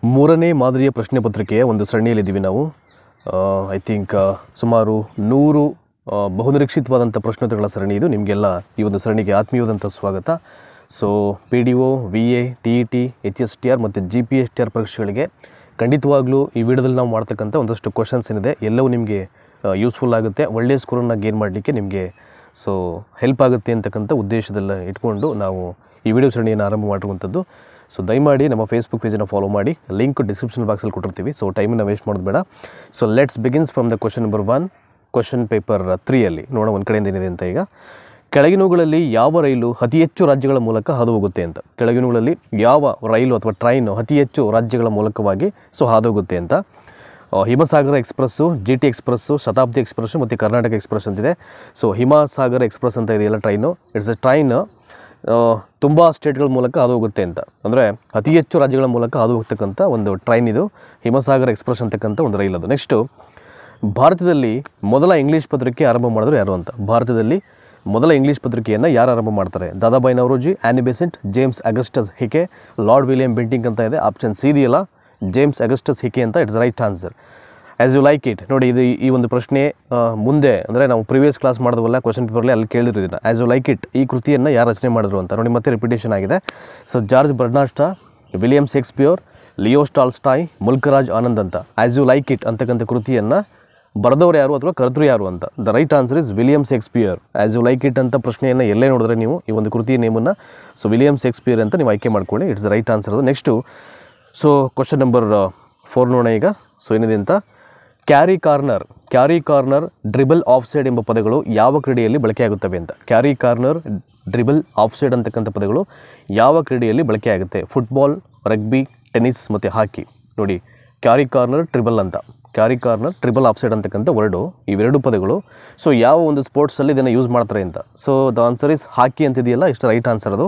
ಮೂರನೇ ಮಾದರಿಯ ಪ್ರಶ್ನೆ ಪತ್ರಿಕೆಯ ಒಂದು ಸರಣಿಯಲ್ಲಿದ್ದೀವಿ ನಾವು. ಐ ಥಿಂಕ್ ಸುಮಾರು 100 ಬಹುನಿರೀಕ್ಷಿತವಾದಂಥ ಪ್ರಶ್ನೋತ್ತರಗಳ ಸರಣಿ ಇದು. ನಿಮಗೆಲ್ಲ ಈ ಒಂದು ಸರಣಿಗೆ ಆತ್ಮೀಯವಾದಂಥ ಸ್ವಾಗತ. So PDO, VA, TET, HSTR ಮತ್ತು GPSTR ಪರೀಕ್ಷೆಗಳಿಗೆ ಖಂಡಿತವಾಗ್ಲೂ ಈ ವಿಡಿಯೋದಲ್ಲಿ ನಾವು ಮಾಡ್ತಕ್ಕಂಥ ಒಂದಷ್ಟು ಕ್ವಶನ್ಸ್ ಏನಿದೆ ಎಲ್ಲವೂ ನಿಮಗೆ ಯೂಸ್ಫುಲ್ ಆಗುತ್ತೆ. ಒಳ್ಳೆಯ ಸ್ಕೋರನ್ನು ಗೇನ್ ಮಾಡಲಿಕ್ಕೆ ನಿಮಗೆ ಸೊ ಹೆಲ್ಪ್ ಆಗುತ್ತೆ ಅಂತಕ್ಕಂಥ ಉದ್ದೇಶದಲ್ಲ ಇಟ್ಕೊಂಡು ನಾವು ಈ ವಿಡಿಯೋ ಸರಣಿಯನ್ನು ಆರಂಭ ಮಾಡಿರುವಂಥದ್ದು. ಸೊ ದಯಮಾಡಿ ನಮ್ಮ ಫೇಸ್ಬುಕ್ ಪೇಜನ್ನು ಫಾಲೋ ಮಾಡಿ, ಲಿಂಕ್ ಡಿಸ್ಕ್ರಿಪ್ಷನ್ ಬಾಕ್ಸಲ್ಲಿ ಕೊಟ್ಟಿರ್ತೀವಿ. ಸೊ ಟೈಮನ್ನು ವೇಸ್ಟ್ ಮಾಡೋದು ಬೇಡ. So let's begins from the question number 1, question paper 3 ನೋಡೋಣ ಒಂದು ಕಡೆಯಿಂದ ಏನಿದೆ ಅಂತ. ಈಗ ಕೆಳಗಿನವುಗಳಲ್ಲಿ ಯಾವ ರೈಲು ಅತಿ ಹೆಚ್ಚು ರಾಜ್ಯಗಳ ಮೂಲಕ ಹಾದು ಹೋಗುತ್ತೆ ಅಂತ. ಕೆಳಗಿನವುಗಳಲ್ಲಿ ಯಾವ ರೈಲು ಅಥವಾ ಟ್ರೈನು ಅತಿ ಹೆಚ್ಚು ರಾಜ್ಯಗಳ ಮೂಲಕವಾಗಿ ಹಾದು ಹೋಗುತ್ತೆ ಅಂತ. Himsagar express, GT express, Shatabdi express ಮತ್ತು ಕರ್ನಾಟಕ ಎಕ್ಸ್ಪ್ರೆಸ್ ಅಂತಿದೆ. ಸೊ ಹಿಮಸಾಗರ ಎಕ್ಸ್ಪ್ರೆಸ್ ಅಂತ ಇದೆಯಲ್ಲ ಟ್ರೈನು, ಇಟ್ಸ್ ಎ ಟ್ರೈನ್ ತುಂಬ ಸ್ಟೇಟ್ಗಳ ಮೂಲಕ ಹಾದು ಹೋಗುತ್ತೆ ಅಂತ. ಅಂದರೆ ಅತಿ ಹೆಚ್ಚು ರಾಜ್ಯಗಳ ಮೂಲಕ ಹಾದು ಹೋಗ್ತಕ್ಕಂಥ ಒಂದು ಟ್ರೈನ್ ಇದು ಹಿಮಸಾಗರ ಎಕ್ಸ್ಪ್ರೆಸ್ ಅಂತಕ್ಕಂಥ ಒಂದು ರೈಲ್ ಅದು. ನೆಕ್ಸ್ಟು, ಭಾರತದಲ್ಲಿ ಮೊದಲ ಇಂಗ್ಲೀಷ್ ಪತ್ರಿಕೆ ಆರಂಭ ಮಾಡಿದ್ರು ಯಾರು ಅಂತ. ಭಾರತದಲ್ಲಿ ಮೊದಲ ಇಂಗ್ಲೀಷ್ ಪತ್ರಿಕೆಯನ್ನು ಯಾರು ಆರಂಭ ಮಾಡ್ತಾರೆ? Dadabhai Naoroji, Annie Besant, James Augustus Hicky, Lord William Bentinck ಅಂತ ಇದೆ. ಆಪ್ಷನ್ ಸಿ ಇದೆಯಲ್ಲ, ಜೇಮ್ಸ್ ಅಗಸ್ಟಸ್ ಹಿಕೆ ಅಂತ. It's right answer. As you like it. ನೋಡಿ, ಇದು ಈ ಒಂದು ಪ್ರಶ್ನೆ ಮುಂದೆ ಅಂದರೆ ನಾವು ಪ್ರಿವಿಯಸ್ ಕ್ಲಾಸ್ ಮಾಡಿದ್ವಲ್ಲ ಕ್ವಶನ್ ಪೇಪರ್ಲಿ ಅಲ್ಲಿ ಕೇಳಿರೋದಿಲ್ಲ. ಆ್ಯಸ್ ಯು ಲೈಕ್ ಇಟ್ ಈ ಕೃತಿಯನ್ನು ಯಾರು ರಚನೆ ಮಾಡಿದ್ರು ಅಂತ. ನೋಡಿ ಮತ್ತೆ ರಿಪಿಟೇಷನ್ ಆಗಿದೆ. So George Bernard Shaw, William Shakespeare, Leo Tolstoy, Mulkraj Anand ಅಂತ. ಆ್ಯಸ್ ಯು ಲೈಕ್ ಇಟ್ ಅಂತಕ್ಕಂಥ ಕೃತಿಯನ್ನು ಬರೆದವರು ಯಾರು ಅಥವಾ ಕರೆದ್ರು ಯಾರು ಅಂತ. The right answer is William Shakespeare. As you like it ಅಂತ ಪ್ರಶ್ನೆಯನ್ನು ಎಲ್ಲೇ ನೋಡಿದ್ರೆ ನೀವು ಈ ಒಂದು ಕೃತಿಯ ನೇಮನ್ನು ವಿಲಿಯಂ ಶೇಕ್ಸ್ಪಿಯರ್ ಅಂತ ನೀವು ಆಯ್ಕೆ ಮಾಡ್ಕೊಳ್ಳಿ. ಇಟ್ಸ್ ದ ರೈಟ್ ಆನ್ಸರ್ ಅದು. ನೆಕ್ಸ್ಟು, ಸೊ ಕ್ವಶನ್ ನಂಬರ್ 4 ನೋಡೋಣ ಈಗ. ಸೊ ಏನಿದೆ ಅಂತ. Carry corner, dribble of side ಎಂಬ ಪದಗಳು ಯಾವ ಕ್ರೀಡೆಯಲ್ಲಿ ಬಳಕೆಯಾಗುತ್ತವೆ ಅಂತ. Carry corner, dribble of side ಅಂತಕ್ಕಂಥ ಪದಗಳು ಯಾವ ಕ್ರೀಡೆಯಲ್ಲಿ ಬಳಕೆಯಾಗುತ್ತೆ? ಫುಟ್ಬಾಲ್, ರಗ್ಬಿ, ಟೆನ್ನಿಸ್ ಮತ್ತು ಹಾಕಿ. ನೋಡಿ, ಕ್ಯಾರಿ ಕಾರ್ನರ್, ಟ್ರಿಬಲ್ ಅಂತ. Carry corner, triple of side ಅಂತಕ್ಕಂಥ ವರ್ಡು, ಇವೆರಡು ಪದಗಳು ಸೊ ಯಾವ ಒಂದು ಸ್ಪೋರ್ಟ್ಸಲ್ಲಿ ಇದನ್ನು ಯೂಸ್ ಮಾಡ್ತಾರೆ ಅಂತ. ಸೊ ದ ಆನ್ಸರ್ ಇಸ್ ಹಾಕಿ ಅಂತಿದೆಯಲ್ಲ, ಇಷ್ಟು ರೈಟ್ ಆನ್ಸರ್ ಅದು.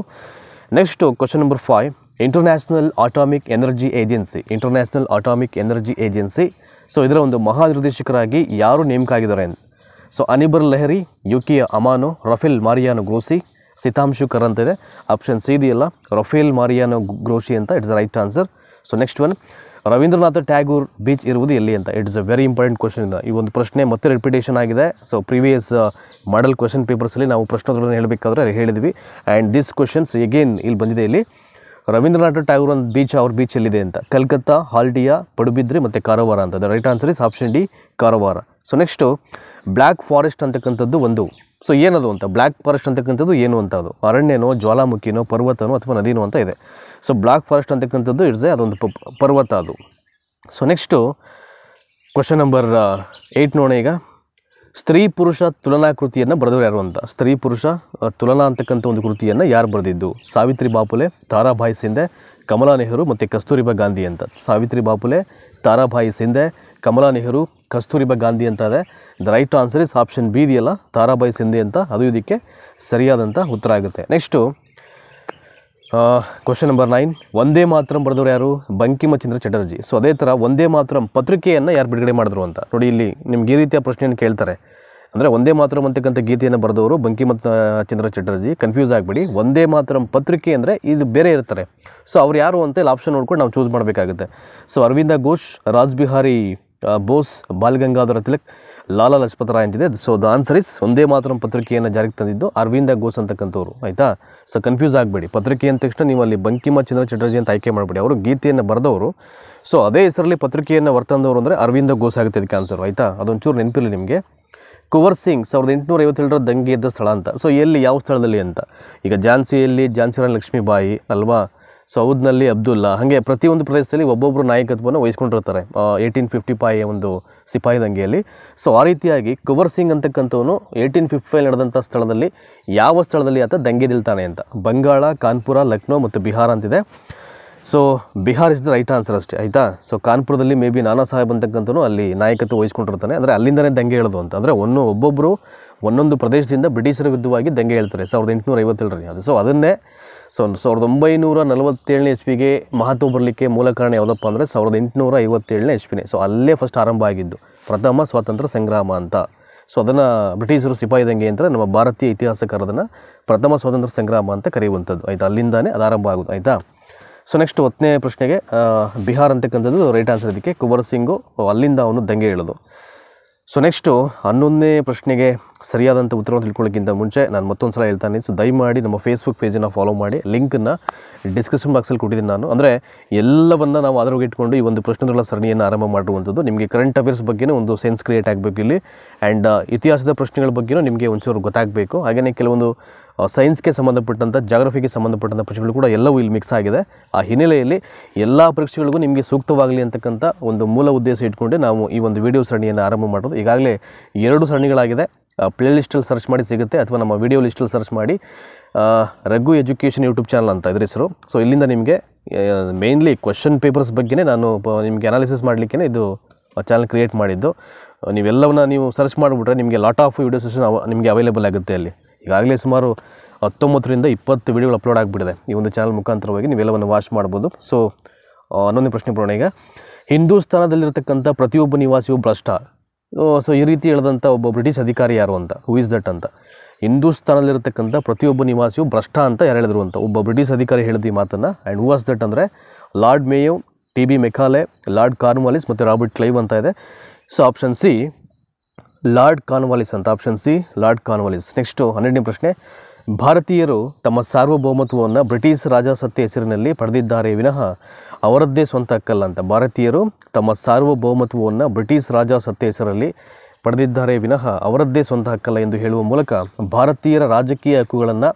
Next question number 5, international atomic energy agency. So ಇದರ ಒಂದು ಮಹಾನಿರ್ದೇಶಕರಾಗಿ ಯಾರು ನೇಮಕ ಆಗಿದ್ದಾರೆ? So ಅನಿಬರ್ ಲೆಹರಿ, ಯುಕಿಯೋ ಅಮಾನೋ, Rafale Mariano ಗ್ರೋಸಿ, Sitanshu Kar ಅಂತಿದೆ. ಆಪ್ಷನ್ ಸಿ ಇದೆಯಲ್ಲ, ರಫೇಲ್ ಮಾರಿಯಾನೋ ಗ್ರೋಸಿ ಅಂತ. It's right answer. So next one, Rabindranath Tagore beach ಇರುವುದು ಎಲ್ಲಿ ಅಂತ. It's a very important question ಇದೆ. ಈ ಒಂದು ಪ್ರಶ್ನೆ ಮತ್ತೆ ರಿಪಿಟೇಷನ್ ಆಗಿದೆ. ಸೊ ಪ್ರೀವಿಯಸ್ ಮಾಡೆಲ್ ಕ್ವಶನ್ ಪೇಪರ್ಸಲ್ಲಿ ನಾವು ಪ್ರಶ್ನೋತ್ತರಗಳನ್ನು ಹೇಳಬೇಕಾದ್ರೆ ಹೇಳಿದ್ವಿ. ಆ್ಯಂಡ್ ದಿಸ್ ಕ್ವಶನ್ಸ್ ಎಗೇನ್ ಇಲ್ಲಿ ಬಂದಿದೆ. ಇಲ್ಲಿ ರವೀಂದ್ರನಾಥ ಟ್ಯಾಗೂರ್ ಒಂದು ಬೀಚ್, ಅವ್ರ ಬೀಚ್ ಎಲ್ಲಿದೆ ಅಂತ. ಕಲ್ಕತ್ತಾ, ಹಾಲ್ಡಿಯಾ, ಪಡುಬಿದ್ರಿ ಮತ್ತು ಕಾರವಾರ ಅಂತ. The right answer is option D, Karwar. So next, black forest ಅಂತಕ್ಕಂಥದ್ದು ಒಂದು. ಸೊ ಏನದು ಅಂತ. ಬ್ಲ್ಯಾಕ್ ಫಾರೆಸ್ಟ್ ಅಂತಕ್ಕಂಥದ್ದು ಏನು ಅಂತ. ಅದು ಅರಣ್ಯನೋ, ಜ್ವಾಲಾಮುಖಿನೋ, ಪರ್ವತನೋ ಅಥವಾ ನದಿನೋ ಅಂತ ಇದೆ. ಸೊ ಬ್ಲ್ಯಾಕ್ ಫಾರೆಸ್ಟ್ ಅಂತಕ್ಕಂಥದ್ದು ಅದೊಂದು ಪರ್ವತ ಅದು. ಸೊ ನೆಕ್ಸ್ಟು ಕ್ವಶನ್ ನಂಬರ್ 8 ನೋಡೋಣ ಈಗ. ಸ್ತ್ರೀ ಪುರುಷ ತುಲನಾ ಕೃತಿಯನ್ನು ಬರೆದವರು ಯಾರು ಅಂತ. ಸ್ತ್ರೀ ಪುರುಷ ತುಲನಾ ಅಂತಕ್ಕಂಥ ಒಂದು ಕೃತಿಯನ್ನು ಯಾರು ಬರೆದಿದ್ದು? ಸಾವಿತ್ರಿ ಬಾಪುಲೆ, ತಾರಾಭಾಯಿ ಸಿಂಧೆ, ಕಮಲಾ ನೆಹರು ಮತ್ತು ಕಸ್ತೂರಿಬಾ ಗಾಂಧಿ ಅಂತ. ಸಾವಿತ್ರಿ ಬಾಪುಲೆ, ತಾರಾಭಾಯಿ ಸಿಂಧೆ, ಕಮಲಾ ನೆಹರು, ಕಸ್ತೂರಿಬಾ ಗಾಂಧಿ ಅಂತ ಇದೆ. The right answer is option B ಇದೆಯಲ್ಲ, ತಾರಾಭಾಯಿ ಸಿಂಧೆ ಅಂತ. ಅದು ಇದಕ್ಕೆ ಸರಿಯಾದಂಥ ಉತ್ತರ ಆಗುತ್ತೆ. Next question number 9, Vande Mataram ಬರೆದವರು ಯಾರು? ಬಂಕಿಮಚಂದ್ರ ಚಟರ್ಜಿ. ಸೊ ಅದೇ ಥರ ವಂದೇ ಮಾತರಂ ಪತ್ರಿಕೆಯನ್ನು ಯಾರು ಬಿಡುಗಡೆ ಮಾಡಿದ್ರು ಅಂತ. ನೋಡಿ, ಇಲ್ಲಿ ನಿಮ್ಗೆ ಈ ರೀತಿಯ ಪ್ರಶ್ನೆಯನ್ನು ಕೇಳ್ತಾರೆ. ಅಂದರೆ ವಂದೇ ಮಾತರಂ ಅಂತಕ್ಕಂಥ ಗೀತೆಯನ್ನು ಬರೆದವರು ಬಂಕಿಮಚಂದ್ರ ಚಟರ್ಜಿ. ಕನ್ಫ್ಯೂಸ್ ಆಗಿಬಿಡಿ. ವಂದೇ ಮಾತರಂ ಪತ್ರಿಕೆ ಅಂದರೆ ಇದು ಬೇರೆ ಇರ್ತಾರೆ. ಸೊ ಅವ್ರು ಯಾರು ಅಂತ ಇಲ್ಲಿ ಆಪ್ಷನ್ ನೋಡ್ಕೊಂಡು ನಾವು ಚೂಸ್ ಮಾಡಬೇಕಾಗುತ್ತೆ. ಸೊ ಅರವಿಂದ ಘೋಷ್, ರಾಜ್ ಬಿಹಾರಿ ಬೋಸ್, ಬಾಲ್ ಗಂಗಾಧರ ತಿಲಕ್, ಲಾಲಾ ಲಜಪತ್ ರಾಯ್ ಅಂತಿದೆ. So the answer is Vande Mataram ಪತ್ರಿಕೆಯನ್ನು ಜಾರಿಗೆ ತಂದಿದ್ದು ಅರವಿಂದ ಘೋಷ್ ಅಂತಕ್ಕಂಥವ್ರು. ಆಯಿತಾ? ಸೊ ಕನ್ಫ್ಯೂಸ್ ಆಗಬೇಡಿ. ಪತ್ರಿಕೆ ಅಂದ ತಕ್ಷಣ ನೀವು ಅಲ್ಲಿ ಬಂಕಿಮಚಂದ್ರ ಚಟರ್ಜಿ ಅಂತ ಆಯ್ಕೆ ಮಾಡಬೇಡಿ. ಅವರು ಗೀತೆಯನ್ನು ಬರೆದವರು. ಸೊ ಅದೇ ಹೆಸರಲ್ಲಿ ಪತ್ರಿಕೆಯನ್ನು ಹೊರತಂದವರು ಅಂದರೆ ಅರವಿಂದ ಘೋಷ್ ಆಗುತ್ತೆ ಇದಕ್ಕೆ ಆನ್ಸರ್. ಆಯಿತಾ? ಅದೊಂಚೂರು ನೆನಪಿಲ್ಲ ನಿಮಗೆ. ಕುವರ್ ಸಿಂಗ್ 1857 ದಂಗೆ ಎದ್ದ ಸ್ಥಳ ಅಂತ. ಸೊ ಎಲ್ಲಿ, ಯಾವ ಸ್ಥಳದಲ್ಲಿ ಅಂತ. ಈಗ ಝಾನ್ಸಿಯಲ್ಲಿ ಝಾನ್ಸಿ ರಾಣಿ ಲಕ್ಷ್ಮೀಬಾಯಿ ಅಲ್ವಾ. ಸೌದ್ನಲ್ಲಿ ಅಬ್ದುಲ್ಲಾ. ಹಾಗೆ ಪ್ರತಿಯೊಂದು ಪ್ರದೇಶದಲ್ಲಿ ಒಬ್ಬೊಬ್ಬರು ನಾಯಕತ್ವವನ್ನು ವಹಿಸ್ಕೊಂಡಿರ್ತಾರೆ 1855 ಒಂದು ಸಿಪಾಯಿ ದಂಗೆಯಲ್ಲಿ. ಸೊ ಆ ರೀತಿಯಾಗಿ ಕುವರ್ ಸಿಂಗ್ ಅಂತಕ್ಕಂಥವನು 1855 ನಡೆದಂಥ ಸ್ಥಳದಲ್ಲಿ ಯಾವ ಸ್ಥಳದಲ್ಲಿ ಆತ ದಂಗೆ ನಿಲ್ತಾನೆ ಅಂತ. ಬಂಗಾಳ, ಕಾನ್ಪುರ, ಲಕ್ನೋ ಮತ್ತು ಬಿಹಾರ ಅಂತಿದೆ. So Bihar is the right answer ಅಷ್ಟೇ. ಆಯಿತಾ? ಸೊ ಕಾನ್ಪುರದಲ್ಲಿ ಮೇ ಬಿ ನಾನಾ ಸಾಹೇಬ್ ಅಂತಕ್ಕಂಥವನು ಅಲ್ಲಿ ನಾಯಕತ್ವ ವಹಿಸ್ಕೊಂಡಿರ್ತಾನೆ. ಅಂದರೆ ಅಲ್ಲಿಂದನೇ ದಂಗೆ ಹೇಳೋದು ಅಂತ. ಅಂದರೆ ಒಬ್ಬೊಬ್ಬರು ಒಂದೊಂದು ಪ್ರದೇಶದಿಂದ ಬ್ರಿಟಿಷರ ವಿರುದ್ಧವಾಗಿ ದಂಗೆ ಹೇಳ್ತಾರೆ 1857ರಲ್ಲಿ. ಅದು ಸೊ ಅದನ್ನೇ 1947ನೇ ಇಸ್ವಿಗೆ ಮಹತ್ವ ಬರಲಿಕ್ಕೆ ಮೂಲ ಕಾರಣ ಯಾವುದಪ್ಪ ಅಂದರೆ 1857ನೇ ಇಸ್ವಿನೇ. ಸೊ ಅಲ್ಲೇ ಫಸ್ಟ್ ಆರಂಭ ಆಗಿದ್ದು ಪ್ರಥಮ ಸ್ವಾತಂತ್ರ್ಯ ಸಂಗ್ರಾಮ ಅಂತ. ಸೊ ಅದನ್ನು ಬ್ರಿಟಿಷರು ಸಿಪಾಯಿ ದಂಗೆ ಅಂತ ನಮ್ಮ ಭಾರತೀಯ ಇತಿಹಾಸಕಾರ ಅದನ್ನು ಪ್ರಥಮ ಸ್ವಾತಂತ್ರ್ಯ ಸಂಗ್ರಾಮ ಅಂತ ಕರೆಯುವಂಥದ್ದು. ಆಯಿತಾ? ಅಲ್ಲಿಂದಾನೇ ಅದು ಆರಂಭ ಆಗೋದು. ಆಯಿತಾ? ಸೊ ನೆಕ್ಸ್ಟ್ 10ನೇ ಪ್ರಶ್ನೆಗೆ ಬಿಹಾರ್ ಅಂತಕ್ಕಂಥದ್ದು ರೈಟ್ ಆನ್ಸರ್. ಇದಕ್ಕೆ ಕುವರ್ ಸಿಂಗು ಅಲ್ಲಿಂದ ಅವನು ದಂಗೆ ಹೇಳೋದು. ಸೊ ನೆಕ್ಸ್ಟು 11ನೇ ಪ್ರಶ್ನೆಗೆ ಸರಿಯಾದಂಥ ಉತ್ತರವನ್ನು ತಿಳ್ಕೊಳ್ಳೋಕ್ಕಿಂತ ಮುಂಚೆ ನಾನು ಮತ್ತೊಂದು ಸಲ ಹೇಳ್ತಾನೆ. ಸೊ ದಯಮಾಡಿ ನಮ್ಮ ಫೇಸ್ಬುಕ್ ಪೇಜನ್ನು ಫಾಲೋ ಮಾಡಿ, ಲಿಂಕನ್ನು ಡಿಸ್ಕ್ರಿಪ್ಷನ್ ಬಾಕ್ಸಲ್ಲಿ ಕೊಟ್ಟಿದ್ದೀನಿ ನಾನು. ಅಂದರೆ ಎಲ್ಲವನ್ನು ನಾವು ಆಧಾರವಾಗಿ ಇಟ್ಕೊಂಡು ಈ ಒಂದು ಪ್ರಶ್ನೆಗಳ ಸರಣಿಯನ್ನು ಆರಂಭ ಮಾಡಿರುವಂಥದ್ದು. ನಿಮಗೆ ಕರೆಂಟ್ ಅಫೇರ್ಸ್ ಬಗ್ಗೆನೂ ಒಂದು ಸೆನ್ಸ್ ಕ್ರಿಯೇಟ್ ಆಗಬೇಕು ಇಲ್ಲಿ, ಆ್ಯಂಡ್ ಇತಿಹಾಸದ ಪ್ರಶ್ನೆಗಳ ಬಗ್ಗೆನೂ ನಿಮಗೆ ಒಂಚೂರು ಗೊತ್ತಾಗಬೇಕು. ಹಾಗೆಯೇ ಕೆಲವೊಂದು ಸೈನ್ಸ್ಗೆ ಸಂಬಂಧಪಟ್ಟಂಥ, ಜಾಗ್ರಫಿಗೆ ಸಂಬಂಧಪಟ್ಟಂಥ ಪ್ರಶ್ನೆಗಳು ಕೂಡ ಎಲ್ಲವೂ ಇಲ್ಲಿ ಮಿಕ್ಸ್ ಆಗಿದೆ. ಆ ಹಿನ್ನೆಲೆಯಲ್ಲಿ ಎಲ್ಲ ಪರೀಕ್ಷೆಗಳಿಗೂ ನಿಮಗೆ ಸೂಕ್ತವಾಗಲಿ ಅಂತಕ್ಕಂಥ ಒಂದು ಮೂಲ ಉದ್ದೇಶ ಇಟ್ಕೊಂಡೆ ನಾವು ಈ ಒಂದು ವಿಡಿಯೋ ಸರಣಿಯನ್ನು ಆರಂಭ ಮಾಡೋದು. ಈಗಾಗಲೇ 2 ಸರಣಿಗಳಾಗಿದೆ. ಪ್ಲೇ ಲಿಸ್ಟಲ್ಲಿ ಸರ್ಚ್ ಮಾಡಿ ಸಿಗುತ್ತೆ, ಅಥವಾ ನಮ್ಮ ವಿಡಿಯೋ ಲಿಸ್ಟಲ್ಲಿ ಸರ್ಚ್ ಮಾಡಿ ರಘು ಎಜುಕೇಷನ್ ಯೂಟ್ಯೂಬ್ ಚಾನಲ್ ಅಂತ ಇದ್ರ ಹೆಸರು. ಸೊ ಇಲ್ಲಿಂದ ನಿಮಗೆ ಮೇಯ್ನ್ಲಿ ಕ್ವೆಶ್ಚನ್ ಪೇಪರ್ಸ್ ಬಗ್ಗೆನೇ ನಾನು ನಿಮಗೆ ಅನಾಲಿಸಿಸ್ ಮಾಡಲಿಕ್ಕೆ ಇದು ಚಾನಲ್ ಕ್ರಿಯೇಟ್ ಮಾಡಿದ್ದು. ನೀವೆಲ್ಲವನ್ನ ನೀವು ಸರ್ಚ್ ಮಾಡಿಬಿಟ್ರೆ ನಿಮಗೆ ಲಾಟ್ ಆಫ್ ವೀಡಿಯೋಸ್ ನಿಮಗೆ ಅವೈಲೇಬಲ್ ಆಗುತ್ತೆ ಅಲ್ಲಿ. ಈಗಾಗಲೇ ಸುಮಾರು 19ರಿಂದ 20 ವಿಡಿಯೋಗಳು ಅಪ್ಲೋಡ್ ಆಗಿಬಿಟ್ಟಿದೆ ಈ ಒಂದು ಚಾನಲ್ ಮುಖಾಂತರವಾಗಿ, ನೀವೆಲ್ಲವನ್ನು ವಾಚ್ ಮಾಡ್ಬೋದು. ಸೊ 11ನೇ ಪ್ರಶ್ನೆ ಬರೋಣ ಈಗ. ಹಿಂದೂಸ್ತಾನದಲ್ಲಿರ್ತಕ್ಕಂಥ ಪ್ರತಿಯೊಬ್ಬ ನಿವಾಸಿಯು ಭ್ರಷ್ಟ. ಸೊ ಈ ರೀತಿ ಹೇಳಿದಂಥ ಒಬ್ಬ ಬ್ರಿಟಿಷ್ ಅಧಿಕಾರಿ ಯಾರು ಅಂತ, ಹೂ ಇಸ್ ದಟ್ ಅಂತ. ಹಿಂದೂಸ್ತಾನದಲ್ಲಿರ್ತಕ್ಕಂಥ ಪ್ರತಿಯೊಬ್ಬ ನಿವಾಸಿಯು ಭ್ರಷ್ಟ ಅಂತ ಯಾರು ಹೇಳಿದ್ರು ಅಂತ ಒಬ್ಬ ಬ್ರಿಟಿಷ್ ಅಧಿಕಾರಿ ಹೇಳಿದ ಈ ಮಾತನ್ನು. ಆ್ಯಂಡ್ ಹೂ ವಾಸ್ ದಟ್ ಅಂದರೆ Lord Mayo, TB Macaulay, Lord Cornwallis ಮತ್ತು ರಾಬರ್ಟ್ ಕ್ಲೈವ್ ಅಂತ ಇದೆ. So option C Lord Cornwallis ಅಂತ. Option C Lord Cornwallis. Next 12ನೇ ಪ್ರಶ್ನೆ. ಭಾರತೀಯರು ತಮ್ಮ ಸಾರ್ವಭೌಮತ್ವವನ್ನು ಬ್ರಿಟಿಷ್ ರಾಜಸತ್ತೆ ಹೆಸರಿನಲ್ಲಿ ಪಡೆದಿದ್ದಾರೆ ವಿನಃ ಅವರದ್ದೇ ಸ್ವಂತ ಹಕ್ಕಲ್ಲ ಅಂತ. ಭಾರತೀಯರು ತಮ್ಮ ಸಾರ್ವಭೌಮತ್ವವನ್ನು ಬ್ರಿಟಿಷ್ ರಾಜಸತ್ತೆ ಹೆಸರಲ್ಲಿ ಪಡೆದಿದ್ದಾರೆ ವಿನಃ ಅವರದ್ದೇ ಸ್ವಂತ ಹಕ್ಕಲ್ಲ ಎಂದು ಹೇಳುವ ಮೂಲಕ ಭಾರತೀಯರ ರಾಜಕೀಯ ಹಕ್ಕುಗಳನ್ನು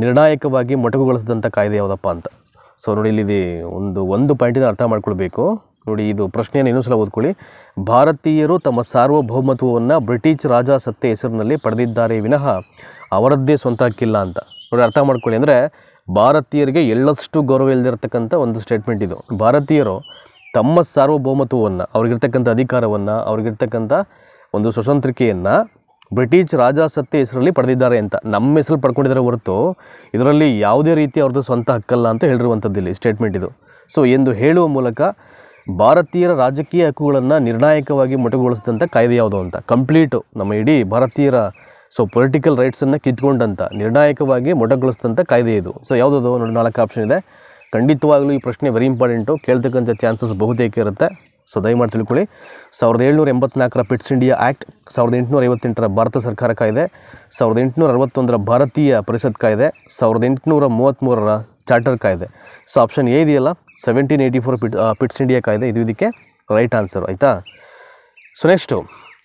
ನಿರ್ಣಾಯಕವಾಗಿ ಮೊಟಕುಗೊಳಿಸಿದಂಥ ಕಾಯ್ದೆ ಯಾವುದಪ್ಪ ಅಂತ. ಸೊ ನೋಡಿ, ಇಲ್ಲಿ ಒಂದು ಪಾಯಿಂಟಿನ ಅರ್ಥ ಮಾಡ್ಕೊಳ್ಬೇಕು. ನೋಡಿ, ಇದು ಪ್ರಶ್ನೆಯನ್ನು ಇನ್ನೂ ಸಲ ಓದ್ಕೊಳ್ಳಿ. ಭಾರತೀಯರು ತಮ್ಮ ಸಾರ್ವಭೌಮತ್ವವನ್ನು ಬ್ರಿಟಿಷ್ ರಾಜಸತ್ತೆ ಹೆಸರಿನಲ್ಲಿ ಪಡೆದಿದ್ದಾರೆ ವಿನಃ ಅವರದ್ದೇ ಸ್ವಂತ ಹಕ್ಕಿಲ್ಲ ಅಂತ. ನೋಡಿ, ಅರ್ಥ ಮಾಡ್ಕೊಳ್ಳಿ. ಅಂದರೆ ಭಾರತೀಯರಿಗೆ ಎಳ್ಳಷ್ಟು ಗೌರವ ಇಲ್ಲದಿರತಕ್ಕಂಥ ಒಂದು ಸ್ಟೇಟ್ಮೆಂಟ್ ಇದು. ಭಾರತೀಯರು ತಮ್ಮ ಸಾರ್ವಭೌಮತ್ವವನ್ನು, ಅವ್ರಿಗಿರ್ತಕ್ಕಂಥ ಅಧಿಕಾರವನ್ನು, ಅವ್ರಿಗಿರ್ತಕ್ಕಂಥ ಒಂದು ಸ್ವತಂತ್ರಿಕೆಯನ್ನು ಬ್ರಿಟಿಷ್ ರಾಜಸತ್ತೆ ಹೆಸರಲ್ಲಿ ಪಡೆದಿದ್ದಾರೆ ಅಂತ. ನಮ್ಮ ಹೆಸರಲ್ಲಿ ಪಡ್ಕೊಂಡಿದ್ದಾರೆ ಹೊರತು ಇದರಲ್ಲಿ ಯಾವುದೇ ರೀತಿ ಅವ್ರದ್ದು ಸ್ವಂತ ಹಕ್ಕಲ್ಲ ಅಂತ ಹೇಳಿರುವಂಥದ್ದು ಇಲ್ಲಿ ಸ್ಟೇಟ್ಮೆಂಟ್ ಇದು. ಸೊ ಎಂದು ಹೇಳುವ ಮೂಲಕ ಭಾರತೀಯರ ರಾಜಕೀಯ ಹಕ್ಕುಗಳನ್ನು ನಿರ್ಣಾಯಕವಾಗಿ ಮೊಟಕುಗೊಳಿಸಿದಂಥ ಕಾಯ್ದೆ ಯಾವುದು ಅಂತ. ಕಂಪ್ಲೀಟು ನಮ್ಮ ಇಡೀ ಭಾರತೀಯರ ಪೊಲಿಟಿಕಲ್ ರೈಟ್ಸನ್ನು ಕಿತ್ಕೊಂಡಂಥ, ನಿರ್ಣಾಯಕವಾಗಿ ಮೊಟಕುಗೊಳಿಸಿದಂಥ ಕಾಯ್ದೆ ಇದು. ಸೊ ಯಾವುದದು ನೋಡಿ, 4 ಆಪ್ಷನ್ ಇದೆ. ಖಂಡಿತವಾಗಲೂ ಈ ಪ್ರಶ್ನೆ ವೆರಿ ಇಂಪಾರ್ಟೆಂಟು, ಕೇಳ್ತಕ್ಕಂಥ ಚಾನ್ಸಸ್ ಬಹುತೇಕ ಇರುತ್ತೆ. ಸೊ ದಯಮಾಡಿ ತಿಳ್ಕೊಳ್ಳಿ. 1784 ಪಿಟ್ಸ್ ಇಂಡಿಯಾ ಆ್ಯಕ್ಟ್, 1858 ಭಾರತ ಸರ್ಕಾರ ಕಾಯ್ದೆ, 1861 ಭಾರತೀಯ ಪರಿಷತ್ ಕಾಯ್ದೆ, 1833 ಚಾರ್ಟರ್ ಕಾಯ್ದೆ. ಸೊ ಆಪ್ಷನ್ ಎ ಇದೆಯಲ್ಲ, 1784 ಪಿಟ್ಸ್ ಇಂಡಿಯಾ ಕಾಯ್ದೆ, ಇದು ಇದಕ್ಕೆ ರೈಟ್ ಆನ್ಸರ್. ಆಯಿತಾ? ಸೊ ನೆಕ್ಸ್ಟು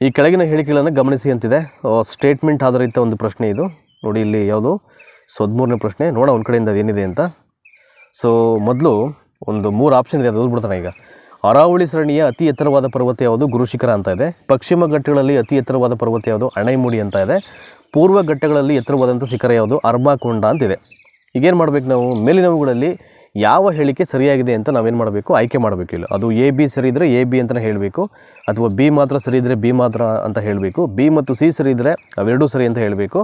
ಈ ಕೆಳಗಿನ ಹೇಳಿಕೆಗಳನ್ನು ಗಮನಿಸಿ ಅಂತಿದೆ. ಸ್ಟೇಟ್ಮೆಂಟ್ ಆಧಾರಿತ ಒಂದು ಪ್ರಶ್ನೆ ಇದು. ನೋಡಿ ಇಲ್ಲಿ ಯಾವುದು 13ನೇ ಪ್ರಶ್ನೆ. ನೋಡೋಣ ಒಂದು ಕಡೆಯಿಂದ ಅದೇನಿದೆ ಅಂತ. ಸೊ ಮೊದಲು ಒಂದು 3 ಆಪ್ಷನ್ ಇದೆ, ಅದು ಓದ್ಬಿಡ್ತಾನೆ ಈಗ. ಅರಾವಳಿ ಸರಣಿಯ ಅತಿ ಎತ್ತರವಾದ ಪರ್ವತ ಯಾವುದು? ಗುರುಶಿಖರ ಅಂತ ಇದೆ. ಪಶ್ಚಿಮ ಘಟ್ಟಗಳಲ್ಲಿ ಅತಿ ಎತ್ತರವಾದ ಪರ್ವತ ಯಾವುದು? ಅಣೈಮುಡಿ ಅಂತ ಇದೆ. ಪೂರ್ವ ಘಟ್ಟಗಳಲ್ಲಿ ಎತ್ತರವಾದಂಥ ಶಿಖರ ಯಾವುದು? ಅರ್ಮಾಕೊಂಡ ಅಂತಿದೆ. ಈಗೇನು ಮಾಡಬೇಕು ನಾವು? ಮೇಲಿನವುಗಳಲ್ಲಿ ಯಾವ ಹೇಳಿಕೆ ಸರಿಯಾಗಿದೆ ಅಂತ ನಾವೇನು ಮಾಡಬೇಕು? ಆಯ್ಕೆ ಮಾಡಬೇಕು. ಇಲ್ಲ ಅದು ಎ ಬಿ ಸರಿ ಇದ್ದರೆ ಎ ಬಿ ಅಂತಲೇ ಹೇಳಬೇಕು, ಅಥವಾ ಬಿ ಮಾತ್ರ ಸರಿ ಇದ್ದರೆ ಬಿ ಮಾತ್ರ ಅಂತ ಹೇಳಬೇಕು, ಬಿ ಮತ್ತು ಸಿ ಸರಿ ಇದ್ದರೆ ಅವೆರಡೂ ಸರಿ ಅಂತ ಹೇಳಬೇಕು.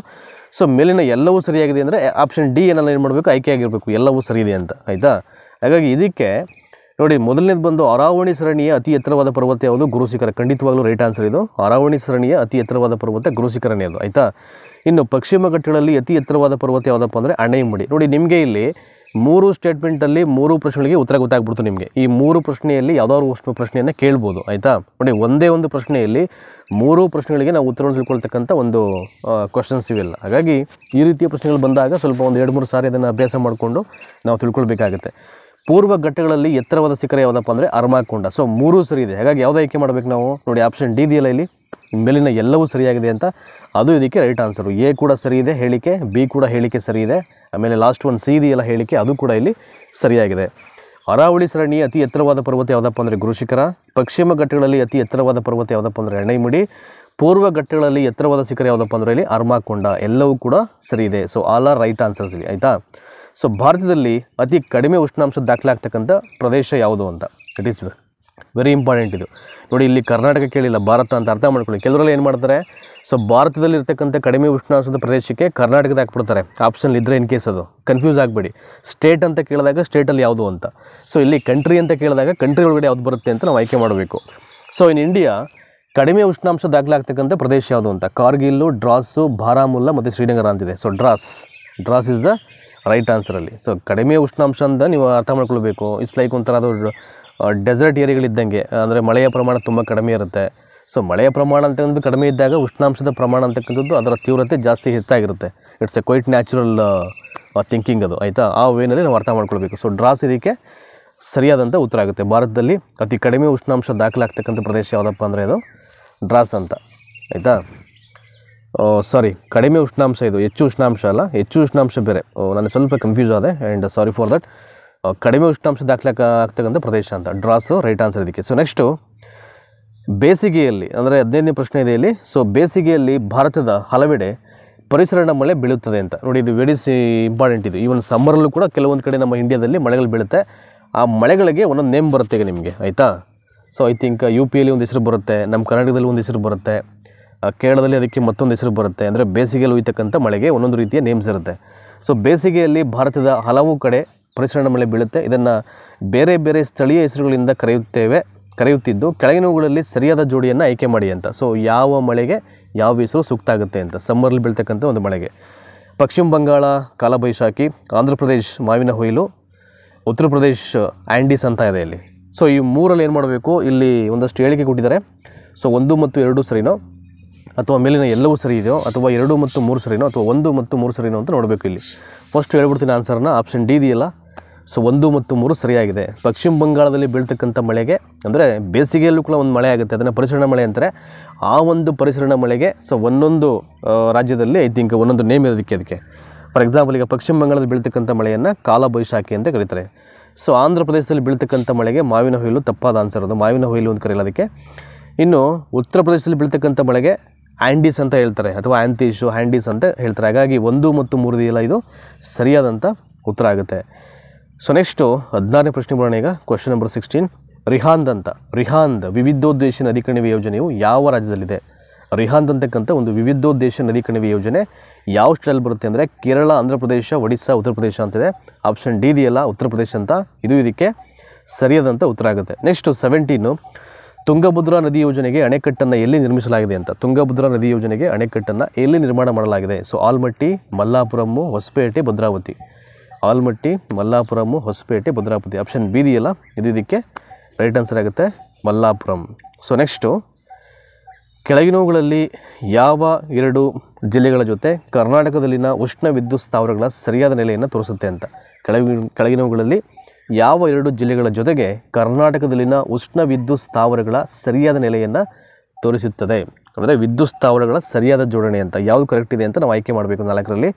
ಸೊ ಮೇಲಿನ ಎಲ್ಲವೂ ಸರಿಯಾಗಿದೆ ಅಂದರೆ ಆಪ್ಷನ್ ಡಿ ಏನೆಲ್ಲ ಏನು ಮಾಡಬೇಕು? ಆಯ್ಕೆ ಆಗಿರಬೇಕು, ಎಲ್ಲವೂ ಸರಿ ಇದೆ ಅಂತ. ಆಯಿತಾ? ಹಾಗಾಗಿ ಇದಕ್ಕೆ ನೋಡಿ, ಮೊದಲನೇದು ಬಂದು ಅರಾವಳಿ ಸರಣಿಯ ಅತಿ ಎತ್ತರವಾದ ಪರ್ವತ ಯಾವುದು? ಗುರುಶಿಖರ. ಖಂಡಿತವಾಗ್ಲೂ ರೈಟ್ ಆನ್ಸರ್ ಇದು. ಅರಾವಳಿ ಸರಣಿಯ ಅತಿ ಎತ್ತರವಾದ ಪರ್ವತ ಗುರುಶಿಖರನೇ ಅದು. ಆಯಿತಾ? ಇನ್ನು ಪಶ್ಚಿಮ ಘಟ್ಟಗಳಲ್ಲಿ ಅತಿ ಎತ್ತರವಾದ ಪರ್ವತ ಯಾವುದಪ್ಪ ಅಂದರೆ ಅಣೈಮುಡಿ. ನೋಡಿ, ನಿಮಗೆ ಇಲ್ಲಿ 3 ಸ್ಟೇಟ್ಮೆಂಟಲ್ಲಿ 3 ಪ್ರಶ್ನೆಗಳಿಗೆ ಉತ್ತರ ಗೊತ್ತಾಗ್ಬಿಡ್ತು ನಿಮಗೆ. ಈ 3 ಪ್ರಶ್ನೆಯಲ್ಲಿ ಯಾವುದಾದ್ರು ಪ್ರಶ್ನೆಯನ್ನು ಕೇಳ್ಬೋದು. ಆಯಿತಾ? ನೋಡಿ, ಒಂದೇ ಒಂದು ಪ್ರಶ್ನೆಯಲ್ಲಿ 3 ಪ್ರಶ್ನೆಗಳಿಗೆ ನಾವು ಉತ್ತರವನ್ನು ತಿಳ್ಕೊಳ್ತಕ್ಕಂಥ ಒಂದು ಕ್ವಶನ್ಸ್ ಇವೆಲ್ಲ. ಹಾಗಾಗಿ ಈ ರೀತಿಯ ಪ್ರಶ್ನೆಗಳು ಬಂದಾಗ ಸ್ವಲ್ಪ ಒಂದು 2-3 ಸಾರಿ ಅದನ್ನು ಅಭ್ಯಾಸ ಮಾಡಿಕೊಂಡು ನಾವು ತಿಳ್ಕೊಳ್ಬೇಕಾಗುತ್ತೆ. ಪೂರ್ವ ಘಟ್ಟಗಳಲ್ಲಿ ಎತ್ತರವಾದ ಶಿಖರ ಯಾವುದಪ್ಪ ಅಂದರೆ ಅರ್ಮಾಕೊಂಡ. ಸೊ 3 ಸರಿ ಇದೆ. ಹಾಗಾಗಿ ಯಾವುದು ಆಯ್ಕೆ ಮಾಡಬೇಕು ನಾವು? ನೋಡಿ, ಆಪ್ಷನ್ ಡಿ ಇದೆಯಲ್ಲ ಇಲ್ಲಿ, ಮೇಲಿನ ಎಲ್ಲವೂ ಸರಿಯಾಗಿದೆ ಅಂತ, ಅದು ಇದಕ್ಕೆ ರೈಟ್ ಆನ್ಸರು. ಎ ಕೂಡ ಸರಿ ಇದೆ ಹೇಳಿಕೆ, ಬಿ ಕೂಡ ಹೇಳಿಕೆ ಸರಿ ಇದೆ, ಆಮೇಲೆ ಲಾಸ್ಟ್ ಒಂದು ಸಿ ಇದೆಯಲ್ಲ ಹೇಳಿಕೆ, ಅದು ಕೂಡ ಇಲ್ಲಿ ಸರಿಯಾಗಿದೆ. ಅರಾವಳಿ ಸರಣಿಯ ಅತಿ ಎತ್ತರವಾದ ಪರ್ವತ ಯಾವುದಪ್ಪ ಅಂದರೆ ಗುರುಶಿಖರ. ಪಶ್ಚಿಮ ಘಟ್ಟಗಳಲ್ಲಿ ಅತಿ ಎತ್ತರವಾದ ಪರ್ವತ ಯಾವುದಪ್ಪ ಅಂದರೆ ಅಣೈಮುಡಿ. ಪೂರ್ವ ಘಟ್ಟಗಳಲ್ಲಿ ಎತ್ತರವಾದ ಶಿಖರ ಯಾವುದಪ್ಪ ಅಂದರೆ ಇಲ್ಲಿ ಅರ್ಮಾಕೊಂಡ. ಎಲ್ಲವೂ ಕೂಡ ಸರಿ ಇದೆ. So all are right answers ಇಲ್ಲಿ. ಆಯಿತಾ? ಸೊ ಭಾರತದಲ್ಲಿ ಅತಿ ಕಡಿಮೆ ಉಷ್ಣಾಂಶ ದಾಖಲಾಗ್ತಕ್ಕಂಥ ಪ್ರದೇಶ ಯಾವುದು ಅಂತ. ಇಟ್ ಈಸ್ ವೆರಿ ಇಂಪಾರ್ಟೆಂಟ್ ಇದು. ನೋಡಿ, ಇಲ್ಲಿ ಕರ್ನಾಟಕ ಕೇಳಿಲ್ಲ, ಭಾರತ ಅಂತ ಅರ್ಥ ಮಾಡ್ಕೊಳ್ಳಿ. ಕೆಲವರೆಲ್ಲ ಏನು ಮಾಡ್ತಾರೆ, ಸೊ ಭಾರತದಲ್ಲಿ ಇರ್ತಕ್ಕಂಥ ಕಡಿಮೆ ಉಷ್ಣಾಂಶದ ಪ್ರದೇಶಕ್ಕೆ ಕರ್ನಾಟಕದ ಹಾಕ್ಬಿಡ್ತಾರೆ ಆಪ್ಷನ್ ಇದ್ದರೆ, ಇನ್ ಕೇಸ್ ಅದು ಕನ್ಫ್ಯೂಸ್ ಆಗಬೇಡಿ. ಸ್ಟೇಟ್ ಅಂತ ಕೇಳಿದಾಗ ಸ್ಟೇಟಲ್ಲಿ ಯಾವುದು ಅಂತ, ಸೊ ಇಲ್ಲಿ ಕಂಟ್ರಿ ಅಂತ ಕೇಳಿದಾಗ ಕಂಟ್ರಿ ಒಳಗಡೆ ಯಾವುದು ಬರುತ್ತೆ ಅಂತ ನಾವು ಆಯ್ಕೆ ಮಾಡಬೇಕು. ಸೊ ಇನ್ ಇಂಡಿಯಾ ಕಡಿಮೆ ಉಷ್ಣಾಂಶ ದಾಖಲಾಗ್ತಕ್ಕಂಥ ಪ್ರದೇಶ ಯಾವುದು ಅಂತ. ಕಾರ್ಗಿಲ್ಲು, ಡ್ರಾಸು, ಬಾರಾಮುಲ್ಲಾ ಮತ್ತು ಶ್ರೀನಗರ ಅಂತಿದೆ. So Dras is the right ಆನ್ಸರಲ್ಲಿ. ಸೊ ಕಡಿಮೆ ಉಷ್ಣಾಂಶ ಅಂತ ನೀವು ಅರ್ಥ ಮಾಡ್ಕೊಳ್ಬೇಕು. ಇಟ್ಸ್ ಲೈಕ್ ಒಂಥರ ಅದು ಡೆಸರ್ಟ್ ಏರಿಯಾಗಳಿದ್ದಂಗೆ, ಅಂದರೆ ಮಳೆಯ ಪ್ರಮಾಣ ತುಂಬ ಕಡಿಮೆ ಇರುತ್ತೆ. ಸೊ ಮಳೆಯ ಪ್ರಮಾಣ ಅಂತಕ್ಕಂಥದ್ದು ಕಡಿಮೆ ಇದ್ದಾಗ ಉಷ್ಣಾಂಶದ ಪ್ರಮಾಣ ಅಂತಕ್ಕಂಥದ್ದು ಅದರ ತೀವ್ರತೆ ಜಾಸ್ತಿ ಹೆಚ್ಚಾಗಿರುತ್ತೆ. It's a quite natural thinking ಅದು, ಆಯಿತಾ. ಆ ವೇನಲ್ಲಿ ನಾವು ಅರ್ಥ ಮಾಡ್ಕೊಳ್ಬೇಕು. ಸೊ ಡ್ರಾಸ್ ಇದಕ್ಕೆ ಸರಿಯಾದಂಥ ಉತ್ತರ ಆಗುತ್ತೆ. ಭಾರತದಲ್ಲಿ ಅತಿ ಕಡಿಮೆ ಉಷ್ಣಾಂಶ ದಾಖಲಾಗ್ತಕ್ಕಂಥ ಪ್ರದೇಶ ಯಾವುದಪ್ಪ ಅಂದರೆ ಅದು ಡ್ರಾಸ್ ಅಂತ, ಆಯಿತಾ. ಸಾರಿ, ಕಡಿಮೆ ಉಷ್ಣಾಂಶ ಇದು, ಹೆಚ್ಚು ಉಷ್ಣಾಂಶ ಅಲ್ಲ, ಹೆಚ್ಚು ಉಷ್ಣಾಂಶ ಬೇರೆ. ನಾನು ಸ್ವಲ್ಪ ಕನ್ಫ್ಯೂಸ್ ಆದೆ ಆ್ಯಂಡ್ ಸಾರಿ ಫಾರ್ ದಟ್. ಕಡಿಮೆ ಉಷ್ಣಾಂಶ ಆಗ್ತಕ್ಕಂಥ ಪ್ರದೇಶ ಅಂತ ಡ್ರಾಸು ರೈಟ್ ಆನ್ಸರ್ ಇದಕ್ಕೆ. ಸೊ ನೆಕ್ಸ್ಟು ಬೇಸಿಗೆಯಲ್ಲಿ, ಅಂದರೆ 15ನೇ ಪ್ರಶ್ನೆ ಇದೆ ಇಲ್ಲಿ. ಸೊ ಬೇಸಿಗೆಯಲ್ಲಿ ಭಾರತದ ಹಲವೆಡೆ ಪರಿಸರಣ ಮಳೆ ಬೀಳುತ್ತದೆ ಅಂತ ನೋಡಿ. ಇದು ವೆರಿ ಇಂಪಾರ್ಟೆಂಟ್ ಇದು. ಈವನ್ ಸಮ್ಮರಲ್ಲೂ ಕೂಡ ಕೆಲವೊಂದು ಕಡೆ ನಮ್ಮ ಇಂಡಿಯಾದಲ್ಲಿ ಮಳೆಗಳು ಬೀಳುತ್ತೆ. ಆ ಮಳೆಗಳಿಗೆ ಒಂದೊಂದು ನೇಮ್ ಬರುತ್ತೆ ಈಗ ನಿಮಗೆ, ಆಯಿತಾ. ಸೊ ಐ ಥಿಂಕ್ ಯು ಪಿಯಲ್ಲಿ ಒಂದು ಹೆಸರು ಬರುತ್ತೆ, ನಮ್ಮ ಕರ್ನಾಟಕದಲ್ಲಿ ಒಂದು ಹೆಸರು ಬರುತ್ತೆ, ಕೇರಳದಲ್ಲಿ ಅದಕ್ಕೆ ಮತ್ತೊಂದು ಹೆಸರು ಬರುತ್ತೆ. ಅಂದರೆ ಬೇಸಿಗೆಯಲ್ಲಿ ಹುಯ್ತಕ್ಕಂಥ ಮಳೆಗೆ ಒಂದೊಂದು ರೀತಿಯ ನೇಮ್ಸ್ ಇರುತ್ತೆ. ಸೊ ಬೇಸಿಗೆಯಲ್ಲಿ ಭಾರತದ ಹಲವು ಕಡೆ ಪರಿಸರಣ ಮಳೆ ಬೀಳುತ್ತೆ. ಇದನ್ನು ಬೇರೆ ಬೇರೆ ಸ್ಥಳೀಯ ಹೆಸರುಗಳಿಂದ ಕರೆಯುತ್ತಿದ್ದು ಕೆಳಗಿನವುಗಳಲ್ಲಿ ಸರಿಯಾದ ಜೋಡಿಯನ್ನು ಆಯ್ಕೆ ಮಾಡಿ ಅಂತ. ಸೊ ಯಾವ ಮಳೆಗೆ ಯಾವ ಹೆಸರು ಸೂಕ್ತ ಆಗುತ್ತೆ ಅಂತ, ಸಮ್ಮರಲ್ಲಿ ಬೀಳ್ತಕ್ಕಂಥ ಒಂದು ಮಳೆಗೆ. ಪಶ್ಚಿಮ ಬಂಗಾಳ ಕಾಲಬೈಶಾಖಿ, ಆಂಧ್ರ ಪ್ರದೇಶ್ ಮಾವಿನ ಹೊಯ್ಲು, ಉತ್ತರ ಪ್ರದೇಶ್ ಆ್ಯಂಡೀಸ್ ಅಂತ ಇದೆ ಇಲ್ಲಿ. ಸೊ ಈ ಮೂರಲ್ಲಿ ಏನು ಮಾಡಬೇಕು, ಇಲ್ಲಿ ಒಂದಷ್ಟು ಹೇಳಿಕೆ ಕೊಟ್ಟಿದ್ದಾರೆ. ಸೊ 1 ಮತ್ತು 2 ಸರಿನೋ, ಅಥವಾ ಮೇಲಿನ ಎಲ್ಲವೂ ಸರಿ ಇದೆಯೋ, ಅಥವಾ 2 ಮತ್ತು 3 ಸರಿನೋ, ಅಥವಾ 1 ಮತ್ತು 3 ಸರಿನೋ ಅಂತ ನೋಡಬೇಕು ಇಲ್ಲಿ. ಫಸ್ಟ್ ಹೇಳ್ಬಿಡ್ತೀನಿ ಆನ್ಸರ್ನ. ಆಪ್ಷನ್ ಡಿ ಇದೆಯಲ್ಲ, ಸೊ 1 ಮತ್ತು 3 ಸರಿಯಾಗಿದೆ. ಪಶ್ಚಿಮ ಬಂಗಾಳದಲ್ಲಿ ಬೀಳ್ತಕ್ಕಂಥ ಮಳೆಗೆ, ಅಂದರೆ ಬೇಸಿಗೆಯಲ್ಲೂ ಕೂಡ ಒಂದು ಮಳೆ ಆಗುತ್ತೆ, ಅದನ್ನು ಪರಿಸರಣ ಮಳೆ ಅಂತಾರೆ. ಆ ಒಂದು ಪರಿಸರಣ ಮಳೆಗೆ ಸೊ ಒಂದೊಂದು ರಾಜ್ಯದಲ್ಲಿ ಐ ಥಿಂಕ್ ಒಂದೊಂದು ನೇಮ್ ಇರೋದಕ್ಕೆ ಅದಕ್ಕೆ. ಫಾರ್ ಎಕ್ಸಾಂಪಲ್, ಈಗ ಪಶ್ಚಿಮ ಬಂಗಾಳದಲ್ಲಿ ಬೀಳ್ತಕ್ಕಂಥ ಮಳೆಯನ್ನು ಕಾಲಬೈಶಾಖಿ ಅಂತ ಕರೀತಾರೆ. ಸೊ ಆಂಧ್ರ ಪ್ರದೇಶದಲ್ಲಿ ಬೀಳ್ತಕ್ಕಂಥ ಮಳೆಗೆ ಮಾವಿನ ಹೊಯ್ಲು ತಪ್ಪಾದ ಆನ್ಸರ್, ಅದು ಮಾವಿನ ಹೊಯ್ಲು ಅಂತ ಕರೆಯೋದಕ್ಕೆ. ಇನ್ನು ಉತ್ತರ ಪ್ರದೇಶದಲ್ಲಿ ಬೀಳ್ತಕ್ಕಂಥ ಮಳೆಗೆ ಆ್ಯಂಡೀಸ್ ಅಂತ ಹೇಳ್ತಾರೆ, ಅಥವಾ ಆ್ಯಂತೀಶು ಹ್ಯಾಂಡೀಸ್ ಅಂತ ಹೇಳ್ತಾರೆ. ಹಾಗಾಗಿ 1 ಮತ್ತು 3 ಇದೆಯಲ್ಲ, ಇದು ಸರಿಯಾದಂಥ ಉತ್ತರ ಆಗುತ್ತೆ. ಸೊ ನೆಕ್ಸ್ಟು 16ನೇ ಪ್ರಶ್ನೆ ಬರೋಣ ಈಗ. Question number 16. ರಿಹಾಂದ್ ಅಂತ, ರಿಹಾಂದ್ ವಿವಿಧೋದ್ದೇಶ ನದಿ ಕಣಿವೆ ಯೋಜನೆಯು ಯಾವ ರಾಜ್ಯದಲ್ಲಿದೆ? ರಿಹಾಂದ್ ಅಂತಕ್ಕಂಥ ಒಂದು ವಿವಿಧೋದ್ದೇಶ ನದಿ ಕಣಿವೆ ಯೋಜನೆ ಯಾವ ಸ್ಟೇಟಲ್ಲಿ ಬರುತ್ತೆ ಅಂದರೆ ಕೇರಳ, ಆಂಧ್ರ ಪ್ರದೇಶ, ಒಡಿಸ್ಸಾ, ಉತ್ತರ ಪ್ರದೇಶ ಅಂತಿದೆ. ಆಪ್ಷನ್ ಡಿ ಇದೆಯಲ್ಲ, ಉತ್ತರ ಪ್ರದೇಶ ಅಂತ, ಇದು ಇದಕ್ಕೆ ಸರಿಯಾದಂಥ ಉತ್ತರ ಆಗುತ್ತೆ. ನೆಕ್ಸ್ಟು 17. ತುಂಗಭದ್ರಾ ನದಿ ಯೋಜನೆಗೆ ಅಣೆಕಟ್ಟನ್ನು ಎಲ್ಲಿ ನಿರ್ಮಿಸಲಾಗಿದೆ ಅಂತ. ತುಂಗಭದ್ರಾ ನದಿ ಯೋಜನೆಗೆ ಅಣೆಕಟ್ಟನ್ನು ಎಲ್ಲಿ ನಿರ್ಮಾಣ ಮಾಡಲಾಗಿದೆ? So Almatti, Mallapuram, Hospet, Bhadravati. Almatti, Mallapuram, Hospet, Bhadravati. Option B ಇದೆಯಲ್ಲ, ಇದು ಇದಕ್ಕೆ ರೈಟ್ ಆನ್ಸರ್ ಆಗುತ್ತೆ, ಮಲ್ಲಾಪುರಂ. ಸೊ ನೆಕ್ಸ್ಟು ಕೆಳಗಿನವುಗಳಲ್ಲಿ ಯಾವ 2 ಜಿಲ್ಲೆಗಳ ಜೊತೆ ಕರ್ನಾಟಕದಲ್ಲಿನ ಉಷ್ಣ ವಿದ್ಯುತ್ ಸ್ಥಾವರಗಳ ಸರಿಯಾದ ನೆಲೆಯನ್ನು ತೋರಿಸುತ್ತೆ ಅಂತ. ಕೆಳಗಿನವುಗಳಲ್ಲಿ ಯಾವ 2 ಜಿಲ್ಲೆಗಳ ಜೊತೆಗೆ ಕರ್ನಾಟಕದಲ್ಲಿನ ಉಷ್ಣ ವಿದ್ಯುತ್ ಸ್ಥಾವರಗಳ ಸರಿಯಾದ ನೆಲೆಯನ್ನು ತೋರಿಸುತ್ತದೆ? ಅಂದರೆ ವಿದ್ಯುತ್ ಸ್ಥಾವರಗಳ ಸರಿಯಾದ ಜೋಡಣೆ ಅಂತ ಯಾವುದು ಕರೆಕ್ಟ್ ಇದೆ ಅಂತ ನಾವು ಆಯ್ಕೆ ಮಾಡಬೇಕು 4ರಲ್ಲಿ.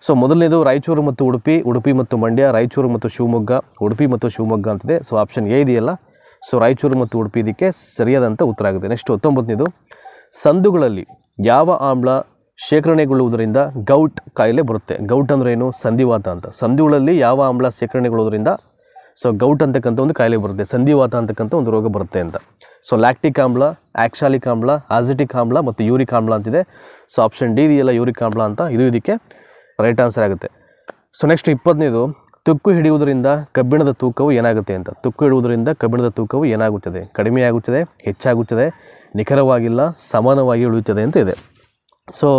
ಸೊ ಮೊದಲನೇದು ರಾಯಚೂರು ಮತ್ತು ಉಡುಪಿ, ಉಡುಪಿ ಮತ್ತು ಮಂಡ್ಯ, ರಾಯಚೂರು ಮತ್ತು ಶಿವಮೊಗ್ಗ, ಉಡುಪಿ ಮತ್ತು ಶಿವಮೊಗ್ಗ ಅಂತಿದೆ. ಸೊ ಆಪ್ಷನ್ ಎ ಇದೆಯಲ್ಲ, ಸೊ ರಾಯಚೂರು ಮತ್ತು ಉಡುಪಿ ಇದಕ್ಕೆ ಸರಿಯಾದಂಥ ಉತ್ತರ ಆಗುತ್ತೆ. ನೆಕ್ಸ್ಟ್ 19ನೇದು. ಸಂದುಗಳಲ್ಲಿ ಯಾವ ಆಮ್ಲ ಶೇಖರಣೆಗೊಳ್ಳುವುದರಿಂದ ಗೌಟ್ ಕಾಯಿಲೆ ಬರುತ್ತೆ? ಗೌಟ್ ಅಂದರೆ ಏನು? ಸಂಧಿವಾತ ಅಂತ. ಸಂದುಗಳಲ್ಲಿ ಯಾವ ಆಮ್ಲ ಶೇಖರಣೆಗೊಳ್ಳುವುದರಿಂದ ಸೊ ಗೌಟ್ ಅಂತಕ್ಕಂಥ ಒಂದು ಕಾಯಿಲೆ ಬರುತ್ತೆ, ಸಂಧಿವಾತ ಅಂತಕ್ಕಂಥ ಒಂದು ರೋಗ ಬರುತ್ತೆ ಅಂತ. ಸೊ ಲ್ಯಾಕ್ಟಿಕ್ ಆಮ್ಲ, ಆಕ್ಸಾಲಿಕ್ ಆಮ್ಲ, ಆಸಿಟಿಕ್ ಆಮ್ಲ ಮತ್ತು ಯೂರಿಕ್ ಆಮ್ಲ ಅಂತಿದೆ. ಸೊ ಆಪ್ಷನ್ ಡಿ ಇದೆಯಲ್ಲ, ಯೂರಿಕ್ ಆಮ್ಲ ಅಂತ, ಇದು ಇದಕ್ಕೆ ರೈಟ್ ಆನ್ಸರ್ ಆಗುತ್ತೆ. ಸೊ ನೆಕ್ಸ್ಟ್ 20ನೇದು. ತುಕ್ಕು ಹಿಡಿಯುವುದರಿಂದ ಕಬ್ಬಿಣದ ತೂಕವು ಏನಾಗುತ್ತೆ ಅಂತ. ತುಕ್ಕು ಹಿಡಿಯುವುದರಿಂದ ಕಬ್ಬಿಣದ ತೂಕವು ಏನಾಗುತ್ತದೆ? ಕಡಿಮೆ ಆಗುತ್ತದೆ, ಹೆಚ್ಚಾಗುತ್ತದೆ, ನಿಖರವಾಗಿಲ್ಲ, ಸಮಾನವಾಗಿ ಉಳಿಯುತ್ತದೆ ಅಂತ ಇದೆ. ಸೊ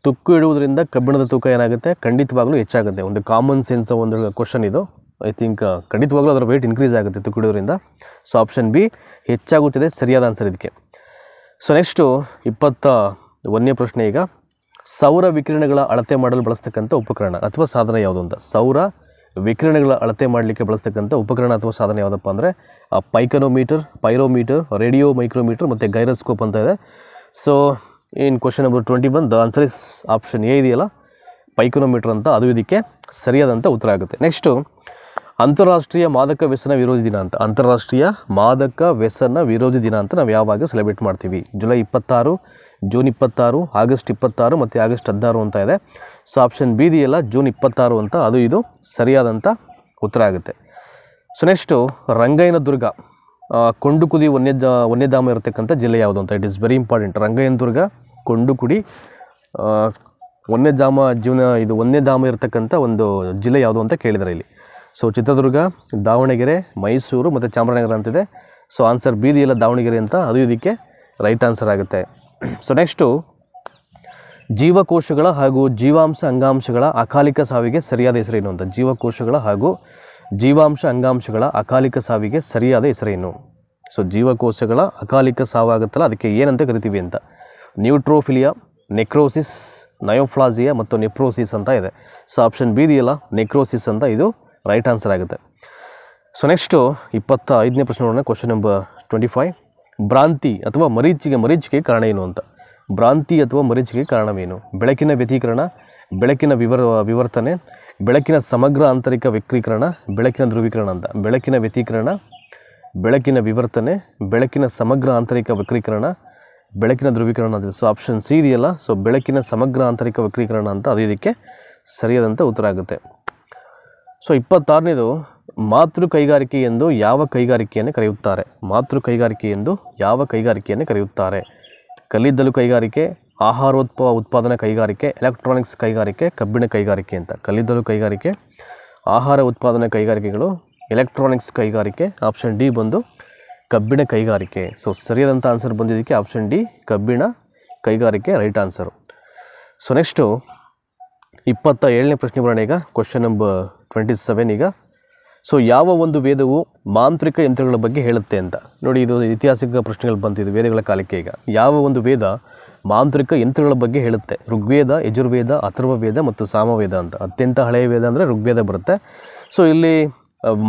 ತುಕ್ಕು ಇಡುವುದರಿಂದ ಕಬ್ಬಿಣದ ತೂಕ ಏನಾಗುತ್ತೆ? ಖಂಡಿತವಾಗ್ಲೂ ಹೆಚ್ಚಾಗುತ್ತೆ. ಒಂದು ಕಾಮನ್ ಸೆನ್ಸ್ ಒಂದು ಕ್ವಶನ್ ಇದು. ಐ ಥಿಂಕ್ ಖಂಡಿತವಾಗ್ಲೂ ಅದರ ವೆಯ್ಟ್ ಇನ್ಕ್ರೀಸ್ ಆಗುತ್ತೆ ತುಕ್ಕು ಇಡುವುದರಿಂದ. ಸೊ ಆಪ್ಷನ್ ಬಿ ಹೆಚ್ಚಾಗುತ್ತದೆ ಸರಿಯಾದ ಆನ್ಸರ್ ಇದಕ್ಕೆ. ಸೊ ನೆಕ್ಸ್ಟು 21ನೇ ಪ್ರಶ್ನೆ ಈಗ. ಸೌರ ವಿಕಿರಣಗಳ ಅಳತೆ ಮಾಡಲು ಬಳಸ್ತಕ್ಕಂಥ ಉಪಕರಣ ಅಥವಾ ಸಾಧನ ಯಾವುದು ಅಂತ. ಸೌರ ವಿಕಿರಣಗಳ ಅಳತೆ ಮಾಡಲಿಕ್ಕೆ ಬಳಸ್ತಕ್ಕಂಥ ಉಪಕರಣ ಅಥವಾ ಸಾಧನ ಯಾವುದಪ್ಪ ಅಂದರೆ ಪೈಕನೋಮೀಟರ್, ಪೈರೋಮೀಟರ್, ರೇಡಿಯೋ ಮೈಕ್ರೋಮೀಟರ್ ಮತ್ತು ಗೈರೋಸ್ಕೋಪ್ ಅಂತ ಇದೆ. So in question number 21 the answer is option A ಇದೆಯಲ್ಲ, ಪೈಕನೋಮೀಟರ್ ಅಂತ, ಅದು ಇದಕ್ಕೆ ಸರಿಯಾದಂಥ ಉತ್ತರ ಆಗುತ್ತೆ. ನೆಕ್ಸ್ಟು ಅಂತಾರಾಷ್ಟ್ರೀಯ ಮಾದಕ ವ್ಯಸನ ವಿರೋಧಿ ದಿನ ಅಂತ. ಅಂತಾರಾಷ್ಟ್ರೀಯ ಮಾದಕ ವ್ಯಸನ ವಿರೋಧಿ ದಿನ ಅಂತ ನಾವು ಯಾವಾಗ ಸೆಲೆಬ್ರೇಟ್ ಮಾಡ್ತೀವಿ? ಜುಲೈ 26, ಜೂನ್ 26, ಆಗಸ್ಟ್ 26 ಮತ್ತು ಆಗಸ್ಟ್ 16 ಅಂತ ಇದೆ. ಸೊ ಆಪ್ಷನ್ ಬಿ ಇದೆಯಲ್ಲ, ಜೂನ್ 26 ಅಂತ, ಅದು ಇದು ಸರಿಯಾದಂಥ ಉತ್ತರ ಆಗುತ್ತೆ. ಸೊ ನೆಕ್ಸ್ಟು ರಂಗಯ್ಯನದುರ್ಗ ಕೊಂಡುಕುದಿ ವನ್ಯಧಾಮ ಇರತಕ್ಕಂಥ ಜಿಲ್ಲೆ ಯಾವುದು ಅಂತ. It is very important. Rangayyanadurga ಕೊಂಡುಕುಡಿ ವನ್ಯಧಾಮ ಇರತಕ್ಕಂಥ ಒಂದು ಜಿಲ್ಲೆ ಯಾವುದು ಅಂತ ಕೇಳಿದ್ದಾರೆ ಇಲ್ಲಿ. ಸೊ ಚಿತ್ರದುರ್ಗ, ದಾವಣಗೆರೆ, ಮೈಸೂರು ಮತ್ತು ಚಾಮರಾಜನಗರ ಅಂತಿದೆ. ಸೊ ಆನ್ಸರ್ ಬಿ ಇದೆಯಲ್ಲ, ದಾವಣಗೆರೆ ಅಂತ, ಅದು ಇದಕ್ಕೆ ರೈಟ್ ಆನ್ಸರ್ ಆಗುತ್ತೆ. ಸೊ ನೆಕ್ಸ್ಟು ಜೀವಕೋಶಗಳ ಹಾಗೂ ಜೀವಾಂಶ ಅಂಗಾಂಶಗಳ ಅಕಾಲಿಕ ಸಾವಿಗೆ ಸರಿಯಾದ ಹೆಸರೇನು ಅಂತ. ಜೀವಕೋಶಗಳ ಹಾಗೂ ಜೀವಾಂಶ ಅಂಗಾಂಶಗಳ ಅಕಾಲಿಕ ಸಾವಿಗೆ ಸರಿಯಾದ ಹೆಸರೇನು? ಸೊ ಜೀವಕೋಶಗಳ ಅಕಾಲಿಕ ಸಾವಾಗುತ್ತಲ್ಲ ಅದಕ್ಕೆ ಏನಂತ ಕರಿತೀವಿ ಅಂತ. ನ್ಯೂಟ್ರೋಫಿಲಿಯಾ, ನೆಕ್ರೋಸಿಸ್, ನಯೋಪ್ಲಾಸಿಯಾ ಮತ್ತು ನೆಪ್ರೋಸಿಸ್ ಅಂತ ಇದೆ. ಸೊ ಆಪ್ಷನ್ ಬಿ ಇದೆಯಲ್ಲ ನೆಕ್ರೋಸಿಸ್ ಅಂತ, ಇದು ರೈಟ್ ಆನ್ಸರ್ ಆಗುತ್ತೆ. ಸೊ ನೆಕ್ಸ್ಟು 25ನೇ ಪ್ರಶ್ನೆ ನೋಡೋಣ. Question number 25. ಭ್ರಾಂತಿ ಅಥವಾ ಮರೀಚಿಕೆ ಕಾರಣ ಏನು ಅಂತ. ಭ್ರಾಂತಿ ಅಥವಾ ಮರೀಚಿಕೆ ಕಾರಣವೇನು? ಬೆಳಕಿನ ವ್ಯತೀಕರಣ, ಬೆಳಕಿನ ವಿವರ್ತನೆ, ಬೆಳಕಿನ ಸಮಗ್ರ ಆಂತರಿಕ ವಕ್ರೀಕರಣ, ಬೆಳಕಿನ ಧ್ರುವೀಕರಣ ಅಂತ. ಬೆಳಕಿನ ವ್ಯತೀಕರಣ, ಬೆಳಕಿನ ವಿವರ್ತನೆ, ಬೆಳಕಿನ ಸಮಗ್ರ ಆಂತರಿಕ ವಕ್ರೀಕರಣ, ಬೆಳಕಿನ ಧ್ರುವೀಕರಣ ಅಂತ. ಸೊ ಆಪ್ಷನ್ ಸಿ ಇದೆಯಲ್ಲ, ಸೊ ಬೆಳಕಿನ ಸಮಗ್ರ ಆಂತರಿಕ ವಕ್ರೀಕರಣ ಅಂತ, ಅದು ಇದಕ್ಕೆ ಸರಿಯಾದಂಥ ಉತ್ತರ ಆಗುತ್ತೆ. ಸೊ 26ನೇದು, ಮಾತೃ ಕೈಗಾರಿಕೆ ಎಂದು ಯಾವ ಕೈಗಾರಿಕೆಯನ್ನು ಕರೆಯುತ್ತಾರೆ? ಮಾತೃ ಕೈಗಾರಿಕೆ ಎಂದು ಯಾವ ಕೈಗಾರಿಕೆಯನ್ನು ಕರೆಯುತ್ತಾರೆ? ಕಲ್ಲಿದ್ದಲು ಕೈಗಾರಿಕೆ, ಉತ್ಪಾದನಾ ಕೈಗಾರಿಕೆ, ಎಲೆಕ್ಟ್ರಾನಿಕ್ಸ್ ಕೈಗಾರಿಕೆ, ಕಬ್ಬಿಣ ಕೈಗಾರಿಕೆ ಅಂತ. ಕಲ್ಲಿದ್ದಲು ಕೈಗಾರಿಕೆ, ಆಹಾರ ಉತ್ಪಾದನಾ ಕೈಗಾರಿಕೆಗಳು, ಎಲೆಕ್ಟ್ರಾನಿಕ್ಸ್ ಕೈಗಾರಿಕೆ. ಆಪ್ಷನ್ ಡಿ ಬಂದು ಕಬ್ಬಿಣ ಕೈಗಾರಿಕೆ. ಸೊ ಸರಿಯಾದಂಥ ಆನ್ಸರ್ ಬಂದಿದ್ದಕ್ಕೆ ಆಪ್ಷನ್ ಡಿ ಕಬ್ಬಿಣ ಕೈಗಾರಿಕೆ ರೈಟ್ ಆನ್ಸರು. ಸೊ ನೆಕ್ಸ್ಟು 27ನೇ ಪ್ರಶ್ನೆ ಬರೋಣ ಈಗ. ಕ್ವಶನ್ ನಂಬರ್ 27 ಈಗ. ಸೊ ಯಾವ ಒಂದು ವೇದವು ಮಾಂತ್ರಿಕ ಯಂತ್ರಗಳ ಬಗ್ಗೆ ಹೇಳುತ್ತೆ ಅಂತ. ನೋಡಿ, ಇದು ಐತಿಹಾಸಿಕ ಪ್ರಶ್ನೆಗಳು ಬಂತಿದೆ ವೇದಗಳ ಕಾಲಕ್ಕೆ. ಈಗ ಯಾವ ಒಂದು ವೇದ ಮಾಂತ್ರಿಕ ಯಂತ್ರಗಳ ಬಗ್ಗೆ ಹೇಳುತ್ತೆ? ಋಗ್ವೇದ, ಯಜುರ್ವೇದ, ಅಥರ್ವವೇದ ಮತ್ತು ಸಾಮವೇದ ಅಂತ. ಅತ್ಯಂತ ಹಳೆಯ ವೇದ ಅಂದರೆ ಋಗ್ವೇದ ಬರುತ್ತೆ. ಸೊ ಇಲ್ಲಿ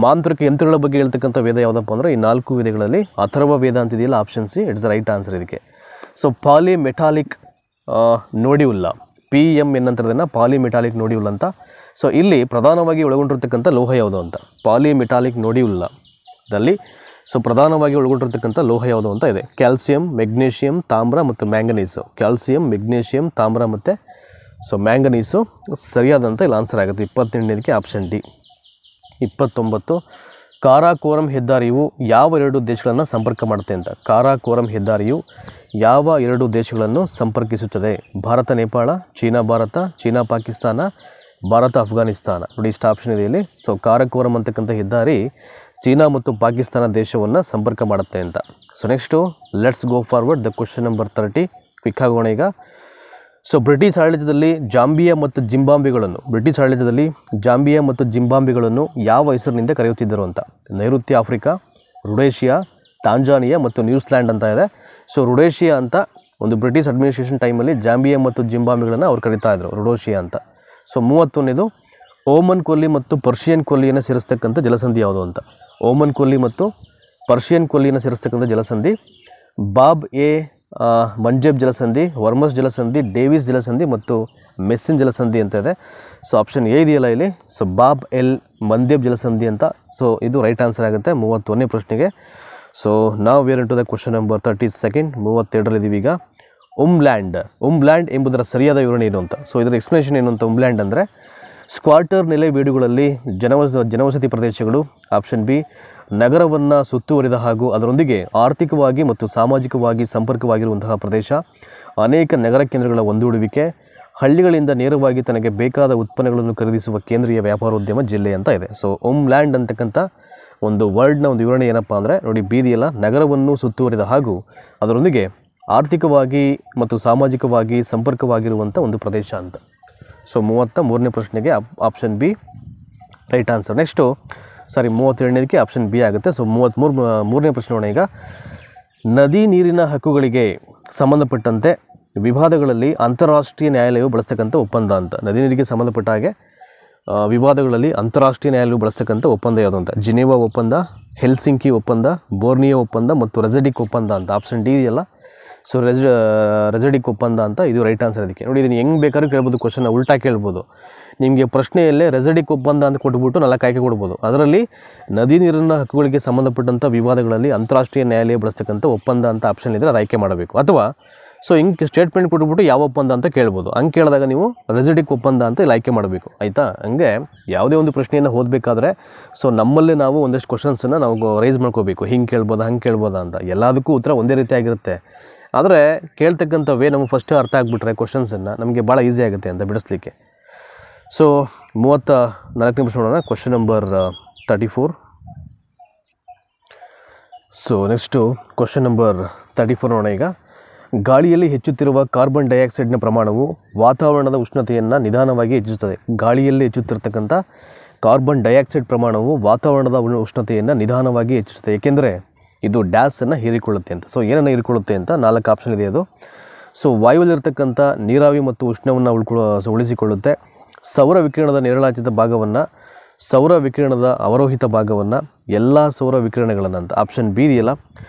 ಮಾಂತ್ರಿಕ ಯಂತ್ರಗಳ ಬಗ್ಗೆ ಹೇಳ್ತಕ್ಕಂಥ ವೇದ ಯಾವುದಪ್ಪ ಅಂದರೆ ಈ 4 ವೇದಗಳಲ್ಲಿ ಅಥರ್ವ ವೇದ ಅಂತಿದೆಯಲ್ಲ, option C it's the right answer ಇದಕ್ಕೆ. ಸೊ ಪಾಲಿಮೆಟಾಲಿಕ್ ನೋಡಿವುಲ್ಲ, PM ಏನಂತಾರದನ್ನು ಪಾಲಿಮೆಟಾಲಿಕ್ ನೋಡಿವುಲ್ಲ ಅಂತ. ಸೊ ಇಲ್ಲಿ ಪ್ರಧಾನವಾಗಿ ಒಳಗೊಂಡಿರ್ತಕ್ಕಂಥ ಲೋಹ ಯಾವುದು ಅಂತ. ಪಾಲಿಮೆಟಾಲಿಕ್ ನೋಡಿವುಲ್ಲದಲ್ಲಿ ಸೊ ಪ್ರಧಾನವಾಗಿ ಒಳಗೊಂಡಿರ್ತಕ್ಕಂಥ ಲೋಹ ಯಾವುದು ಅಂತ ಇದೆ. ಕ್ಯಾಲ್ಸಿಯಂ, ಮೆಗ್ನೀಷಿಯಂ, ತಾಮ್ರ ಮತ್ತು ಮ್ಯಾಂಗನೀಸು. ಕ್ಯಾಲ್ಸಿಯಂ, ಮೆಗ್ನೀಷಿಯಂ, ತಾಮ್ರ ಮತ್ತು ಸೊ ಮ್ಯಾಂಗನೀಸು ಸರಿಯಾದಂಥ ಇಲ್ಲಿ ಆನ್ಸರ್ ಆಗುತ್ತೆ. 28ನೇದಕ್ಕೆ ಆಪ್ಷನ್ ಡಿ. 29, ಕಾರಾಕೋರಂ ಹೆದ್ದಾರಿಯು ಯಾವ 2 ದೇಶಗಳನ್ನು ಸಂಪರ್ಕ ಮಾಡುತ್ತೆ ಅಂತ. ಕಾರಾಕೋರಂ ಹೆದ್ದಾರಿಯು ಯಾವ 2 ದೇಶಗಳನ್ನು ಸಂಪರ್ಕಿಸುತ್ತದೆ? Bharat Nepal, China Bharat, China Pakistan, Bharat Afghanistan. ನೋಡಿ ಇಷ್ಟು ಆಪ್ಷನ್ ಇದೆ ಇಲ್ಲಿ. ಸೊ ಕಾರಾಕೋರಂ ಅಂತಕ್ಕಂಥ ಹೆದ್ದಾರಿ ಚೀನಾ ಮತ್ತು ಪಾಕಿಸ್ತಾನ ದೇಶವನ್ನು ಸಂಪರ್ಕ ಮಾಡುತ್ತೆ ಅಂತ. So next let's go forward the question number 30. Quick ಆಗೋಣ ಈಗ. ಸೊ ಬ್ರಿಟಿಷ್ ಆಡಳಿತದಲ್ಲಿ ಜಾಂಬಿಯಾ ಮತ್ತು ಜಿಂಬಾಬ್ವೆಗಳನ್ನು ಯಾವ ಹೆಸರಿನಿಂದ ಕರೆಯುತ್ತಿದ್ದರು ಅಂತ. ನೈಋತ್ಯ ಆಫ್ರಿಕಾ, ರುಡೇಷಿಯಾ, ತಾಂಜಾನಿಯಾ ಮತ್ತು ನ್ಯೂಜಿಲ್ಯಾಂಡ್ ಅಂತ ಇದೆ. ಸೊ ರುಡೇಷಿಯಾ ಅಂತ ಒಂದು ಬ್ರಿಟಿಷ್ ಅಡ್ಮಿನಿಸ್ಟ್ರೇಷನ್ ಟೈಮಲ್ಲಿ ಜಾಂಬಿಯಾ ಮತ್ತು ಜಿಂಬಾಬ್ವೆಗಳನ್ನು ಅವ್ರು ಕರೀತಾ ಇದ್ರು, ರುಡೇಷಿಯಾ ಅಂತ. ಸೊ 31ನೇದು, ಓಮನ್ ಕೊಲ್ಲಿ ಮತ್ತು ಪರ್ಷಿಯನ್ ಕೊಲ್ಲಿಯನ್ನು ಸೇರಿಸ್ತಕ್ಕಂಥ ಜಲಸಂಧಿ ಯಾವುದು ಅಂತ. ಓಮನ್ ಕೊಲ್ಲಿ ಮತ್ತು ಪರ್ಷಿಯನ್ ಕೊಲ್ಲಿಯನ್ನು ಸೇರಿಸ್ತಕ್ಕಂಥ ಜಲಸಂಧಿ ಬಾಬ್ ಎ ಮಂಜೇಬ್ ಜಲಸಂಧಿ, ವರ್ಮಸ್ ಜಲಸಂಧಿ, ಡೇವಿಸ್ ಜಲಸಂಧಿ ಮತ್ತು ಮೆಸ್ಸಿನ್ ಜಲಸಂಧಿ ಅಂತ ಇದೆ. ಸೊ ಆಪ್ಷನ್ ಎ ಇದೆಯಲ್ಲ ಇಲ್ಲಿ, ಸೊ ಬಾಬ್ ಎಲ್ ಮಂದೇಬ್ ಜಲಸಂಧಿ ಅಂತ. ಸೊ ಇದು ರೈಟ್ ಆನ್ಸರ್ ಆಗುತ್ತೆ 31ನೇ ಪ್ರಶ್ನೆಗೆ. ಸೊ ನಾವು where to the question number 32. 32ರಲ್ಲಿದ್ದೀವಿ ಈಗ. ಉಮ್ಲ್ಯಾಂಡ್ ಎಂಬುದರ ಸರಿಯಾದ ವಿವರಣೆ ಏನು ಅಂತ. ಸೊ ಇದರ ಎಕ್ಸ್ಪ್ಲನೇಷನ್ ಏನು ಅಂತ. ಉಮ್ಲ್ಯಾಂಡ್ ಅಂದರೆ ಸ್ಕ್ವಾಟರ್ ನೆಲೆ ಬೀಡುಗಳಲ್ಲಿ ಜನವಸತಿ ಪ್ರದೇಶಗಳು. ಆಪ್ಷನ್ ಬಿ, ನಗರವನ್ನು ಸುತ್ತುವರಿದ ಹಾಗೂ ಅದರೊಂದಿಗೆ ಆರ್ಥಿಕವಾಗಿ ಮತ್ತು ಸಾಮಾಜಿಕವಾಗಿ ಸಂಪರ್ಕವಾಗಿರುವಂತಹ ಪ್ರದೇಶ. ಅನೇಕ ನಗರ ಕೇಂದ್ರಗಳ ಒಂದೂಡುವಿಕೆ. ಹಳ್ಳಿಗಳಿಂದ ನೇರವಾಗಿ ತನಗೆ ಬೇಕಾದ ಉತ್ಪನ್ನಗಳನ್ನು ಖರೀದಿಸುವ ಕೇಂದ್ರೀಯ ವ್ಯಾಪಾರೋದ್ಯಮ ಜಿಲ್ಲೆ ಅಂತ ಇದೆ. ಸೊ ಉಮ್ಲ್ಯಾಂಡ್ ಅಂತಕ್ಕಂಥ ಒಂದು ವರ್ಡ್ನ ಒಂದು ವಿವರಣೆ ಏನಪ್ಪ ಅಂದರೆ ನೋಡಿ, ಬೀದಿಯಲ್ಲ, ನಗರವನ್ನು ಸುತ್ತುವರಿದ ಹಾಗೂ ಅದರೊಂದಿಗೆ ಆರ್ಥಿಕವಾಗಿ ಮತ್ತು ಸಾಮಾಜಿಕವಾಗಿ ಸಂಪರ್ಕವಾಗಿರುವಂಥ ಒಂದು ಪ್ರದೇಶ ಅಂತ. ಸೊ 33ನೇ ಪ್ರಶ್ನೆಗೆ option B right answer. Next 32ನೇದಕ್ಕೆ ಆಪ್ಷನ್ ಬಿ ಆಗುತ್ತೆ. ಸೊ 33ನೇ ಪ್ರಶ್ನೆ ನೋಡೋಣ ಈಗ. ನದಿ ನೀರಿನ ಹಕ್ಕುಗಳಿಗೆ ಸಂಬಂಧಪಟ್ಟಂತೆ ವಿವಾದಗಳಲ್ಲಿ ಅಂತಾರಾಷ್ಟ್ರೀಯ ನ್ಯಾಯಾಲಯವು ಬಳಸ್ತಕ್ಕಂಥ ಒಪ್ಪಂದ ಅಂತ. ನದಿ ನೀರಿಗೆ ಸಂಬಂಧಪಟ್ಟ ಹಾಗೆ ವಿವಾದಗಳಲ್ಲಿ ಅಂತಾರಾಷ್ಟ್ರೀಯ ನ್ಯಾಯಾಲಯವು ಬಳಸ್ತಕ್ಕಂಥ ಒಪ್ಪಂದ ಯಾವುದು ಅಂತ. ಜಿನೇವಾ ಒಪ್ಪಂದ, ಹೆಲ್ಸಿಂಕಿ ಒಪ್ಪಂದ, ಬೋರ್ನಿಯೋ ಒಪ್ಪಂದ ಮತ್ತು ರೆಜಡಿಕ್ ಒಪ್ಪಂದ ಅಂತ. ಆಪ್ಷನ್ ಡಿ ಇದೆಯಲ್ಲ, ಸೊ ರೆಜಡಿಕ್ ಒಪ್ಪಂದ ಅಂತ, ಇದು ರೈಟ್ ಆನ್ಸರ್ ಅದಕ್ಕೆ. ನೋಡಿ, ಇದನ್ನು ಹೆಂಗೆ ಬೇಕಾದ್ರೂ ಕೇಳ್ಬೋದು, ಕ್ವಶನ್ ಉಲ್ಟಾ ಕೇಳ್ಬೋದು. ನಿಮಗೆ ಪ್ರಶ್ನೆಯಲ್ಲೇ ರೆಜಡಿಕ್ ಒಪ್ಪಂದ ಅಂತ ಕೊಟ್ಬಿಟ್ಟು 4 ಆಯ್ಕೆ ಕೊಡ್ಬೋದು. ಅದರಲ್ಲಿ ನದಿ ನೀರಿನ ಹಕ್ಕುಗಳಿಗೆ ಸಂಬಂಧಪಟ್ಟಂಥ ವಿವಾದಗಳಲ್ಲಿ ಅಂತಾರಾಷ್ಟ್ರೀಯ ನ್ಯಾಯಾಲಯ ಬಳಸ್ತಕ್ಕಂಥ ಒಪ್ಪಂದ ಅಂತ ಆಪ್ಷನ್ ಇದ್ದರೆ ಅದು ಆಯ್ಕೆ ಮಾಡಬೇಕು. ಅಥವಾ ಸೊ ಹಿಂಗೆ ಸ್ಟೇಟ್ಮೆಂಟ್ ಕೊಟ್ಬಿಟ್ಟು ಯಾವ ಒಪ್ಪಂದ ಅಂತ ಕೇಳ್ಬೋದು. ಹಂಗೆ ಕೇಳಿದಾಗ ನೀವು ರೆಜಡಿಕ್ ಒಪ್ಪಂದ ಅಂತ ಇಲ್ಲಿ ಆಯ್ಕೆ ಮಾಡಬೇಕು, ಆಯಿತಾ. ಹಂಗೆ ಯಾವುದೇ ಒಂದು ಪ್ರಶ್ನೆಯನ್ನು ಓದಬೇಕಾದ್ರೆ ಸೊ ನಮ್ಮಲ್ಲೇ ನಾವು ಒಂದಷ್ಟು ಕ್ವಶನ್ಸನ್ನು ನಾವು ರೈಸ್ ಮಾಡ್ಕೋಬೇಕು. ಹಿಂಗೆ ಕೇಳ್ಬೋದಾ, ಹಂಗೆ ಕೇಳ್ಬೋದಾ ಅಂತ. ಎಲ್ಲದಕ್ಕೂ ಉತ್ತರ ಒಂದೇ ರೀತಿಯಾಗಿರುತ್ತೆ. ಆದರೆ ಕೇಳ್ತಕ್ಕಂಥ ವೇ ನಮಗೆ ಫಸ್ಟ್ ಅರ್ಥ ಆಗಿಬಿಟ್ರೆ ಕ್ವಶನ್ಸನ್ನು ನಮಗೆ ಭಾಳ ಈಸಿ ಆಗುತ್ತೆ ಅಂತ ಬಿಡಿಸ್ಲಿಕ್ಕೆ. ಸೊ 34ನೇ ಪ್ರಶ್ನೆ ನೋಡೋಣ. Question number 34. So next question number 34 ನೋಡೋಣ ಈಗ. ಗಾಳಿಯಲ್ಲಿ ಹೆಚ್ಚುತ್ತಿರುವ ಕಾರ್ಬನ್ ಡೈಆಕ್ಸೈಡ್ನ ಪ್ರಮಾಣವು ವಾತಾವರಣದ ಉಷ್ಣತೆಯನ್ನು ನಿಧಾನವಾಗಿ ಹೆಚ್ಚಿಸುತ್ತದೆ. ಗಾಳಿಯಲ್ಲಿ ಹೆಚ್ಚುತ್ತಿರತಕ್ಕಂಥ ಕಾರ್ಬನ್ ಡೈಆಕ್ಸೈಡ್ ಪ್ರಮಾಣವು ವಾತಾವರಣದ ಉಷ್ಣತೆಯನ್ನು ನಿಧಾನವಾಗಿ ಹೆಚ್ಚಿಸುತ್ತದೆ. ಏಕೆಂದರೆ ಇದು ಡ್ಯಾಸನ್ನು ಹೀರಿಕೊಳ್ಳುತ್ತೆ ಅಂತ. ಸೊ ಏನನ್ನು ಹೀರಿಕೊಳ್ಳುತ್ತೆ ಅಂತ 4 ಆಪ್ಷನ್ ಇದೆ ಅದು. ಸೊ ವಾಯುವಲ್ಲಿರ್ತಕ್ಕಂಥ ನೀರಾವಿ ಮತ್ತು ಉಷ್ಣವನ್ನು ಉಳಿಸಿಕೊಳ್ಳುತ್ತೆ. ಸೌರ ವಿಕಿರಣದ ನೇರಳಾತೀತ ಭಾಗವನ್ನು, ಸೌರ ವಿಕಿರಣದ ಅವರೋಹಿತ ಭಾಗವನ್ನು, ಎಲ್ಲ ಸೌರ ವಿಕಿರಣಗಳನ್ನು ಅಂತ ಆಪ್ಷನ್ ಬಿ ಇದೆಯಲ್ಲ,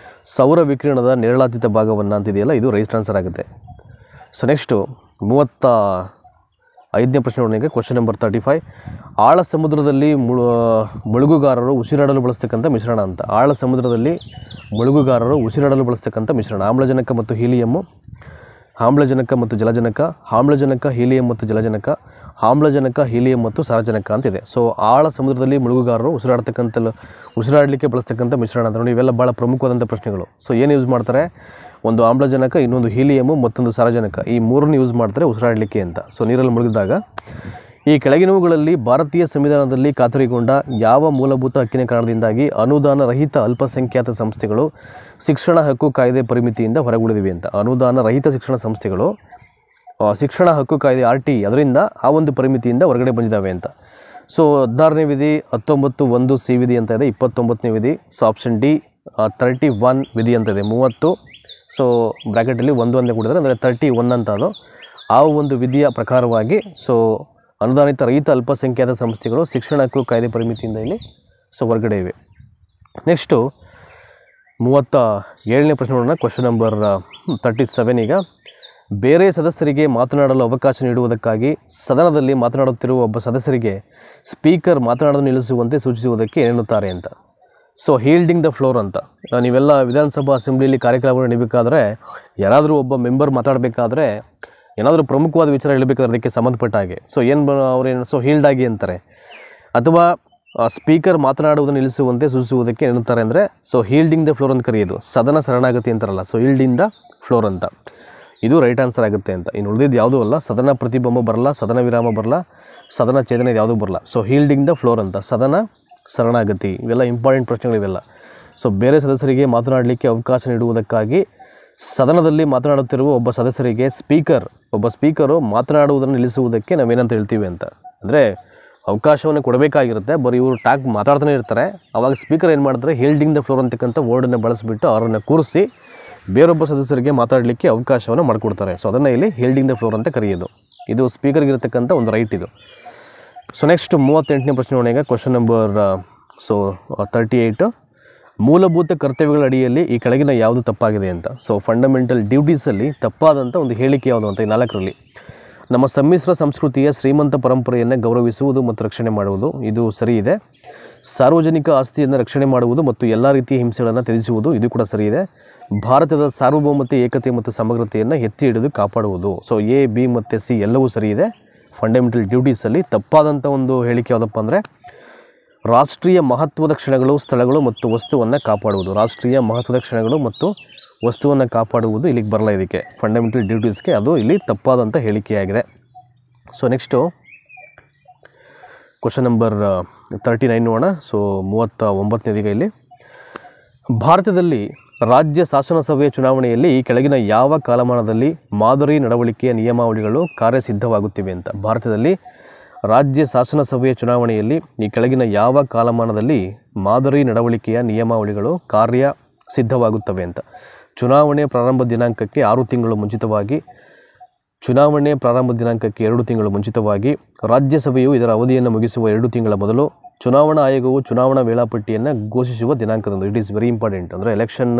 ಸೌರ ವಿಕಿರಣದ ನೇರಳಾತೀತ ಭಾಗವನ್ನು ಅಂತಿದೆಯಲ್ಲ, ಇದು ರೈಟ್ ಆನ್ಸರ್ ಆಗುತ್ತೆ. ಸೊ ನೆಕ್ಸ್ಟು 35ನೇ ಪ್ರಶ್ನೆ ನೋಡೋಣ. Question number 35. ಆಳ ಸಮುದ್ರದಲ್ಲಿ ಮುಳುಗುಗಾರರು ಉಸಿರಾಡಲು ಬಳಸ್ತಕ್ಕಂಥ ಮಿಶ್ರಣ ಅಂತ. ಆಳ ಸಮುದ್ರದಲ್ಲಿ ಮುಳುಗುಗಾರರು ಉಸಿರಾಡಲು ಬಳಸ್ತಕ್ಕಂಥ ಮಿಶ್ರಣ ಆಮ್ಲಜನಕ ಮತ್ತು ಹೀಲಿಯಮ್ಮು, ಆಮ್ಲಜನಕ ಮತ್ತು ಜಲಜನಕ, ಆಮ್ಲಜನಕ ಹೀಲಿಯಂ ಮತ್ತು ಜಲಜನಕ, ಆಮ್ಲಜನಕ ಹೀಲಿಯಂ ಮತ್ತು ಸಾರಜನಕ ಅಂತಿದೆ. ಸೊ ಆಳ ಸಮುದ್ರದಲ್ಲಿ ಮುಳುಗುಗಾರರು ಉಸಿರಾಡಲಿಕ್ಕೆ ಬಳಸ್ತಕ್ಕಂಥ ಮಿಶ್ರಣ ಅಂತ ನೋಡಿ. ಇವೆಲ್ಲ ಭಾಳ ಪ್ರಮುಖವಾದಂಥ ಪ್ರಶ್ನೆಗಳು. ಸೊ ಏನು ಯೂಸ್ ಮಾಡ್ತಾರೆ? ಒಂದು ಆಮ್ಲಜನಕ, ಇನ್ನೊಂದು ಹೀಲಿಯಮು, ಮತ್ತೊಂದು ಸಾರಜನಕ, ಈ ಮೂರನ್ನು ಯೂಸ್ ಮಾಡ್ತಾರೆ ಉಸಿರಾಡಲಿಕ್ಕೆ ಅಂತ. ಸೊ ನೀರಲ್ಲಿ ಮುಳುಗಿದಾಗ ಈ ಕೆಳಗಿನವುಗಳಲ್ಲಿ ಭಾರತೀಯ ಸಂವಿಧಾನದಲ್ಲಿ ಖಾತರಿಗೊಂಡ ಯಾವ ಮೂಲಭೂತ ಹಕ್ಕಿನ ಕಾರಣದಿಂದಾಗಿ ಅನುದಾನ ರಹಿತ ಅಲ್ಪಸಂಖ್ಯಾತ ಸಂಸ್ಥೆಗಳು ಶಿಕ್ಷಣ ಹಕ್ಕು ಕಾಯ್ದೆ ಪರಿಮಿತಿಯಿಂದ ಹೊರಗುಳಿದಿವೆ ಅಂತ. ಅನುದಾನ ರಹಿತ ಶಿಕ್ಷಣ ಸಂಸ್ಥೆಗಳು ಶಿಕ್ಷಣ ಹಕ್ಕು ಕಾಯ್ದೆ RT ಅದರಿಂದ ಆ ಒಂದು ಪರಿಮಿತಿಯಿಂದ ಹೊರಗಡೆ ಬಂದಿದ್ದಾವೆ ಅಂತ. ಸೊ 16ನೇ ವಿಧಿ 19(1)C ವಿಧಿ ಅಂತ ಇದೆ. 29ನೇ ವಿಧಿ. ಸೊ ಆಪ್ಷನ್ ಡಿ 31 ವಿಧಿ ಅಂತ ಇದೆ. 30. ಸೊ ಬ್ರ್ಯಾಕೆಟಲ್ಲಿ 1 ಅಂತ ಕೊಡಿದ್ರೆ ಅಂದರೆ 31 ಅಂತ ಅದು. ಆ ಒಂದು ವಿಧಿಯ ಪ್ರಕಾರವಾಗಿ ಸೊ ಅನುದಾನಿತ ರಹಿತ ಅಲ್ಪಸಂಖ್ಯಾತ ಸಂಸ್ಥೆಗಳು ಶಿಕ್ಷಣ ಹಕ್ಕು ಕಾಯ್ದೆ ಪರಿಮಿತಿಯಿಂದ ಇಲ್ಲಿ ಸೊ ಹೊರಗಡೆ ಇವೆ. ನೆಕ್ಸ್ಟು 37ನೇ ಪ್ರಶ್ನೆ ನೋಡೋಣ. Question number 37. ಈಗ ಬೇರೆ ಸದಸ್ಯರಿಗೆ ಮಾತನಾಡಲು ಅವಕಾಶ ನೀಡುವುದಕ್ಕಾಗಿ ಸದನದಲ್ಲಿ ಮಾತನಾಡುತ್ತಿರುವ ಒಬ್ಬ ಸದಸ್ಯರಿಗೆ ಸ್ಪೀಕರ್ ಮಾತನಾಡಲು ನಿಲ್ಲಿಸುವಂತೆ ಸೂಚಿಸುವುದಕ್ಕೆ ಏನೆನ್ನುತ್ತಾರೆ ಅಂತ. ಸೊ ಹೀಲ್ಡಿಂಗ್ ದ ಫ್ಲೋರ್ ಅಂತ. ನೀವೆಲ್ಲ ವಿಧಾನಸಭಾ ಅಸೆಂಬ್ಲಿಯಲ್ಲಿ ಕಾರ್ಯಕ್ರಮ ನಡೀಬೇಕಾದ್ರೆ ಯಾರಾದರೂ ಒಬ್ಬ ಮೆಂಬರ್ ಮಾತಾಡಬೇಕಾದ್ರೆ ಏನಾದರೂ ಪ್ರಮುಖವಾದ ವಿಚಾರ ಹೇಳಬೇಕಾದ್ರೆ ಅದಕ್ಕೆ ಸಂಬಂಧಪಟ್ಟ ಹಾಗೆ ಸೊ ಅವ್ರೇನು ಸೊ ಹೀಲ್ಡ್ ಆಗಿ ಅಂತಾರೆ. ಅಥವಾ ಸ್ಪೀಕರ್ ಮಾತನಾಡುವುದನ್ನು ನಿಲ್ಲಿಸುವಂತೆ ಸೂಚಿಸುವುದಕ್ಕೆ ಏನುತ್ತಾರೆ ಅಂದರೆ ಸೊ ಹೀಲ್ಡಿಂಗ್ ದ ಫ್ಲೋರ್ ಅಂತ ಕರೆಯೋದು. ಸದನ ಶರಣಾಗತಿ ಅಂತಾರಲ್ಲ, ಸೊ ಹೀಲ್ಡಿಂಗ್ ದ ಫ್ಲೋರ್ ಅಂತ. ಇದು ರೈಟ್ ಆನ್ಸರ್ ಆಗುತ್ತೆ ಅಂತ. ಇನ್ನು ಉಳಿದಿದ್ದು ಯಾವುದೂ ಅಲ್ಲ. ಸದನ ಪ್ರತಿಬಂಬ ಬರಲ್ಲ, ಸದನ ವಿರಾಮ ಬರಲ್ಲ, ಸದನ ಛೇದನ ಯಾವುದೂ ಬರಲ್ಲ. ಸೊ ಹೀಲ್ಡಿಂಗ್ ದ ಫ್ಲೋರ್ ಅಂತ, ಸದನ ಶರಣಾಗತಿ, ಇವೆಲ್ಲ ಇಂಪಾರ್ಟೆಂಟ್ ಪ್ರಶ್ನೆಗಳಿವೆಲ್ಲ. ಸೊ ಬೇರೆ ಸದಸ್ಯರಿಗೆ ಮಾತನಾಡಲಿಕ್ಕೆ ಅವಕಾಶ ನೀಡುವುದಕ್ಕಾಗಿ ಸದನದಲ್ಲಿ ಮಾತನಾಡುತ್ತಿರುವ ಒಬ್ಬ ಸದಸ್ಯರಿಗೆ ಒಬ್ಬ ಸ್ಪೀಕರು ಮಾತನಾಡುವುದನ್ನು ನಿಲ್ಲಿಸುವುದಕ್ಕೆ ನಾವೇನಂತ ಹೇಳ್ತೀವಿ ಅಂತ. ಅಂದರೆ ಅವಕಾಶವನ್ನು ಕೊಡಬೇಕಾಗಿರುತ್ತೆ, ಬರೀ ಇವರು ಮಾತಾಡ್ತಾನೆ ಇರ್ತಾರೆ. ಆವಾಗ ಸ್ಪೀಕರ್ ಏನು ಮಾಡ್ತಾರೆ, ಹೀಲ್ಡಿಂಗ್ ದ ಫ್ಲೋರ್ ಅಂತಕ್ಕಂಥ ವರ್ಡನ್ನು ಬಳಸಿಬಿಟ್ಟು ಅವರನ್ನು ಕೂರಿಸಿ ಬೇರೊಬ್ಬ ಸದಸ್ಯರಿಗೆ ಮಾತಾಡಲಿಕ್ಕೆ ಅವಕಾಶವನ್ನು ಮಾಡಿಕೊಡ್ತಾರೆ. ಸೊ ಅದನ್ನು ಇಲ್ಲಿ ಹೀಲ್ಡಿಂಗ್ ದ ಫ್ಲೋರ್ ಅಂತ ಕರೆಯೋದು. ಇದು ಸ್ಪೀಕರ್ಗಿರತಕ್ಕಂಥ ಒಂದು ರೈಟ್ ಇದು. ಸೊ ನೆಕ್ಸ್ಟ್ 38ನೇ ಪ್ರಶ್ನೆ ನೋಡೋಣ. Question number 38. ಮೂಲಭೂತ ಕರ್ತವ್ಯಗಳ ಅಡಿಯಲ್ಲಿ ಈ ಕೆಳಗಿನ ಯಾವುದು ತಪ್ಪಾಗಿದೆ ಅಂತ. ಸೊ ಫಂಡಮೆಂಟಲ್ ಡ್ಯೂಟೀಸಲ್ಲಿ ತಪ್ಪಾದಂಥ ಒಂದು ಹೇಳಿಕೆ ಯಾವುದು ಅಂತ ಈ 4ರಲ್ಲಿ. ನಮ್ಮ ಸಮ್ಮಿಶ್ರ ಸಂಸ್ಕೃತಿಯ ಶ್ರೀಮಂತ ಪರಂಪರೆಯನ್ನು ಗೌರವಿಸುವುದು ಮತ್ತು ರಕ್ಷಣೆ ಮಾಡುವುದು, ಇದು ಸರಿ ಇದೆ. ಸಾರ್ವಜನಿಕ ಆಸ್ತಿಯನ್ನು ರಕ್ಷಣೆ ಮಾಡುವುದು ಮತ್ತು ಎಲ್ಲ ರೀತಿಯ ಹಿಂಸೆಗಳನ್ನು ತ್ಯಜಿಸುವುದು, ಇದು ಕೂಡ ಸರಿ ಇದೆ. ಭಾರತದ ಸಾರ್ವಭೌಮತೆ, ಏಕತೆ ಮತ್ತು ಸಮಗ್ರತೆಯನ್ನು ಎತ್ತಿ ಹಿಡಿದು ಕಾಪಾಡುವುದು. ಸೊ A, B ಮತ್ತು C ಎಲ್ಲವೂ ಸರಿ ಇದೆ. ಫಂಡಮೆಂಟಲ್ ಡ್ಯೂಟೀಸಲ್ಲಿ ತಪ್ಪಾದಂಥ ಒಂದು ಹೇಳಿಕೆ ಯಾವುದಪ್ಪ ಅಂದರೆ ರಾಷ್ಟ್ರೀಯ ಮಹತ್ವದ ಕ್ಷಣಗಳು, ಸ್ಥಳಗಳು ಮತ್ತು ವಸ್ತುವನ್ನು ಕಾಪಾಡುವುದು. ರಾಷ್ಟ್ರೀಯ ಮಹತ್ವದ ಕ್ಷಣಗಳು ಮತ್ತು ವಸ್ತುವನ್ನು ಕಾಪಾಡುವುದು ಇಲ್ಲಿಗೆ ಬರಲ್ಲ. ಇದಕ್ಕೆ ಫಂಡಮೆಂಟಲ್ ಡ್ಯೂಟೀಸ್ಗೆ ಅದು ಇಲ್ಲಿ ತಪ್ಪಾದಂಥ ಹೇಳಿಕೆಯಾಗಿದೆ. ಸೊ ನೆಕ್ಸ್ಟು ಕ್ವಶನ್ ನಂಬರ್ 39 ನೋಡೋಣ. ಸೊ 39ನೇದೀಗ ಇಲ್ಲಿ ಭಾರತದಲ್ಲಿ ರಾಜ್ಯ ಶಾಸನಸಭೆಯ ಚುನಾವಣೆಯಲ್ಲಿ ಈ ಕೆಳಗಿನ ಯಾವ ಕಾಲಮಾನದಲ್ಲಿ ಮಾದರಿ ನಡವಳಿಕೆಯ ನಿಯಮಾವಳಿಗಳು ಕಾರ್ಯಸಿದ್ಧವಾಗುತ್ತಿವೆ ಅಂತ. ಭಾರತದಲ್ಲಿ ರಾಜ್ಯ ಶಾಸನಸಭೆಯ ಚುನಾವಣೆಯಲ್ಲಿ ಈ ಕೆಳಗಿನ ಯಾವ ಕಾಲಮಾನದಲ್ಲಿ ಮಾದರಿ ನಡವಳಿಕೆಯ ನಿಯಮಾವಳಿಗಳು ಕಾರ್ಯಸಿದ್ಧವಾಗುತ್ತವೆ ಅಂತ. ಚುನಾವಣೆ ಪ್ರಾರಂಭ ದಿನಾಂಕಕ್ಕೆ 6 ತಿಂಗಳು ಮುಂಚಿತವಾಗಿ, ಚುನಾವಣೆ ಪ್ರಾರಂಭ ದಿನಾಂಕಕ್ಕೆ 2 ತಿಂಗಳು ಮುಂಚಿತವಾಗಿ, ರಾಜ್ಯಸಭೆಯು ಇದರ ಅವಧಿಯನ್ನು ಮುಗಿಸುವ 2 ತಿಂಗಳ ಮೊದಲು, ಚುನಾವಣಾ ಆಯೋಗವು ಚುನಾವಣಾ ವೇಳಾಪಟ್ಟಿಯನ್ನು ಘೋಷಿಸುವ ದಿನಾಂಕದಂದು. It is very important. ಅಂದರೆ ಎಲೆಕ್ಷನ್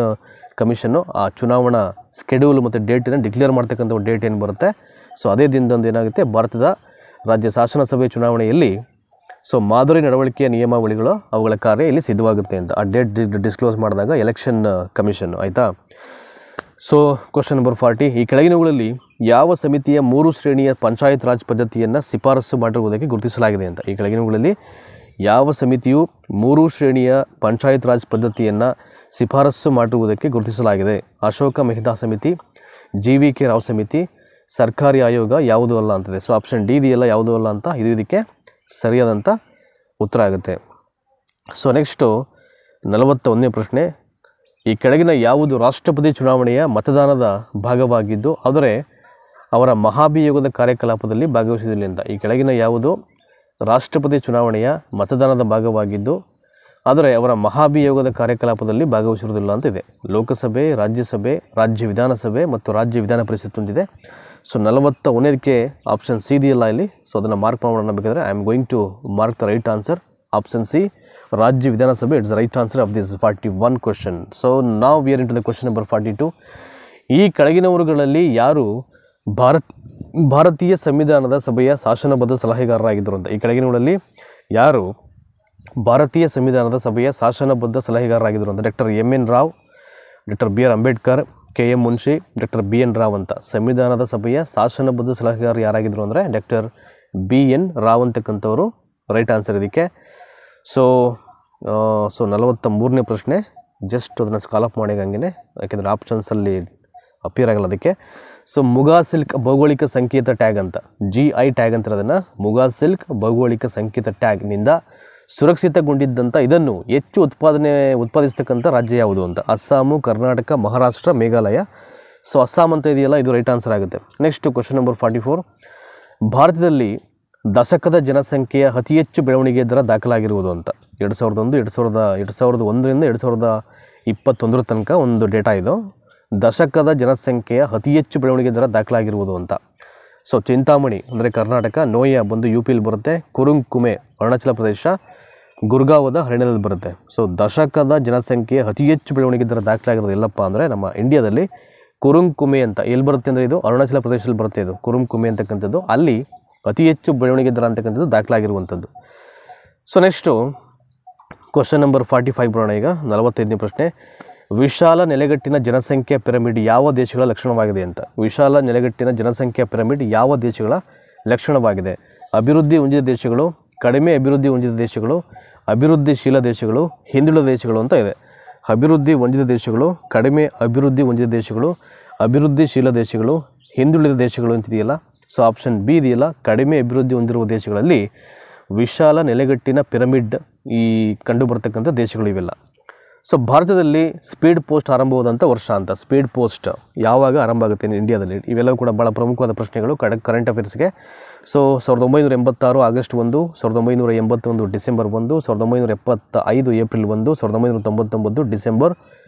ಕಮಿಷನ್ನು ಆ ಚುನಾವಣಾ ಸ್ಕೆಡ್ಯೂಲ್ ಮತ್ತು ಡೇಟನ್ನು ಡಿಕ್ಲೇರ್ ಮಾಡ್ತಕ್ಕಂಥ ಒಂದು ಡೇಟ್ ಏನು ಬರುತ್ತೆ, ಸೊ ಅದೇ ದಿನದಂದು ಏನಾಗುತ್ತೆ ಭಾರತದ ರಾಜ್ಯ ಶಾಸನಸಭೆ ಚುನಾವಣೆಯಲ್ಲಿ ಸೊ ಮಾದರಿ ನಡವಳಿಕೆಯ ನಿಯಮಾವಳಿಗಳು ಅವುಗಳ ಕಾರ್ಯ ಇಲ್ಲಿ ಸಿದ್ಧವಾಗುತ್ತೆ ಅಂತ ಆ ಡೇಟ್ ಡಿಸ್ಕ್ಲೋಸ್ ಮಾಡಿದಾಗ ಎಲೆಕ್ಷನ್ ಕಮಿಷನ್ನು, ಆಯಿತಾ. So question number 40. ಈ ಕೆಳಗಿನವುಗಳಲ್ಲಿ ಯಾವ ಸಮಿತಿಯ 3 ಶ್ರೇಣಿಯ ಪಂಚಾಯತ್ ರಾಜ್ ಪದ್ಧತಿಯನ್ನು ಶಿಫಾರಸು ಮಾಡಿರುವುದಕ್ಕೆ ಗುರುತಿಸಲಾಗಿದೆ ಅಂತ. ಈ ಕೆಳಗಿನವುಗಳಲ್ಲಿ ಯಾವ ಸಮಿತಿಯು 3 ಶ್ರೇಣಿಯ ಪಂಚಾಯತ್ ರಾಜ್ ಪದ್ಧತಿಯನ್ನು ಶಿಫಾರಸು ಮಾಡಿರುವುದಕ್ಕೆ ಗುರುತಿಸಲಾಗಿದೆ? ಅಶೋಕ ಮೆಹ್ತಾ ಸಮಿತಿ, GVK ರಾವ್ ಸಮಿತಿ, ಸರ್ಕಾರಿ ಆಯೋಗ, ಯಾವುದೂ ಅಲ್ಲ ಅಂತದೆ. ಸೊ ಆಪ್ಷನ್ ಡಿ ಇದೆಯಲ್ಲ, ಯಾವುದೂ ಅಲ್ಲ ಅಂತ, ಇದು ಇದಕ್ಕೆ ಸರಿಯಾದಂಥ ಉತ್ತರ ಆಗುತ್ತೆ. ಸೊ ನೆಕ್ಸ್ಟು 41ನೇ ಪ್ರಶ್ನೆ. ಈ ಕೆಳಗಿನ ಯಾವುದು ರಾಷ್ಟ್ರಪತಿ ಚುನಾವಣೆಯ ಮತದಾನದ ಭಾಗವಾಗಿದ್ದು ಆದರೆ ಅವರ ಮಹಾಭಿಯೋಗದ ಕಾರ್ಯಕಲಾಪದಲ್ಲಿ ಭಾಗವಹಿಸಿದಿಲ್ಲ ಅಂತ. ಈ ಕೆಳಗಿನ ಯಾವುದು ರಾಷ್ಟ್ರಪತಿ ಚುನಾವಣೆಯ ಮತದಾನದ ಭಾಗವಾಗಿದ್ದು ಆದರೆ ಅವರ ಮಹಾಭಿಯೋಗದ ಕಾರ್ಯಕಲಾಪದಲ್ಲಿ ಭಾಗವಹಿಸಿರುವುದಿಲ್ಲ ಅಂತ ಇದೆ. ಲೋಕಸಭೆ, ರಾಜ್ಯಸಭೆ, ರಾಜ್ಯ ವಿಧಾನಸಭೆ ಮತ್ತು ರಾಜ್ಯ ವಿಧಾನ ಪರಿಷತ್ ಹೊಂದಿದೆ. ಸೊ 41ಕ್ಕೆ ಆಪ್ಷನ್ ಸಿ ಇದೆಯಲ್ಲ ಇಲ್ಲಿ. ಸೊ ಅದನ್ನು ಮಾರ್ಕ್ ಮಾಡೋಣ ಬೇಕಾದರೆ I am going to mark the right answer. Option C, ರಾಜ್ಯ ವಿಧಾನಸಭೆ it's the right answer of this 41 question. So ನಾವ್ we are into the question number 42. ಈ ಕೆಳಗಿನವರುಗಳಲ್ಲಿ ಯಾರು ಭಾರತೀಯ ಸಂವಿಧಾನದ ಸಭೆಯ ಶಾಸನಬದ್ಧ ಸಲಹೆಗಾರರಾಗಿದ್ದರು ಅಂತ. ಈ ಕೆಳಗಿನವರಲ್ಲಿ ಯಾರು ಭಾರತೀಯ ಸಂವಿಧಾನದ ಸಭೆಯ ಶಾಸನಬದ್ಧ ಸಲಹೆಗಾರರಾಗಿದ್ದರು ಅಂತ. Doctor M N. Rao, doctor B R. Ambedkar, K M. Munshi, doctor B N. Rao ಅಂತ. ಸಂವಿಧಾನದ ಸಭೆಯ ಶಾಸನಬದ್ಧ ಸಲಹೆಗಾರ ಯಾರಾಗಿದ್ದರು ಅಂದರೆ ಡಾಕ್ಟರ್ ಬಿ.ಎನ್. ರಾವ್ ಅಂತಕ್ಕಂಥವರು ರೈಟ್ ಆನ್ಸರ್ ಇದಕ್ಕೆ. ಸೊ 43ನೇ ಪ್ರಶ್ನೆ, ಜಸ್ಟ್ ಅದನ್ನು ಸ್ಕಾಲ್ ಆಫ್ ಮಾಡಿ ಹಂಗೆ, ಯಾಕೆಂದರೆ ಆಪ್ಷನ್ಸಲ್ಲಿ ಅಪಿಯರ್ ಆಗಲ್ಲ ಅದಕ್ಕೆ. ಸೊ ಮುಗಾ ಸಿಲ್ಕ್ ಭೌಗೋಳಿಕ ಸಂಕೇತ ಟ್ಯಾಗ್ ಅಂತ, GI ಟ್ಯಾಗ್ ಅಂತಾರೆ ಅದನ್ನು. ಮುಗಾ ಸಿಲ್ಕ್ ಭೌಗೋಳಿಕ ಸಂಕೇತ ಟ್ಯಾಗ್ನಿಂದ ಸುರಕ್ಷಿತಗೊಂಡಿದ್ದಂಥ ಇದನ್ನು ಹೆಚ್ಚು ಉತ್ಪಾದಿಸ್ತಕ್ಕಂಥ ರಾಜ್ಯ ಯಾವುದು ಅಂತ. ಅಸ್ಸಾಮು, ಕರ್ನಾಟಕ, ಮಹಾರಾಷ್ಟ್ರ, ಮೇಘಾಲಯ. ಸೊ ಅಸ್ಸಾಂ ಅಂತ ಇದೆಯಲ್ಲ, ಇದು ರೈಟ್ ಆನ್ಸರ್ ಆಗುತ್ತೆ. Next question number 44. ಭಾರತದಲ್ಲಿ ದಶಕದ ಜನಸಂಖ್ಯೆಯ ಅತಿ ಹೆಚ್ಚು ಬೆಳವಣಿಗೆ ದರ ದಾಖಲಾಗಿರುವುದು ಅಂತ. 2001ರಿಂದ 2021 ತನಕ ಒಂದು ಡೇಟಾ ಇದು. ದಶಕದ ಜನಸಂಖ್ಯೆಯ ಅತಿ ಹೆಚ್ಚು ಬೆಳವಣಿಗೆ ದರ ದಾಖಲಾಗಿರುವುದು ಅಂತ. ಸೊ ಚಿಂತಾಮಣಿ ಅಂದರೆ ಕರ್ನಾಟಕ, ನೋಯಾ ಬಂದು UPಯಲ್ಲಿ ಬರುತ್ತೆ, ಕುರುಂಗ್ ಕುಮೆ ಅರುಣಾಚಲ ಪ್ರದೇಶ, ಗುರ್ಗಾವದ ಹರಿಯಾಣದಲ್ಲಿ ಬರುತ್ತೆ. ಸೊ ದಶಕದ ಜನಸಂಖ್ಯೆಯ ಅತಿ ಹೆಚ್ಚು ಬೆಳವಣಿಗೆ ದರ ದಾಖಲಾಗಿರೋದು ಎಲ್ಲಪ್ಪ ಅಂದರೆ ನಮ್ಮ ಇಂಡಿಯಾದಲ್ಲಿ ಕುರುಂಗ್ ಕುಮೆ ಅಂತ. ಎಲ್ಲಿ ಬರುತ್ತೆ ಅಂದರೆ ಇದು ಅರುಣಾಚಲ ಪ್ರದೇಶದಲ್ಲಿ ಬರುತ್ತೆ. ಇದು ಕುರುಂಗ್ ಕುಮೆ ಅಂತಕ್ಕಂಥದ್ದು ಅಲ್ಲಿ ಅತಿ ಹೆಚ್ಚು ಬೆಳವಣಿಗೆ ದರ ಅಂತಕ್ಕಂಥದ್ದು ದಾಖಲಾಗಿರುವಂಥದ್ದು. ಸೊ ನೆಕ್ಸ್ಟು ಕ್ವಶನ್ ನಂಬರ್ 45 ಬರೋಣ ಈಗ. 45ನೇ ಪ್ರಶ್ನೆ. ವಿಶಾಲ ನೆಲೆಗಟ್ಟಿನ ಜನಸಂಖ್ಯಾ ಪಿರಮಿಡ್ ಯಾವ ದೇಶಗಳ ಲಕ್ಷಣವಾಗಿದೆ ಅಂತ. ವಿಶಾಲ ನೆಲೆಗಟ್ಟಿನ ಜನಸಂಖ್ಯಾ ಪಿರಮಿಡ್ ಯಾವ ದೇಶಗಳ ಲಕ್ಷಣವಾಗಿದೆ? ಅಭಿವೃದ್ಧಿ ಹೊಂದಿದ ದೇಶಗಳು, ಕಡಿಮೆ ಅಭಿವೃದ್ಧಿ ಹೊಂದಿದ ದೇಶಗಳು, ಅಭಿವೃದ್ಧಿಶೀಲ ದೇಶಗಳು, ಹಿಂದುಳಿದ ದೇಶಗಳು ಅಂತ ಇದೆ. ಅಭಿವೃದ್ಧಿ ಹೊಂದಿದ ದೇಶಗಳು, ಕಡಿಮೆ ಅಭಿವೃದ್ಧಿ ಹೊಂದಿದ ದೇಶಗಳು, ಅಭಿವೃದ್ಧಿಶೀಲ ದೇಶಗಳು, ಹಿಂದುಳಿದ ದೇಶಗಳು ಅಂತಿದೆಯಲ್ಲ. ಸೊ ಆಪ್ಷನ್ ಬಿ ಇದೆಯಲ್ಲ, ಕಡಿಮೆ ಅಭಿವೃದ್ಧಿ ಹೊಂದಿರುವ ದೇಶಗಳಲ್ಲಿ ವಿಶಾಲ ನೆಲೆಗಟ್ಟಿನ ಪಿರಮಿಡ್ ಈ ಕಂಡು ಬರ್ತಕ್ಕಂಥ ದೇಶಗಳು ಇವೆಲ್ಲ. ಸೊ ಭಾರತದಲ್ಲಿ ಸ್ಪೀಡ್ ಪೋಸ್ಟ್ ಆರಂಭವಾದಂಥ ವರ್ಷ ಅಂತ. ಸ್ಪೀಡ್ ಪೋಸ್ಟ್ ಯಾವಾಗ ಆರಂಭ ಆಗುತ್ತೆ ಇಂಡಿಯಾದಲ್ಲಿ? ಇವೆಲ್ಲವೂ ಕೂಡ ಭಾಳ ಪ್ರಮುಖವಾದ ಪ್ರಶ್ನೆಗಳು ಕರೆಂಟ್ ಅಫೇರ್ಸ್ಗೆ. So 1986 August 1, 1981 December 1, 1975 April 1, 1999 December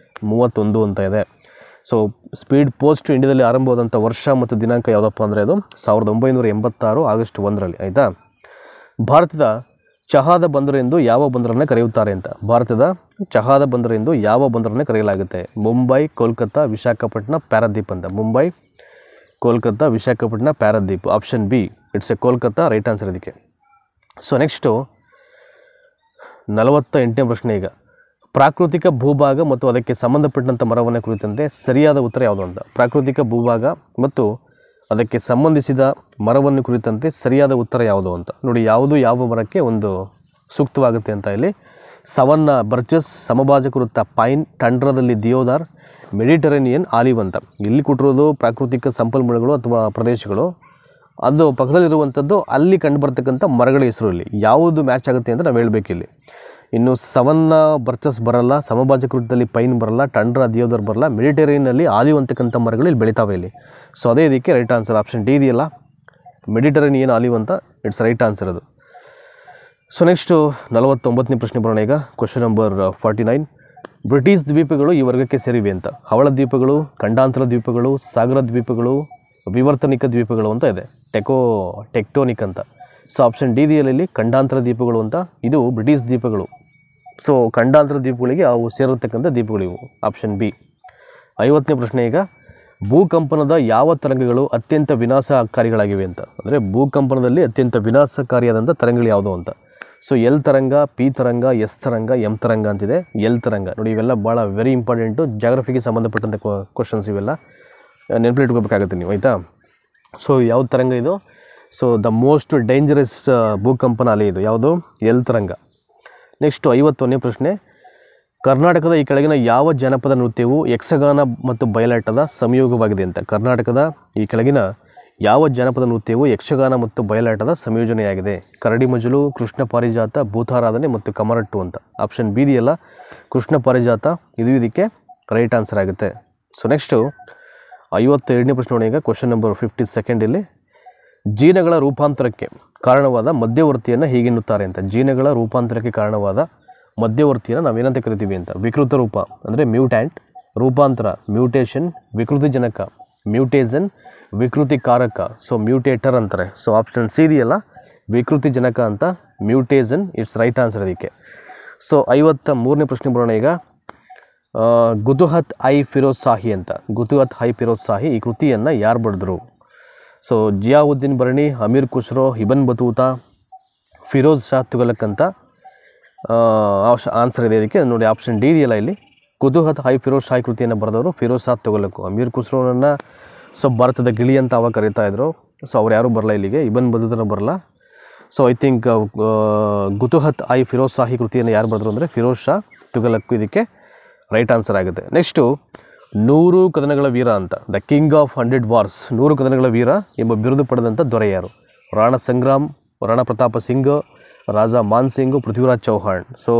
31 ಅಂತ ಇದೆ. ಸೊ ಸ್ಪೀಡ್ ಪೋಸ್ಟ್ ಇಂಡಿಯಾದಲ್ಲಿ ಆರಂಭವಾದಂಥ ವರ್ಷ ಮತ್ತು ದಿನಾಂಕ ಯಾವುದಪ್ಪ ಅಂದರೆ ಅದು 1986 ಆಗಸ್ಟ್ 1ರಲ್ಲಿ. ಆಯಿತಾ. ಭಾರತದ ಚಹಾದ ಬಂದರು ಎಂದು ಯಾವ ಬಂದರನ್ನು ಕರೆಯುತ್ತಾರೆ ಅಂತ. ಭಾರತದ ಚಹಾದ ಬಂದರು ಎಂದು ಯಾವ ಬಂದರನ್ನು ಕರೆಯಲಾಗುತ್ತೆ? ಮುಂಬೈ, ಕೋಲ್ಕತ್ತಾ, ವಿಶಾಖಪಟ್ಟಣ, ಪ್ಯಾರಾದೀಪ್ ಅಂತ. Mumbai, Kolkata, Visakhapatnam, Paradip. Option B it's a Kolkata right answer ಇದಕ್ಕೆ. ಸೊ ನೆಕ್ಸ್ಟು 48ನೇ ಪ್ರಶ್ನೆ ಈಗ. ಪ್ರಾಕೃತಿಕ ಭೂಭಾಗ ಮತ್ತು ಅದಕ್ಕೆ ಸಂಬಂಧಪಟ್ಟಂಥ ಮರವನ್ನು ಕುರಿತಂತೆ ಸರಿಯಾದ ಉತ್ತರ ಯಾವುದು ಅಂತ. ಪ್ರಾಕೃತಿಕ ಭೂಭಾಗ ಮತ್ತು ಅದಕ್ಕೆ ಸಂಬಂಧಿಸಿದ ಮರವನ್ನು ಕುರಿತಂತೆ ಸರಿಯಾದ ಉತ್ತರ ಯಾವುದು ಅಂತ ನೋಡಿ. ಯಾವುದು ಯಾವ ಮರಕ್ಕೆ ಒಂದು ಸೂಕ್ತವಾಗುತ್ತೆ ಅಂತ ಇಲ್ಲಿ. ಸವನ್ನ ಬರ್ಚಸ್, ಸಮಭಾಜಕ ವೃತ್ತ ಪೈನ್, ಟಂಡ್ರಾದಲ್ಲಿ ದಿಯೋದಾರ್, ಮೆಡಿಟರೇನಿಯನ್ ಆಲಿವ್ ಅಂತ. ಇಲ್ಲಿ ಕೊಟ್ಟಿರೋದು ಪ್ರಾಕೃತಿಕ ಸಂಪನ್ಮೂಲಗಳು ಅಥವಾ ಪ್ರದೇಶಗಳು. ಅದು ಪಕ್ಕದಲ್ಲಿರುವಂಥದ್ದು ಅಲ್ಲಿ ಕಂಡು ಬರ್ತಕ್ಕಂಥ ಮರಗಳ ಹೆಸರು. ಇಲ್ಲಿ ಯಾವುದು ಮ್ಯಾಚ್ ಆಗುತ್ತೆ ಅಂತ ನಾವು ಹೇಳಬೇಕಿಲ್ಲಿ. ಇನ್ನು ಸವನ್ನ ಬರ್ಚಸ್ ಬರಲ್ಲ, ಸಮಭಾಜಕ ವೃತ್ತದಲ್ಲಿ ಪೈನ್ ಬರಲ್ಲ, ಟಂಡ್ರಾ ದಿಯೋದಾರ್ ಬರಲ್ಲ, ಮೆಡಿಟರೇನಿಯನ್ನಲ್ಲಿ ಆಲಿವ್ ಅಂತಕ್ಕಂಥ ಮರಗಳು ಇಲ್ಲಿ ಬೆಳಿತಾವೆ ಇಲ್ಲಿ. ಸೊ ಅದೇ ಇದಕ್ಕೆ ರೈಟ್ ಆನ್ಸರ್ ಆಪ್ಷನ್ ಡಿ ಇದೆಯಲ್ಲ, ಮೆಡಿಟರೇನಿಯನ್ ಆಲಿವ್ ಅಂತ. ಇಟ್ಸ್ ರೈಟ್ ಆನ್ಸರ್ ಅದು. ಸೊ ನೆಕ್ಸ್ಟು 49ನೇ ಪ್ರಶ್ನೆ ಬರೋಣ ಈಗ. Question number 49. ಬ್ರಿಟಿಷ್ ದ್ವೀಪಗಳು ಈ ವರ್ಗಕ್ಕೆ ಸೇರಿವೆ ಅಂತ. ಹವಳ ದ್ವೀಪಗಳು, ಖಂಡಾಂತರ ದ್ವೀಪಗಳು, ಸಾಗರ ದ್ವೀಪಗಳು, ವಿವರ್ತನಿಕ ದ್ವೀಪಗಳು ಅಂತ ಇದೆ. ಟೆಕ್ಟೋನಿಕ್ ಅಂತ. ಸೊ ಆಪ್ಷನ್ ಡಿ ಇದೆಯಲ್ಲಿ ಖಂಡಾಂತರ ದ್ವೀಪಗಳು ಅಂತ. ಇದು ಬ್ರಿಟಿಷ್ ದ್ವೀಪಗಳು. ಸೊ ಖಂಡಾಂತರ ದ್ವೀಪಗಳಿಗೆ ಅವು ಸೇರಿರ್ತಕ್ಕಂಥ ದ್ವೀಪಗಳು ಇವು. Option B. 50ನೇ ಪ್ರಶ್ನೆ ಈಗ. ಭೂಕಂಪನದ ಯಾವ ತರಂಗಗಳು ಅತ್ಯಂತ ವಿನಾಶಕಾರಿಗಳಾಗಿವೆ ಅಂತ. ಅಂದರೆ ಭೂಕಂಪನದಲ್ಲಿ ಅತ್ಯಂತ ವಿನಾಶಕಾರಿಯಾದಂಥ ತರಂಗಗಳು ಯಾವುದು ಅಂತ. ಸೊ ಎಲ್ ತರಂಗ, ಪಿ ತರಂಗ, ಎಸ್ ತರಂಗ, ಎಂ ತರಂಗ ಅಂತಿದೆ. ಎಲ್ ತರಂಗ ನೋಡಿ, ಇವೆಲ್ಲ ಭಾಳ ವೆರಿ ಇಂಪಾರ್ಟೆಂಟು, ಜಾಗ್ರಫಿಗೆ ಸಂಬಂಧಪಟ್ಟಂಥ ಕ್ವಶನ್ಸ್ ಇವೆಲ್ಲ ನೆನಪಲ್ಲಿ ಇಟ್ಕೋಬೇಕಾಗುತ್ತೆ ನೀವು, ಆಯಿತಾ. ಸೊ ಯಾವ ತರಂಗ ಇದು? ಸೊ ದ ಮೋಸ್ಟ್ ಡೇಂಜರಸ್ ಭೂಕಂಪನ ಅಲೆ ಇದು ಯಾವುದು? ಎಲ್ ತರಂಗ. ನೆಕ್ಸ್ಟು 51ನೇ ಪ್ರಶ್ನೆ. ಕರ್ನಾಟಕದ ಈ ಕೆಳಗಿನ ಯಾವ ಜಾನಪದ ನೃತ್ಯವು ಯಕ್ಷಗಾನ ಮತ್ತು ಬಯಲಾಟದ ಸಂಯೋಗವಾಗಿದೆ ಅಂತ. ಕರ್ನಾಟಕದ ಈ ಕೆಳಗಿನ ಯಾವ ಜಾನಪದ ನೃತ್ಯವು ಯಕ್ಷಗಾನ ಮತ್ತು ಬಯಲಾಟದ ಸಂಯೋಜನೆಯಾಗಿದೆ? ಕರಡಿ ಮಜಲು, ಕೃಷ್ಣ ಪಾರಿಜಾತ, ಭೂತಾರಾಧನೆ ಮತ್ತು ಕಮರಟ್ಟು ಅಂತ. ಆಪ್ಷನ್ ಬಿ ಇದೆಯಲ್ಲ, ಕೃಷ್ಣ ಪಾರಿಜಾತ ಇದು ಇದಕ್ಕೆ ರೈಟ್ ಆನ್ಸರ್ ಆಗುತ್ತೆ. ಸೊ ನೆಕ್ಸ್ಟು 52ನೇ ಪ್ರಶ್ನೆ ನೋಡಿ. ಈಗ ಕ್ವಶನ್ ನಂಬರ್ 52 ಇಲ್ಲಿ ಜೀನಗಳ ರೂಪಾಂತರಕ್ಕೆ ಕಾರಣವಾದ ಮಧ್ಯವರ್ತಿಯನ್ನು ಹೀಗೆನ್ನುತ್ತಾರೆ ಅಂತ. ಜೀನಗಳ ರೂಪಾಂತರಕ್ಕೆ ಕಾರಣವಾದ ಮಧ್ಯವರ್ತಿಯನ್ನು ನಾವೇನಂತ ಕರಿತೀವಿ ಅಂತ. ವಿಕೃತ ರೂಪ ಅಂದರೆ ಮ್ಯೂಟ್ಯಾಂಟ್, ರೂಪಾಂತರ ಮ್ಯೂಟೇಷನ್, ವಿಕೃತಿ ಜನಕ ಮ್ಯೂಟೇಸನ್, ವಿಕೃತಿ ಕಾರಕ ಸೊ ಮ್ಯೂಟೇಟರ್ ಅಂತಾರೆ. ಸೊ ಆಪ್ಷನ್ ಸಿ ಇದೆಯಲ್ಲ ವಿಕೃತಿ ಜನಕ ಅಂತ, ಮ್ಯೂಟೇಸನ್ ಇಟ್ಸ್ ರೈಟ್ ಆನ್ಸರ್ ಅದಕ್ಕೆ. ಸೊ 53ನೇ ಪ್ರಶ್ನೆ ಬರೋಣ. ಈಗ ಗುತುಹತ್ ಐ ಫಿರೋಜ್ ಶಾಹಿ ಅಂತ. ಗುತುಹತ್ ಐ ಫಿರೋಜ್ ಶಾಹಿ ಈ ಕೃತಿಯನ್ನು ಯಾರು ಬರೆದರು? ಸೊ ಜಿಯಾವುದ್ದೀನ್ ಬರ್ನಿ, ಅಮೀರ್ ಖುಸ್ರೋ, ಇಬನ್ ಬತೂತಾ, ಫಿರೋಜ್ ಶಾ ತುಘಲಕ್ ಅಂತ ಆನ್ಸರ್ ಇದೆ ಇದಕ್ಕೆ. ನೋಡಿ ಆಪ್ಷನ್ ಡಿ ಇದೆಯಲ್ಲ ಇಲ್ಲಿ ಗುತುಹತ್ ಐ ಫಿರೋಜ್ ಶಾಹಿ ಕೃತಿಯನ್ನು ಬರೆದವರು ಫಿರೋಜ್ ಶಾ ತುಘಲಕ್. ಅಮೀರ್ ಖುಸ್ರೋನನ್ನು ಸೊ ಭಾರತದ ಗಿಳಿ ಅಂತ ಅವಾಗ ಕರೀತಾ ಇದ್ರು. ಸೊ ಅವ್ರು ಯಾರೂ ಬರಲ್ಲ ಇಲ್ಲಿಗೆ, ಇಬನ್ ಬತೂತನ ಬರಲ್ಲ. So I think Futuhat i Firoz Shahi ಕೃತಿಯನ್ನು ಯಾರು ಬರೆದ್ರು ಅಂದರೆ ಫಿರೋಜ್ ಶಾ ತುಘಲಕ್ ಇದಕ್ಕೆ ರೈಟ್ ಆನ್ಸರ್ ಆಗುತ್ತೆ. ನೆಕ್ಸ್ಟು 100 ಕದನಗಳ ವೀರ ಅಂತ. ದ ಕಿಂಗ್ ಆಫ್ 100 ವಾರ್ಸ್ 100 ಕದನಗಳ ವೀರ ಎಂಬ ಬಿರುದು ಪಡೆದಂಥ ದೊರೆ ಯಾರು? Rana Sangram, Rana Pratap Singh, Raja Man Singh, Prithviraj Chauhan. So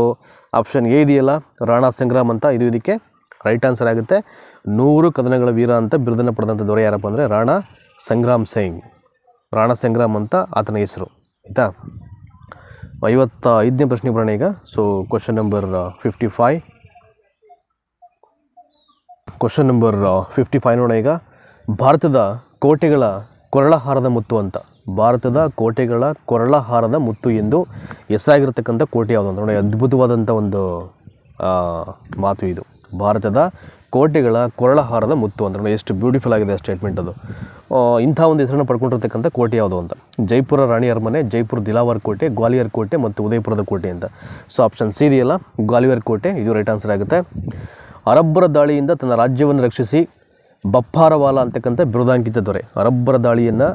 option A ಇದೆಯಲ್ಲ ರಾಣಾ ಸಂಗ್ರಾಮ್ ಅಂತ, ಇದು ಇದಕ್ಕೆ ರೈಟ್ ಆನ್ಸರ್ ಆಗುತ್ತೆ. 100 ಕದನಗಳ ವೀರ ಅಂತ ಬಿರುದನ್ನು ಪಡೆದಂಥ ದೊರೆ ಯಾರಪ್ಪ ಅಂದರೆ ರಾಣಾ ಸಂಗ್ರಾಮ್ ಸಿಂಗ್. ರಾಣಾ ಸಂಗ್ರಾಮ್ ಅಂತ ಆತನ ಹೆಸರು ಆಯಿತಾ. 55ನೇ ಪ್ರಶ್ನೆ ಬರೋಣ ಈಗ. So question number 55. Question number 55 ನೋಡೋಣ ಈಗ. ಭಾರತದ ಕೋಟೆಗಳ ಕೊರಳಹಾರದ ಮುತ್ತು ಅಂತ. ಭಾರತದ ಕೋಟೆಗಳ ಕೊರಳಹಾರದ ಮುತ್ತು ಎಂದು ಹೆಸರಾಗಿರ್ತಕ್ಕಂಥ ಕೋಟೆ ಯಾವುದು ಅಂತ ನೋಡಿ. ಅದ್ಭುತವಾದಂಥ ಒಂದು ಮಾತು ಇದು. ಭಾರತದ ಕೋಟೆಗಳ ಕೊರಳಹಾರದ ಮುತ್ತು ಅಂತ ನೋಡಿ. ಎಷ್ಟು ಬ್ಯೂಟಿಫುಲ್ ಆಗಿದೆ ಸ್ಟೇಟ್ಮೆಂಟ್ ಅದು. ಇಂಥ ಒಂದು ಹೆಸರನ್ನು ಪಡ್ಕೊಂಡಿರ್ತಕ್ಕಂಥ ಕೋಟೆ ಯಾವುದು ಅಂತ. ಜೈಪುರ ರಾಣಿ ಅರಮನೆ, ಜೈಪುರ ದಿಲಾವರ್ ಕೋಟೆ, ಗ್ವಾಲಿಯರ್ ಕೋಟೆ ಮತ್ತು ಉದಯಪುರದ ಕೋಟೆ ಅಂತ. ಸೊ ಆಪ್ಷನ್ ಸಿ ಇದೆಯಲ್ಲ ಗ್ವಾಲಿಯರ್ ಕೋಟೆ, ಇದು ರೈಟ್ ಆನ್ಸರ್ ಆಗುತ್ತೆ. ಅರಬ್ಬರ ದಾಳಿಯಿಂದ ತನ್ನ ರಾಜ್ಯವನ್ನು ರಕ್ಷಿಸಿ ಬಪ್ಪಾರವಾಲ ಅಂತಕ್ಕಂಥ ಬಿರುದಾಂಕಿತ ದೊರೆ. ಅರಬ್ಬರ ದಾಳಿಯನ್ನು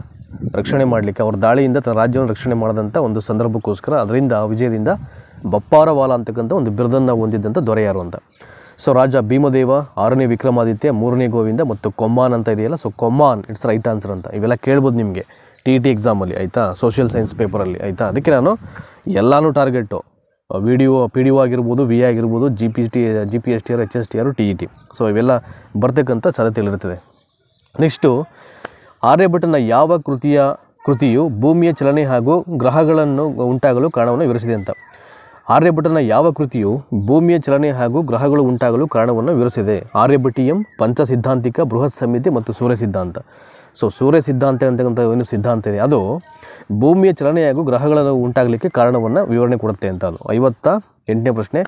ರಕ್ಷಣೆ ಮಾಡಲಿಕ್ಕೆ, ಅವರ ದಾಳಿಯಿಂದ ತನ್ನ ರಾಜ್ಯವನ್ನು ರಕ್ಷಣೆ ಮಾಡಿದಂಥ ಒಂದು ಸಂದರ್ಭಕ್ಕೋಸ್ಕರ ಅದರಿಂದ ವಿಜಯದಿಂದ ಬಪ್ಪಾರವಾಲ ಅಂತಕ್ಕಂಥ ಒಂದು ಬಿರುದನ್ನು ಹೊಂದಿದ್ದಂಥ ದೊರೆ ಯಾರು ಅಂತ. ಸೊ ರಾಜ ಭೀಮದೇವ, 6ನೇ ವಿಕ್ರಮಾದಿತ್ಯ, 3ನೇ ಗೋವಿಂದ ಮತ್ತು ಕೊಮ್ಮಾನ್ ಅಂತ ಇದೆಯಲ್ಲ. ಸೊ ಕೊಮ್ಮಾನ್ ಇಟ್ಸ್ ರೈಟ್ ಆನ್ಸರ್ ಅಂತ. ಇವೆಲ್ಲ ಕೇಳ್ಬೋದು ನಿಮಗೆ TET ಎಕ್ಸಾಮಲ್ಲಿ ಆಯಿತಾ, ಸೋಷಿಯಲ್ ಸೈನ್ಸ್ ಪೇಪರಲ್ಲಿ ಆಯಿತಾ. ಅದಕ್ಕೆ ನಾನು ಎಲ್ಲನೂ ಟಾರ್ಗೆಟು PDO ಆಗಿರ್ಬೋದು, VA ಆಗಿರ್ಬೋದು, GPSTR, HSTR, TET. ಸೊ ಇವೆಲ್ಲ ಬರ್ತಕ್ಕಂಥ ಸಾಧ್ಯತೆಗಳಿರ್ತದೆ. ನೆಕ್ಸ್ಟು ಆರ್ಯಭಟನ ಯಾವ ಕೃತಿಯು ಭೂಮಿಯ ಚಲನೆ ಹಾಗೂ ಗ್ರಹಗಳನ್ನು ಉಂಟಾಗಲು ಕಾರಣವನ್ನು ವಿವರಿಸಿದೆ ಅಂತ. ಆರ್ಯಭಟನ ಯಾವ ಕೃತಿಯು ಭೂಮಿಯ ಚಲನೆ ಹಾಗೂ ಗ್ರಹಗಳು ಉಂಟಾಗಲು ಕಾರಣವನ್ನು ವಿವರಿಸಿದೆ? ಆರ್ಯಭಟೀಯಂ, ಪಂಚಸಿದ್ಧಾಂತಿಕ, ಬೃಹತ್ ಸಂಹಿತೆ ಮತ್ತು ಸೂರ್ಯ ಸಿದ್ಧಾಂತ. ಸೊ ಸೂರ್ಯ ಸಿದ್ಧಾಂತ ಅಂತಕ್ಕಂಥ ಏನು ಸಿದ್ಧಾಂತ ಇದೆ ಅದು ಭೂಮಿಯ ಚಲನೆ ಹಾಗೂ ಗ್ರಹಗಳನ್ನು ಉಂಟಾಗಲಿಕ್ಕೆ ಕಾರಣವನ್ನು ವಿವರಣೆ ಕೊಡುತ್ತೆ ಅಂತ. ಅದು 58ನೇ ಪ್ರಶ್ನೆ.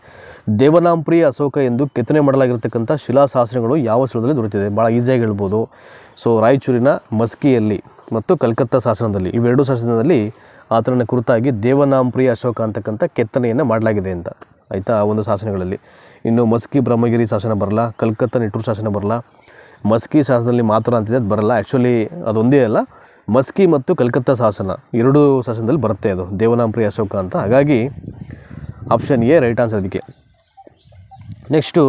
ದೇವನಾಂಪ್ರಿಯ ಅಶೋಕ ಎಂದು ಕೆತ್ತನೆ ಮಾಡಲಾಗಿರ್ತಕ್ಕಂಥ ಶಿಲಾಶಾಸನಗಳು ಯಾವ ಸ್ಥಳದಲ್ಲಿ ದೊರೆತಿದೆ? ಭಾಳ ಈಸಿಯಾಗಿ ಹೇಳ್ಬೋದು. ಸೊ ರಾಯಚೂರಿನ ಮಸ್ಕಿಯಲ್ಲಿ ಮತ್ತು ಕಲ್ಕತ್ತಾ ಶಾಸನದಲ್ಲಿ, ಇವೆರಡು ಶಾಸನದಲ್ಲಿ ಆತನ ಕುರಿತಾಗಿ ದೇವನಾಂಪ್ರಿಯ ಅಶೋಕ ಅಂತಕ್ಕಂಥ ಕೆತ್ತನೆಯನ್ನು ಮಾಡಲಾಗಿದೆ ಅಂತ ಆಯಿತಾ, ಆ ಒಂದು ಶಾಸನಗಳಲ್ಲಿ. ಇನ್ನು ಮಸ್ಕಿ ಬ್ರಹ್ಮಗಿರಿ ಶಾಸನ ಬರಲ್ಲ, ಕಲ್ಕತ್ತಾ ನಿಟ್ಟೂರು ಶಾಸನ ಬರಲ್ಲ, ಮಸ್ಕಿ ಶಾಸನದಲ್ಲಿ ಮಾತ್ರ ಅಂತಿದೆ ಅದು ಬರಲ್ಲ. ಆ್ಯಕ್ಚುಲಿ ಅದೊಂದೇ ಅಲ್ಲ, ಮಸ್ಕಿ ಮತ್ತು ಕಲ್ಕತ್ತಾ ಶಾಸನ ಎರಡೂ ಶಾಸನದಲ್ಲಿ ಬರುತ್ತೆ ಅದು ದೇವನಾಂಪ್ರಿಯ ಅಶೋಕ ಅಂತ. ಹಾಗಾಗಿ ಆಪ್ಷನ್ ಎ ರೈಟ್ ಆನ್ಸರ್ ಅದಕ್ಕೆ. ನೆಕ್ಸ್ಟು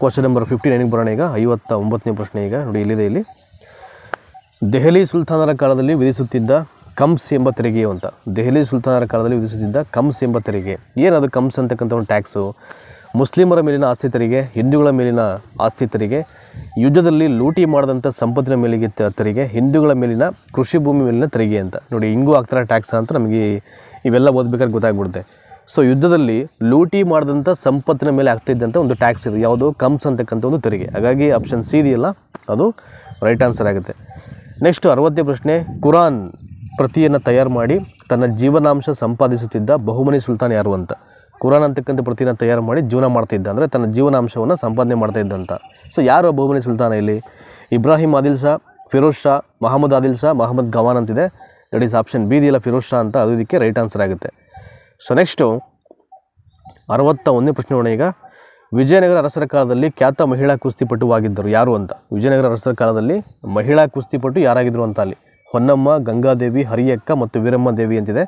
ಕ್ವಶನ್ ನಂಬರ್ 59ಗೆ ಬರೋಣ ಈಗ. 59ನೇ ಪ್ರಶ್ನೆ ಈಗ ನೋಡಿ ಇಲ್ಲಿದೆ. ಇಲ್ಲಿ ದೆಹಲಿ ಸುಲ್ತಾನರ ಕಾಲದಲ್ಲಿ ವಿಧಿಸುತ್ತಿದ್ದ ಕಮ್ಸ್ ಎಂಬ ತೆರಿಗೆಯು ಅಂತ. ದೆಹಲಿ ಸುಲ್ತಾನರ ಕಾಲದಲ್ಲಿ ವಿಧಿಸುತ್ತಿದ್ದ ಕಮ್ಸ್ ಎಂಬ ತೆರಿಗೆ ಏನದು? ಕಮ್ಸ್ ಅಂತಕ್ಕಂಥ ಒಂದು ಟ್ಯಾಕ್ಸು. ಮುಸ್ಲಿಮರ ಮೇಲಿನ ಆಸ್ತಿ ತೆರಿಗೆ, ಹಿಂದೂಗಳ ಮೇಲಿನ ಆಸ್ತಿ ತೆರಿಗೆ, ಯುದ್ಧದಲ್ಲಿ ಲೂಟಿ ಮಾಡಿದಂಥ ಸಂಪತ್ತಿನ ಮೇಲಿಗೆ ತೆರಿಗೆ, ಹಿಂದೂಗಳ ಮೇಲಿನ ಕೃಷಿ ಭೂಮಿ ಮೇಲಿನ ತೆರಿಗೆ ಅಂತ. ನೋಡಿ ಹಿಂಗೂ ಆಗ್ತಾರೆ ಟ್ಯಾಕ್ಸ್ ಅಂತ ನಮಗೆ ಇವೆಲ್ಲ ಓದ್ಬೇಕಾದ್ರೆ ಗೊತ್ತಾಗ್ಬಿಡುತ್ತೆ. ಸೊ ಯುದ್ಧದಲ್ಲಿ ಲೂಟಿ ಮಾಡಿದಂಥ ಸಂಪತ್ತಿನ ಮೇಲೆ ಆಗ್ತಿದ್ದಂಥ ಒಂದು ಟ್ಯಾಕ್ಸ್ ಇದು ಯಾವುದು? ಕಮ್ಸ್ ಅಂತಕ್ಕಂಥ ಒಂದು ತೆರಿಗೆ. ಹಾಗಾಗಿ ಆಪ್ಷನ್ ಸಿ ಇದೆಯಲ್ಲ ಅದು ರೈಟ್ ಆನ್ಸರ್ ಆಗುತ್ತೆ. ನೆಕ್ಸ್ಟ್ 60ನೇ ಪ್ರಶ್ನೆ. ಕುರಾನ್ ಪ್ರತಿಯನ್ನು ತಯಾರು ಮಾಡಿ ತನ್ನ ಜೀವನಾಂಶ ಸಂಪಾದಿಸುತ್ತಿದ್ದ ಬಹುಮನಿ ಸುಲ್ತಾನ್ ಯಾರು ಅಂತ. ಕುರಾನ್ ಅಂತಕ್ಕಂಥ ಪ್ರತಿಯನ್ನು ತಯಾರು ಮಾಡಿ ಜೀವನ ಮಾಡ್ತಿದ್ದ, ಅಂದರೆ ತನ್ನ ಜೀವನಾಂಶವನ್ನು ಸಂಪಾದನೆ ಮಾಡ್ತಾ ಇದ್ದಂಥ. ಸೊ ಯಾರು ಬಹುಮನಿ ಸುಲ್ತಾನ ಇಲ್ಲಿ? ಇಬ್ರಾಹಿಂ ಆದಿಲ್ ಶಾ, ಫಿರೋಜ್ ಶಾ, ಮಹಮ್ಮದ್ ಆದಿಲ್ ಶಾ, ಮಹಮ್ಮದ್ ಗವಾನ್ ಅಂತಿದೆ. ದಟ್ ಈಸ್ ಆಪ್ಷನ್ ಬಿ ಇದೆಯಲ್ಲ ಫಿರೋಜ್ ಶಾ ಅಂತ, ಅದು ಇದಕ್ಕೆ ರೈಟ್ ಆನ್ಸರ್ ಆಗುತ್ತೆ. ಸೊ ನೆಕ್ಸ್ಟು 61ನೇ ಪ್ರಶ್ನೆ ನೋಡೋಣ ಈಗ. ವಿಜಯನಗರ ಅರಸರ ಕಾಲದಲ್ಲಿ ಖ್ಯಾತ ಮಹಿಳಾ ಕುಸ್ತಿಪಟುವಾಗಿದ್ದರು ಯಾರು ಅಂತ. ವಿಜಯನಗರ ಅರಸರ ಕಾಲದಲ್ಲಿ ಮಹಿಳಾ ಕುಸ್ತಿಪಟು ಯಾರಾಗಿದ್ದರು ಅಂತ ಅಲ್ಲಿ ಹೊನ್ನಮ್ಮ, ಗಂಗಾದೇವಿ, ಹರಿಯಕ್ಕ ಮತ್ತು ವೀರಮ್ಮ ದೇವಿ ಅಂತಿದೆ.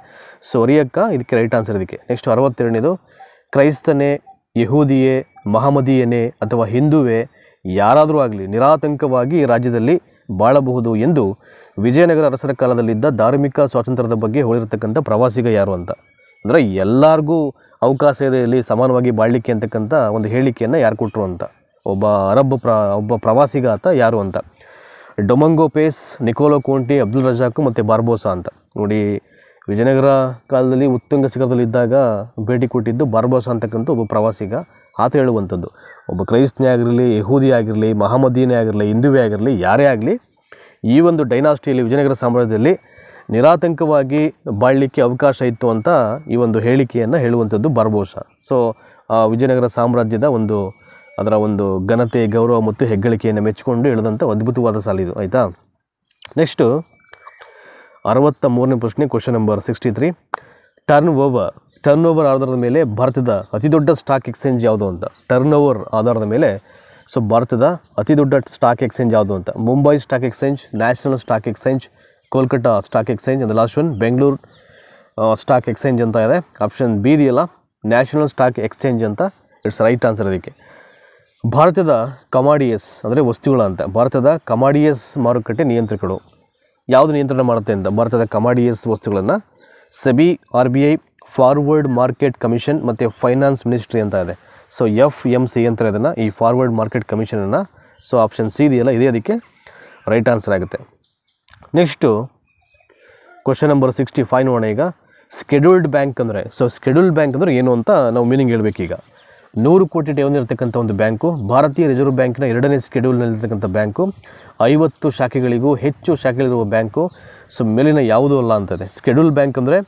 ಸೊ ಹರಿಯಕ್ಕ ಇದಕ್ಕೆ ರೈಟ್ ಆನ್ಸರ್ ಇದಕ್ಕೆ. ನೆಕ್ಸ್ಟ್ 62ನೇದು. ಕ್ರೈಸ್ತನೇ, ಯಹೂದಿಯೇ, ಮಹಮ್ಮದೀಯನೇ ಅಥವಾ ಹಿಂದುವೇ ಯಾರಾದರೂ ಆಗಲಿ ನಿರಾತಂಕವಾಗಿ ಈ ರಾಜ್ಯದಲ್ಲಿ ಬಾಳಬಹುದು ಎಂದು ವಿಜಯನಗರ ಅರಸರ ಕಾಲದಲ್ಲಿದ್ದ ಧಾರ್ಮಿಕ ಸ್ವಾತಂತ್ರ್ಯದ ಬಗ್ಗೆ ಹೇಳಿರ್ತಕ್ಕಂಥ ಪ್ರವಾಸಿಗ ಯಾರು ಅಂತ. ಅಂದರೆ ಎಲ್ಲರಿಗೂ ಅವಕಾಶ ಇದೆ ಇಲ್ಲಿ ಸಮಾನವಾಗಿ ಬಾಳಲಿಕ್ಕೆ ಅಂತಕ್ಕಂಥ ಒಂದು ಹೇಳಿಕೆಯನ್ನು ಯಾರು ಕೊಟ್ಟರು ಅಂತ. ಒಬ್ಬ ಪ್ರವಾಸಿಗ ಆತ ಯಾರು ಅಂತ. Domingo Paes, Niccolo Conti, Abdul Razzaq ಮತ್ತು ಬಾರ್ಬೋಸಾ ಅಂತ. ನೋಡಿ, ವಿಜಯನಗರ ಕಾಲದಲ್ಲಿ ಉತ್ತುಂಗ ಶಿಖರದಲ್ಲಿದ್ದಾಗ ಭೇಟಿ ಕೊಟ್ಟಿದ್ದು ಬಾರ್ಬೋಸಾ ಅಂತಕ್ಕಂಥ ಒಬ್ಬ ಪ್ರವಾಸಿಗ. ಆತ ಹೇಳುವಂಥದ್ದು, ಒಬ್ಬ ಕ್ರೈಸ್ತನೇ ಆಗಿರಲಿ, ಯಹೂದಿ ಆಗಿರಲಿ, ಮಹಮ್ಮದೀನೇ ಆಗಿರಲಿ, ಹಿಂದುವೇ ಆಗಿರಲಿ, ಯಾರೇ ಆಗಲಿ ಈ ಒಂದು ಡೈನಾಸ್ಟಿಯಲ್ಲಿ ವಿಜಯನಗರ ಸಾಮ್ರಾಜ್ಯದಲ್ಲಿ ನಿರಾತಂಕವಾಗಿ ಬಾಳಲಿಕ್ಕೆ ಅವಕಾಶ ಇತ್ತು ಅಂತ ಈ ಒಂದು ಹೇಳಿಕೆಯನ್ನು ಹೇಳುವಂಥದ್ದು ಬಾರ್ಬೋಸಾ. ಸೊ ವಿಜಯನಗರ ಸಾಮ್ರಾಜ್ಯದ ಅದರ ಒಂದು ಘನತೆ, ಗೌರವ ಮತ್ತು ಹೆಗ್ಗಳಿಕೆಯನ್ನು ಮೆಚ್ಚಿಕೊಂಡು ಹೇಳಿದಂಥ ಅದ್ಭುತವಾದ ಸಾಲಿದು. ಆಯಿತಾ. ನೆಕ್ಸ್ಟು 63ನೇ ಪ್ರಶ್ನೆ, ಕ್ವಶನ್ ನಂಬರ್ 63. ಟರ್ನ್ ಓವರ್ ಆಧಾರದ ಮೇಲೆ ಭಾರತದ ಅತಿ ದೊಡ್ಡ ಸ್ಟಾಕ್ ಎಕ್ಸ್ಚೇಂಜ್ ಯಾವುದು ಅಂತ. ಟರ್ನ್ ಓವರ್ ಆಧಾರದ ಮೇಲೆ ಭಾರತದ ಅತಿ ದೊಡ್ಡ ಸ್ಟಾಕ್ ಎಕ್ಸ್ಚೇಂಜ್ ಯಾವುದು ಅಂತ. Mumbai stock exchange, national stock exchange, Kolkata stock exchange, and last one Bengaluru stock exchange ಅಂತ ಇದೆ. ಆಪ್ಷನ್ ಬಿ ಇದೆಯಲ್ಲ, ನ್ಯಾಷನಲ್ ಸ್ಟಾಕ್ ಎಕ್ಸ್ಚೇಂಜ್ ಅಂತ. It's right answer. ಅದಕ್ಕೆ ಭಾರತದ ಕಮಾಡಿಯಸ್ ಅಂದರೆ ವಸ್ತುಗಳ ಅಂತ. ಭಾರತದ ಕಮಾಡಿಯಸ್ ಮಾರುಕಟ್ಟೆ ನಿಯಂತ್ರಕರು ಯಾವುದು ನಿಯಂತ್ರಣ ಮಾಡುತ್ತೆ ಅಂತ. ಭಾರತದ ಕಮಾಡಿಯಸ್ ವಸ್ತುಗಳನ್ನು SEBI, RBI, forward market commission ಮತ್ತು ಫೈನಾನ್ಸ್ ಮಿನಿಸ್ಟ್ರಿ ಅಂತ ಇದೆ. ಸೊ FMC ಅಂತ ಇದನ್ನು, ಈ ಫಾರ್ವರ್ಡ್ ಮಾರ್ಕೆಟ್ ಕಮಿಷನನ್ನು. ಸೊ ಆಪ್ಷನ್ ಸಿ ಇದೆಯಲ್ಲ, ಇದೇ ಅದಕ್ಕೆ ರೈಟ್ ಆನ್ಸರ್ ಆಗುತ್ತೆ. ನೆಕ್ಸ್ಟು ಕ್ವಶನ್ ನಂಬರ್ 65 ನೋಡೋಣ. ಈಗ ಸ್ಕೆಡ್ಯೂಲ್ಡ್ ಬ್ಯಾಂಕ್ ಅಂದರೆ, ಸ್ಕೆಡ್ಯೂಲ್ಡ್ ಬ್ಯಾಂಕ್ ಅಂದರೆ ಏನು ಅಂತ ನಾವು ಮೀನಿಂಗ್ ಹೇಳಬೇಕೀಗ. 100 ಕೋಟಿ ಠೇವಣಿ ಇರತಕ್ಕಂಥ ಒಂದು ಬ್ಯಾಂಕು, ಭಾರತೀಯ ರಿಸರ್ವ್ ಬ್ಯಾಂಕಿನ 2ನೇ ಸ್ಕೆಡ್ಯೂಲ್ನಲ್ಲಿರ್ತಕ್ಕಂಥ ಬ್ಯಾಂಕು, 50 ಶಾಖೆಗಳಿಗೂ ಹೆಚ್ಚು ಶಾಖೆಗಳಿರುವ ಬ್ಯಾಂಕು. ಮೇಲಿನ ಯಾವುದೂ ಅಲ್ಲ ಅಂತದೆ. ಸ್ಕೆಡ್ಯೂಲ್ ಬ್ಯಾಂಕ್ ಅಂದರೆ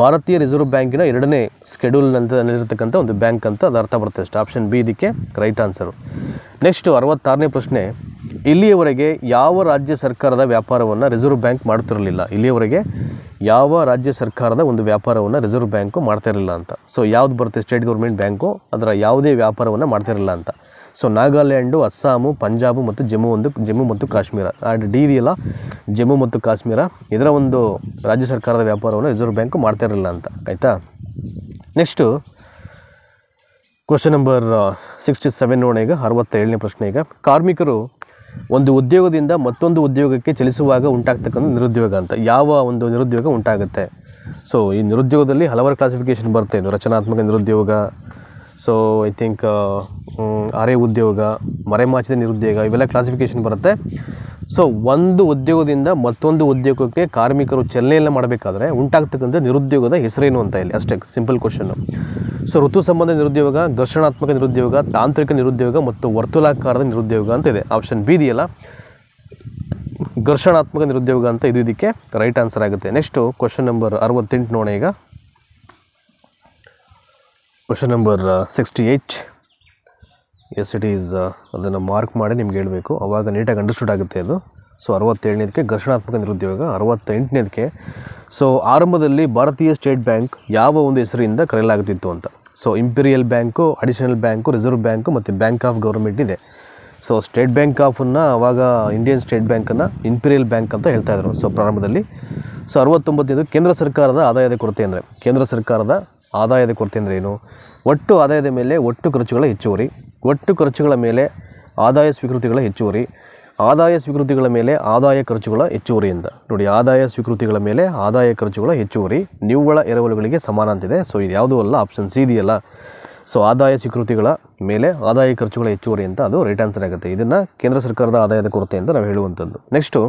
ಭಾರತೀಯ ರಿಸರ್ವ್ ಬ್ಯಾಂಕಿನ 2ನೇ ಸ್ಕೆಡ್ಯೂಲ್ನಲ್ಲಿರ್ತಕ್ಕಂಥ ಒಂದು ಬ್ಯಾಂಕ್ ಅಂತ ಅದು ಅರ್ಥ ಬರುತ್ತೆ ಅಷ್ಟೇ. ಆಪ್ಷನ್ ಬಿ ಇದಕ್ಕೆ ರೈಟ್ ಆನ್ಸರು. ನೆಕ್ಸ್ಟು 66ನೇ ಪ್ರಶ್ನೆ. ಇಲ್ಲಿಯವರೆಗೆ ಯಾವ ರಾಜ್ಯ ಸರ್ಕಾರದ ವ್ಯಾಪಾರವನ್ನು ರಿಸರ್ವ್ ಬ್ಯಾಂಕ್ ಮಾಡ್ತಿರಲಿಲ್ಲ. ಇಲ್ಲಿಯವರೆಗೆ ಯಾವ ರಾಜ್ಯ ಸರ್ಕಾರದ ಒಂದು ವ್ಯಾಪಾರವನ್ನು ರಿಸರ್ವ್ ಬ್ಯಾಂಕು ಮಾಡ್ತಾಯಿರಲಿಲ್ಲ ಅಂತ. ಯಾವುದು ಬರುತ್ತೆ, ಸ್ಟೇಟ್ ಗೌರ್ಮೆಂಟ್ ಬ್ಯಾಂಕು ಅದರ ಯಾವುದೇ ವ್ಯಾಪಾರವನ್ನು ಮಾಡ್ತಾಯಿರಲಿಲ್ಲ ಅಂತ. ನಾಗಾಲ್ಯಾಂಡು, ಅಸ್ಸಾಮು, ಪಂಜಾಬು ಮತ್ತು ಜಮ್ಮು ಮತ್ತು ಕಾಶ್ಮೀರ. ಡಿ ಇದೆಯಲ್ಲ, ಜಮ್ಮು ಮತ್ತು ಕಾಶ್ಮೀರ, ಇದರ ಒಂದು ರಾಜ್ಯ ಸರ್ಕಾರದ ವ್ಯಾಪಾರವನ್ನು ರಿಸರ್ವ್ ಬ್ಯಾಂಕು ಮಾಡ್ತಾಯಿರಲಿಲ್ಲ ಅಂತ. ಆಯಿತಾ. ನೆಕ್ಸ್ಟು ಕ್ವಶನ್ ನಂಬರ್ 67 ನೋಡೋಣ. ಈಗ 67ನೇ ಪ್ರಶ್ನೆ. ಈಗ ಕಾರ್ಮಿಕರು ಒಂದು ಉದ್ಯೋಗದಿಂದ ಮತ್ತೊಂದು ಉದ್ಯೋಗಕ್ಕೆ ಚಲಿಸುವಾಗ ಉಂಟಾಗ್ತಕ್ಕಂಥ ನಿರುದ್ಯೋಗ ಅಂತ. ಯಾವ ಒಂದು ನಿರುದ್ಯೋಗ ಉಂಟಾಗುತ್ತೆ. ಈ ನಿರುದ್ಯೋಗದಲ್ಲಿ ಹಲವಾರು ಕ್ಲಾಸಿಫಿಕೇಷನ್ ಬರುತ್ತೆ. ಇದು ರಚನಾತ್ಮಕ ನಿರುದ್ಯೋಗ, ಐ ಥಿಂಕ್ ಅರೆ ಉದ್ಯೋಗ, ಮರೆಮಾಚಿದ ನಿರುದ್ಯೋಗ, ಇವೆಲ್ಲ ಕ್ಲಾಸಿಫಿಕೇಷನ್ ಬರುತ್ತೆ. ಒಂದು ಉದ್ಯೋಗದಿಂದ ಮತ್ತೊಂದು ಉದ್ಯೋಗಕ್ಕೆ ಕಾರ್ಮಿಕರು ಚಲನೆಯನ್ನು ಮಾಡಬೇಕಾದ್ರೆ ಉಂಟಾಗ್ತಕ್ಕಂಥ ನಿರುದ್ಯೋಗದ ಹೆಸರೇನು ಅಂತ ಇಲ್ಲಿ ಅಷ್ಟೇ. Simple question. ಋತು ಸಂಬಂಧ ನಿರುದ್ಯೋಗ, ಘರ್ಷಣಾತ್ಮಕ ನಿರುದ್ಯೋಗ, ತಾಂತ್ರಿಕ ನಿರುದ್ಯೋಗ ಮತ್ತು ವರ್ತುಲಾಕಾರದ ನಿರುದ್ಯೋಗ ಅಂತ ಇದೆ. ಆಪ್ಷನ್ ಬಿ ಇದೆಯಲ್ಲ, ಘರ್ಷಣಾತ್ಮಕ ನಿರುದ್ಯೋಗ ಅಂತ ಇದು ಇದಕ್ಕೆ ರೈಟ್ ಆನ್ಸರ್ ಆಗುತ್ತೆ. ನೆಕ್ಸ್ಟು ಕ್ವಶನ್ ನಂಬರ್ 68 ನೋಡೋಣ. ಈಗ question number 68. Yes it is. ಅದನ್ನು ಮಾರ್ಕ್ ಮಾಡಿ ನಿಮ್ಗೆ ಹೇಳಬೇಕು, ಆವಾಗ ನೀಟಾಗಿ ಅಂಡರ್ಸ್ಟುಡ್ ಆಗುತ್ತೆ ಅದು. 67ನೇದಕ್ಕೆ ಘರ್ಷಣಾತ್ಮಕ ನಿರುದ್ಯೋಗ. 68ನೇದಕ್ಕೆ ಆರಂಭದಲ್ಲಿ ಭಾರತೀಯ ಸ್ಟೇಟ್ ಬ್ಯಾಂಕ್ ಯಾವ ಒಂದು ಹೆಸರಿಂದ ಕರೆಯಲಾಗುತ್ತಿತ್ತು ಅಂತ. Imperial bank, additional bank, reserve bank ಮತ್ತು ಬ್ಯಾಂಕ್ ಆಫ್ ಗೌರ್ಮೆಂಟ್ ಇದೆ. ಸ್ಟೇಟ್ ಬ್ಯಾಂಕ್ ಆಫನ್ನು ಆವಾಗ ಇಂಡಿಯನ್ ಸ್ಟೇಟ್ ಬ್ಯಾಂಕನ್ನು ಇಂಪೀರಿಯಲ್ ಬ್ಯಾಂಕ್ ಅಂತ ಹೇಳ್ತಾಯಿದ್ರು ಪ್ರಾರಂಭದಲ್ಲಿ. 69ನೇದು ಕೇಂದ್ರ ಸರ್ಕಾರದ ಆದಾಯದ ಕೊರತೆ ಅಂದರೆ. ಕೇಂದ್ರ ಸರ್ಕಾರದ ಆದಾಯದ ಕೊರತೆ ಅಂದರೆ ಏನು? ಒಟ್ಟು ಆದಾಯದ ಮೇಲೆ ಒಟ್ಟು ಖರ್ಚುಗಳ ಹೆಚ್ಚುವರಿ, ಒಟ್ಟು ಖರ್ಚುಗಳ ಮೇಲೆ ಆದಾಯ ಸ್ವೀಕೃತಿಗಳ ಹೆಚ್ಚುವರಿ, ಆದಾಯ ಸ್ವೀಕೃತಿಗಳ ಮೇಲೆ ಆದಾಯ ಖರ್ಚುಗಳ ಹೆಚ್ಚುವರಿ ಅಂತ. ನೋಡಿ, ಆದಾಯ ಸ್ವೀಕೃತಿಗಳ ಮೇಲೆ ಆದಾಯ ಖರ್ಚುಗಳ ಹೆಚ್ಚುವರಿ ನಿವ್ವಳ ಎರವಲುಗಳಿಗೆ ಸಮಾನ ಅಂತಿದೆ. ಇದು ಯಾವುದೂ ಅಲ್ಲ, ಆಪ್ಷನ್ ಸಿ ಇದೆಯಲ್ಲ. ಆದಾಯ ಸ್ವೀಕೃತಿಗಳ ಮೇಲೆ ಆದಾಯ ಖರ್ಚುಗಳ ಹೆಚ್ಚುವರಿ ಅಂತ ಅದು ರೈಟ್ ಆನ್ಸರ್ ಆಗುತ್ತೆ. ಇದನ್ನು ಕೇಂದ್ರ ಸರ್ಕಾರದ ಆದಾಯದ ಕೊರತೆ ಅಂತ ನಾವು ಹೇಳುವಂಥದ್ದು. ನೆಕ್ಸ್ಟು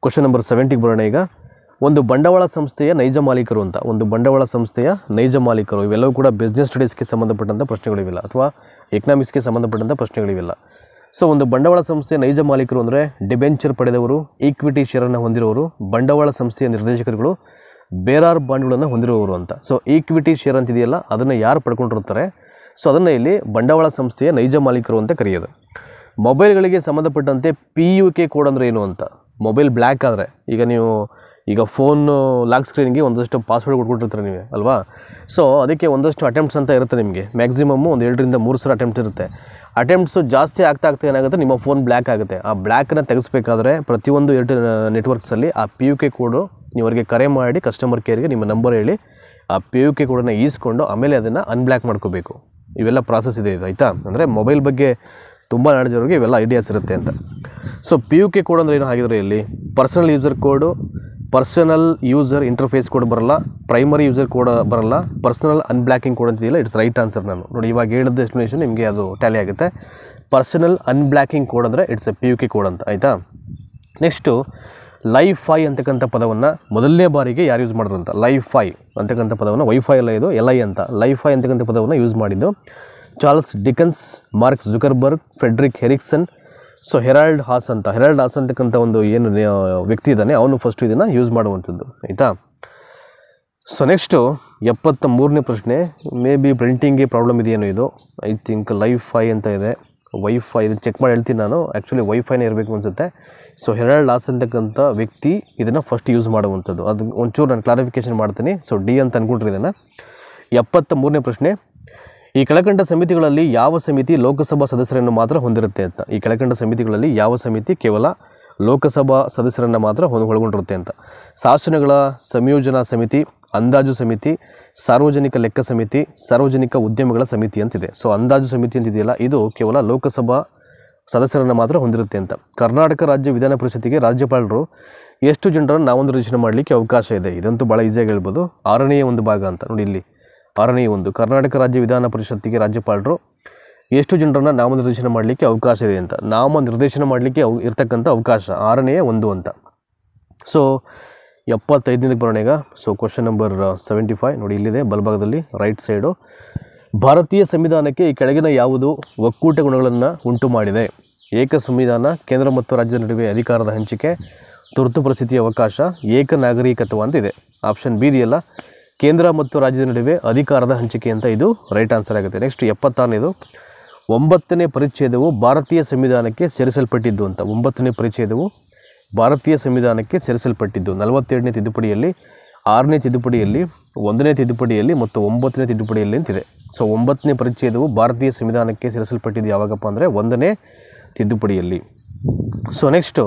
ಕ್ವಶನ್ ನಂಬರ್ 70ಗೆ ಬರೋಣ. ಈಗ ಒಂದು ಬಂಡವಾಳ ಸಂಸ್ಥೆಯ ನೈಜ ಮಾಲೀಕರು ಅಂತ. ಒಂದು ಬಂಡವಾಳ ಸಂಸ್ಥೆಯ ನೈಜ ಮಾಲೀಕರು, ಇವೆಲ್ಲವೂ ಕೂಡ ಬಿಸ್ನೆಸ್ ಸ್ಟಡೀಸ್ಗೆ ಸಂಬಂಧಪಟ್ಟಂಥ ಪ್ರಶ್ನೆಗಳಿವೆಲ್ಲ, ಅಥವಾ ಎಕನಾಮಿಕ್ಸ್ಗೆ ಸಂಬಂಧಪಟ್ಟಂಥ ಪ್ರಶ್ನೆಗಳಿವೆಲ್ಲ. ಒಂದು ಬಂಡವಾಳ ಸಂಸ್ಥೆಯ ನೈಜ ಮಾಲೀಕರು ಅಂದರೆ ಡಿಬೆಂಚರ್ ಪಡೆದವರು, ಈಕ್ವಿಟಿ ಶೇರನ್ನು ಹೊಂದಿರುವವರು, ಬಂಡವಾಳ ಸಂಸ್ಥೆಯ ನಿರ್ದೇಶಕರುಗಳು, ಬೇರಾರ್ ಬಾಂಡ್ಗಳನ್ನು ಹೊಂದಿರುವವರು ಅಂತ. ಈಕ್ವಿಟಿ ಶೇರ್ ಅಂತಿದೆಯಲ್ಲ, ಅದನ್ನು ಯಾರು ಪಡ್ಕೊಂಡಿರ್ತಾರೆ, ಅದನ್ನು ಇಲ್ಲಿ ಬಂಡವಾಳ ಸಂಸ್ಥೆಯ ನೈಜ ಮಾಲೀಕರು ಅಂತ ಕರೆಯೋದು. ಮೊಬೈಲ್ಗಳಿಗೆ ಸಂಬಂಧಪಟ್ಟಂತೆ PUK ಕೋಡ್ ಅಂದರೆ ಏನು ಅಂತ. ಮೊಬೈಲ್ ಬ್ಲ್ಯಾಕ್ ಆದರೆ, ಈಗ ಫೋನು ಲಾಕ್ ಸ್ಕ್ರೀನ್ಗೆ ಒಂದಷ್ಟು ಪಾಸ್ವರ್ಡ್ ಕೊಟ್ಕೊಟ್ಟಿರ್ತಾರೆ ನೀವು ಅಲ್ವಾ. ಅದಕ್ಕೆ ಒಂದಷ್ಟು ಅಟೆಂಪ್ಟ್ಸ್ ಅಂತ ಇರುತ್ತೆ ನಿಮಗೆ. ಮ್ಯಾಕ್ಸಿಮಮ್ಮು ಒಂದು 2 ರಿಂದ 3 ಸಲ ಅಟೆಂಪ್ಟ್ ಇರುತ್ತೆ. ಅಟೆಂಪ್ಟ್ಸು ಜಾಸ್ತಿ ಆಗ್ತಾ ಏನಾಗುತ್ತೆ, ನಿಮ್ಮ ಫೋನ್ ಬ್ಲ್ಯಾಕ್ ಆಗುತ್ತೆ. ಆ ಬ್ಲ್ಯಾಕನ್ನು ತೆಗೆಸಬೇಕಾದ್ರೆ ಪ್ರತಿಯೊಂದು ನೆಟ್ವರ್ಕ್ಸಲ್ಲಿ ಆ PUK ಕೋಡು ನೀವು ಅವರಿಗೆ ಕರೆ ಮಾಡಿ ಕಸ್ಟಮರ್ ಕೇರ್ಗೆ ನಿಮ್ಮ ನಂಬರ್ ಹೇಳಿ ಆ PUK ಕೋಡನ್ನು ಈಸ್ಕೊಂಡು ಆಮೇಲೆ ಅದನ್ನು ಅನ್ಬ್ಲ್ಯಾಕ್ ಮಾಡ್ಕೋಬೇಕು. ಇವೆಲ್ಲ ಪ್ರಾಸೆಸ್ ಇದೆ ಇದು. ಆಯಿತಾ. ಅಂದರೆ ಮೊಬೈಲ್ ಬಗ್ಗೆ ತುಂಬ ನಾಲೆಜ್ ಇವೆಲ್ಲ ಐಡಿಯಾಸ್ ಇರುತ್ತೆ ಅಂತ. PUK ಕೋಡ್ ಅಂದರೆ ಏನು ಆಗಿದ್ರೆ ಇಲ್ಲಿ personal user code, personal user interface code ಬರಲ್ಲ, ಪ್ರೈಮರಿ ಯೂಸರ್ ಕೋಡ್ ಬರಲ್ಲ, ಪರ್ಸನಲ್ ಅನ್ಬ್ಲಾಕಿಂಗ್ ಕೋಡ್ ಅಂತಿದೆಯಲ್ಲ, ಇಟ್ಸ್ ರೈಟ್ ಆನ್ಸರ್. ನಾನು ನೋಡಿ ಇವಾಗ ಹೇಳಿದ ಎಕ್ಸ್ಪ್ಲನೇಷನ್ ನಿಮಗೆ ಅದು ಟ್ಯಾಲಿ ಆಗುತ್ತೆ. ಪರ್ಸನಲ್ ಅನ್ಬ್ಲಾಕಿಂಗ್ ಕೋಡ್ ಅಂದರೆ ಇಟ್ಸ್ ಎ PUK ಕೋಡ್ ಅಂತ, ಆಯಿತಾ. ನೆಕ್ಸ್ಟು ಲೈಫೈ ಅಂತಕ್ಕಂಥ ಪದವನ್ನು ಮೊದಲನೇ ಬಾರಿಗೆ ಯಾರು ಯೂಸ್ ಮಾಡಿದ್ರು ಅಂತ. ಲೈಫೈ ಅಂತಕ್ಕಂಥ ಪದವನ್ನು, ವೈಫೈ ಎಲ್ಲ ಇದು LI ಅಂತ, ಲೈಫೈ ಅಂತಕ್ಕಂಥ ಪದವನ್ನು ಯೂಸ್ ಮಾಡಿದ್ದು Charles Dickens, Mark Zuckerberg, Fredrik Herickson. So Harald Haas ಅಂತಕ್ಕಂಥ ಒಂದು ಏನು ವ್ಯಕ್ತಿ ಇದ್ದಾನೆ ಅವನು ಫಸ್ಟ್ ಇದನ್ನು ಯೂಸ್ ಮಾಡುವಂಥದ್ದು, ಆಯಿತಾ. ಸೊ ನೆಕ್ಸ್ಟು 73ನೇ ಪ್ರಶ್ನೆ. ಮೇ ಬಿ ಪ್ರಿಂಟಿಂಗ್ಗೆ ಪ್ರಾಬ್ಲಮ್ ಇದೆಯೇನೋ ಇದು. ಐ ಥಿಂಕ್ ಲೈಫೈ ಅಂತ ಇದೆ, ವೈಫೈ ಇದು ಚೆಕ್ ಮಾಡಿ ಹೇಳ್ತೀನಿ ನಾನು. ಆ್ಯಕ್ಚುಲಿ ವೈಫೈನೇ ಇರಬೇಕು ಅನಿಸುತ್ತೆ. ಸೊ ಹೆರಾಲ್ಡ್ ಹಾಸ್ ಅಂತಕ್ಕಂಥ ವ್ಯಕ್ತಿ ಇದನ್ನು ಫಸ್ಟ್ ಯೂಸ್ ಮಾಡುವಂಥದ್ದು. ಅದು ಒಂಚೂರು ನಾನು ಕ್ಲಾರಿಫಿಕೇಷನ್ ಮಾಡ್ತೀನಿ. ಸೊ ಡಿ ಅಂತ ಅಂದ್ಕೊಂಡ್ರಿ ಇದನ್ನು. 73ನೇ ಪ್ರಶ್ನೆ. ಈ ಕೆಳಕಂಡ ಸಮಿತಿಗಳಲ್ಲಿ ಯಾವ ಸಮಿತಿ ಲೋಕಸಭಾ ಸದಸ್ಯರನ್ನು ಮಾತ್ರ ಹೊಂದಿರುತ್ತೆ ಅಂತ. ಈ ಕೆಳಕಂಡ ಸಮಿತಿಗಳಲ್ಲಿ ಯಾವ ಸಮಿತಿ ಕೇವಲ ಲೋಕಸಭಾ ಸದಸ್ಯರನ್ನು ಮಾತ್ರ ಒಳಗೊಂಡಿರುತ್ತೆ ಅಂತ. ಶಾಸನಗಳ ಸಂಯೋಜನಾ ಸಮಿತಿ, ಅಂದಾಜು ಸಮಿತಿ, ಸಾರ್ವಜನಿಕ ಲೆಕ್ಕ ಸಮಿತಿ, ಸಾರ್ವಜನಿಕ ಉದ್ಯಮಗಳ ಸಮಿತಿ ಅಂತಿದೆ. ಸೊ ಅಂದಾಜು ಸಮಿತಿ ಅಂತಿದೆಯಲ್ಲ, ಇದು ಕೇವಲ ಲೋಕಸಭಾ ಸದಸ್ಯರನ್ನು ಮಾತ್ರ ಹೊಂದಿರುತ್ತೆ ಅಂತ. ಕರ್ನಾಟಕ ರಾಜ್ಯ ವಿಧಾನ ಪರಿಷತ್ತಿಗೆ ರಾಜ್ಯಪಾಲರು ಎಷ್ಟು ಜನರನ್ನು ನಾಮನಿರ್ದೇಶನ ಮಾಡಲಿಕ್ಕೆ ಅವಕಾಶ ಇದೆ? ಇದಂತೂ ಭಾಳ ಈಸಿಯಾಗಿ ಹೇಳ್ಬೋದು. 6ನೇ ಒಂದು ಭಾಗ ಅಂತ ನೋಡಿ ಇಲ್ಲಿ. 6ನೇ ಒಂದು, ಕರ್ನಾಟಕ ರಾಜ್ಯ ವಿಧಾನ ಪರಿಷತ್ತಿಗೆ ರಾಜ್ಯಪಾಲರು ಎಷ್ಟು ಜನರನ್ನು ನಾಮನಿರ್ದೇಶನ ಮಾಡಲಿಕ್ಕೆ ಅವಕಾಶ ಇದೆ ಅಂತ. ನಾಮನಿರ್ದೇಶನ ಮಾಡಲಿಕ್ಕೆ ಇರ್ತಕ್ಕಂಥ ಅವಕಾಶ 6ನೇ ಒಂದು ಅಂತ. ಸೊ 75ನೇದಕ್ಕೆ ಬರೋಣ ಈಗ. ಸೊ ಕ್ವಶನ್ ನಂಬರ್ 75 ನೋಡಿ ಇಲ್ಲಿದೆ ಬಲಭಾಗದಲ್ಲಿ ರೈಟ್ ಸೈಡು. ಭಾರತೀಯ ಸಂವಿಧಾನಕ್ಕೆ ಈ ಕೆಳಗಿನ ಯಾವುದು ಒಕ್ಕೂಟ ಗುಣಗಳನ್ನು ಉಂಟು ಮಾಡಿದೆ? ಏಕ ಸಂವಿಧಾನ, ಕೇಂದ್ರ ಮತ್ತು ರಾಜ್ಯದ ನಡುವೆ ಅಧಿಕಾರದ ಹಂಚಿಕೆ, ತುರ್ತು ಪರಿಸ್ಥಿತಿಯ ಅವಕಾಶ, ಏಕ ನಾಗರಿಕತ್ವ ಅಂತಿದೆ. ಆಪ್ಷನ್ ಬಿ ಇದೆಯಲ್ಲ, ಕೇಂದ್ರ ಮತ್ತು ರಾಜ್ಯದ ನಡುವೆ ಅಧಿಕಾರದ ಹಂಚಿಕೆ ಅಂತ, ಇದು ರೈಟ್ ಆನ್ಸರ್ ಆಗುತ್ತೆ. ನೆಕ್ಸ್ಟ್ 76ನೇದು. 9ನೇ ಪರಿಚ್ಛೇದವು ಭಾರತೀಯ ಸಂವಿಧಾನಕ್ಕೆ ಸೇರಿಸಲ್ಪಟ್ಟಿದ್ದು ಅಂತ. 9ನೇ ಪರಿಚ್ಛೇದವು ಭಾರತೀಯ ಸಂವಿಧಾನಕ್ಕೆ ಸೇರಿಸಲ್ಪಟ್ಟಿದ್ದು 42ನೇ ತಿದ್ದುಪಡಿಯಲ್ಲಿ, 6ನೇ ತಿದ್ದುಪಡಿಯಲ್ಲಿ, 1ನೇ ತಿದ್ದುಪಡಿಯಲ್ಲಿ ಮತ್ತು 9ನೇ ತಿದ್ದುಪಡಿಯಲ್ಲಿ ಅಂತಿದೆ. ಸೊ 9ನೇ ಪರಿಚ್ಛೇದವು ಭಾರತೀಯ ಸಂವಿಧಾನಕ್ಕೆ ಸೇರಿಸಲ್ಪಟ್ಟಿದ್ದು ಯಾವಾಗಪ್ಪ ಅಂದರೆ 1ನೇ ತಿದ್ದುಪಡಿಯಲ್ಲಿ. ಸೊ ನೆಕ್ಸ್ಟು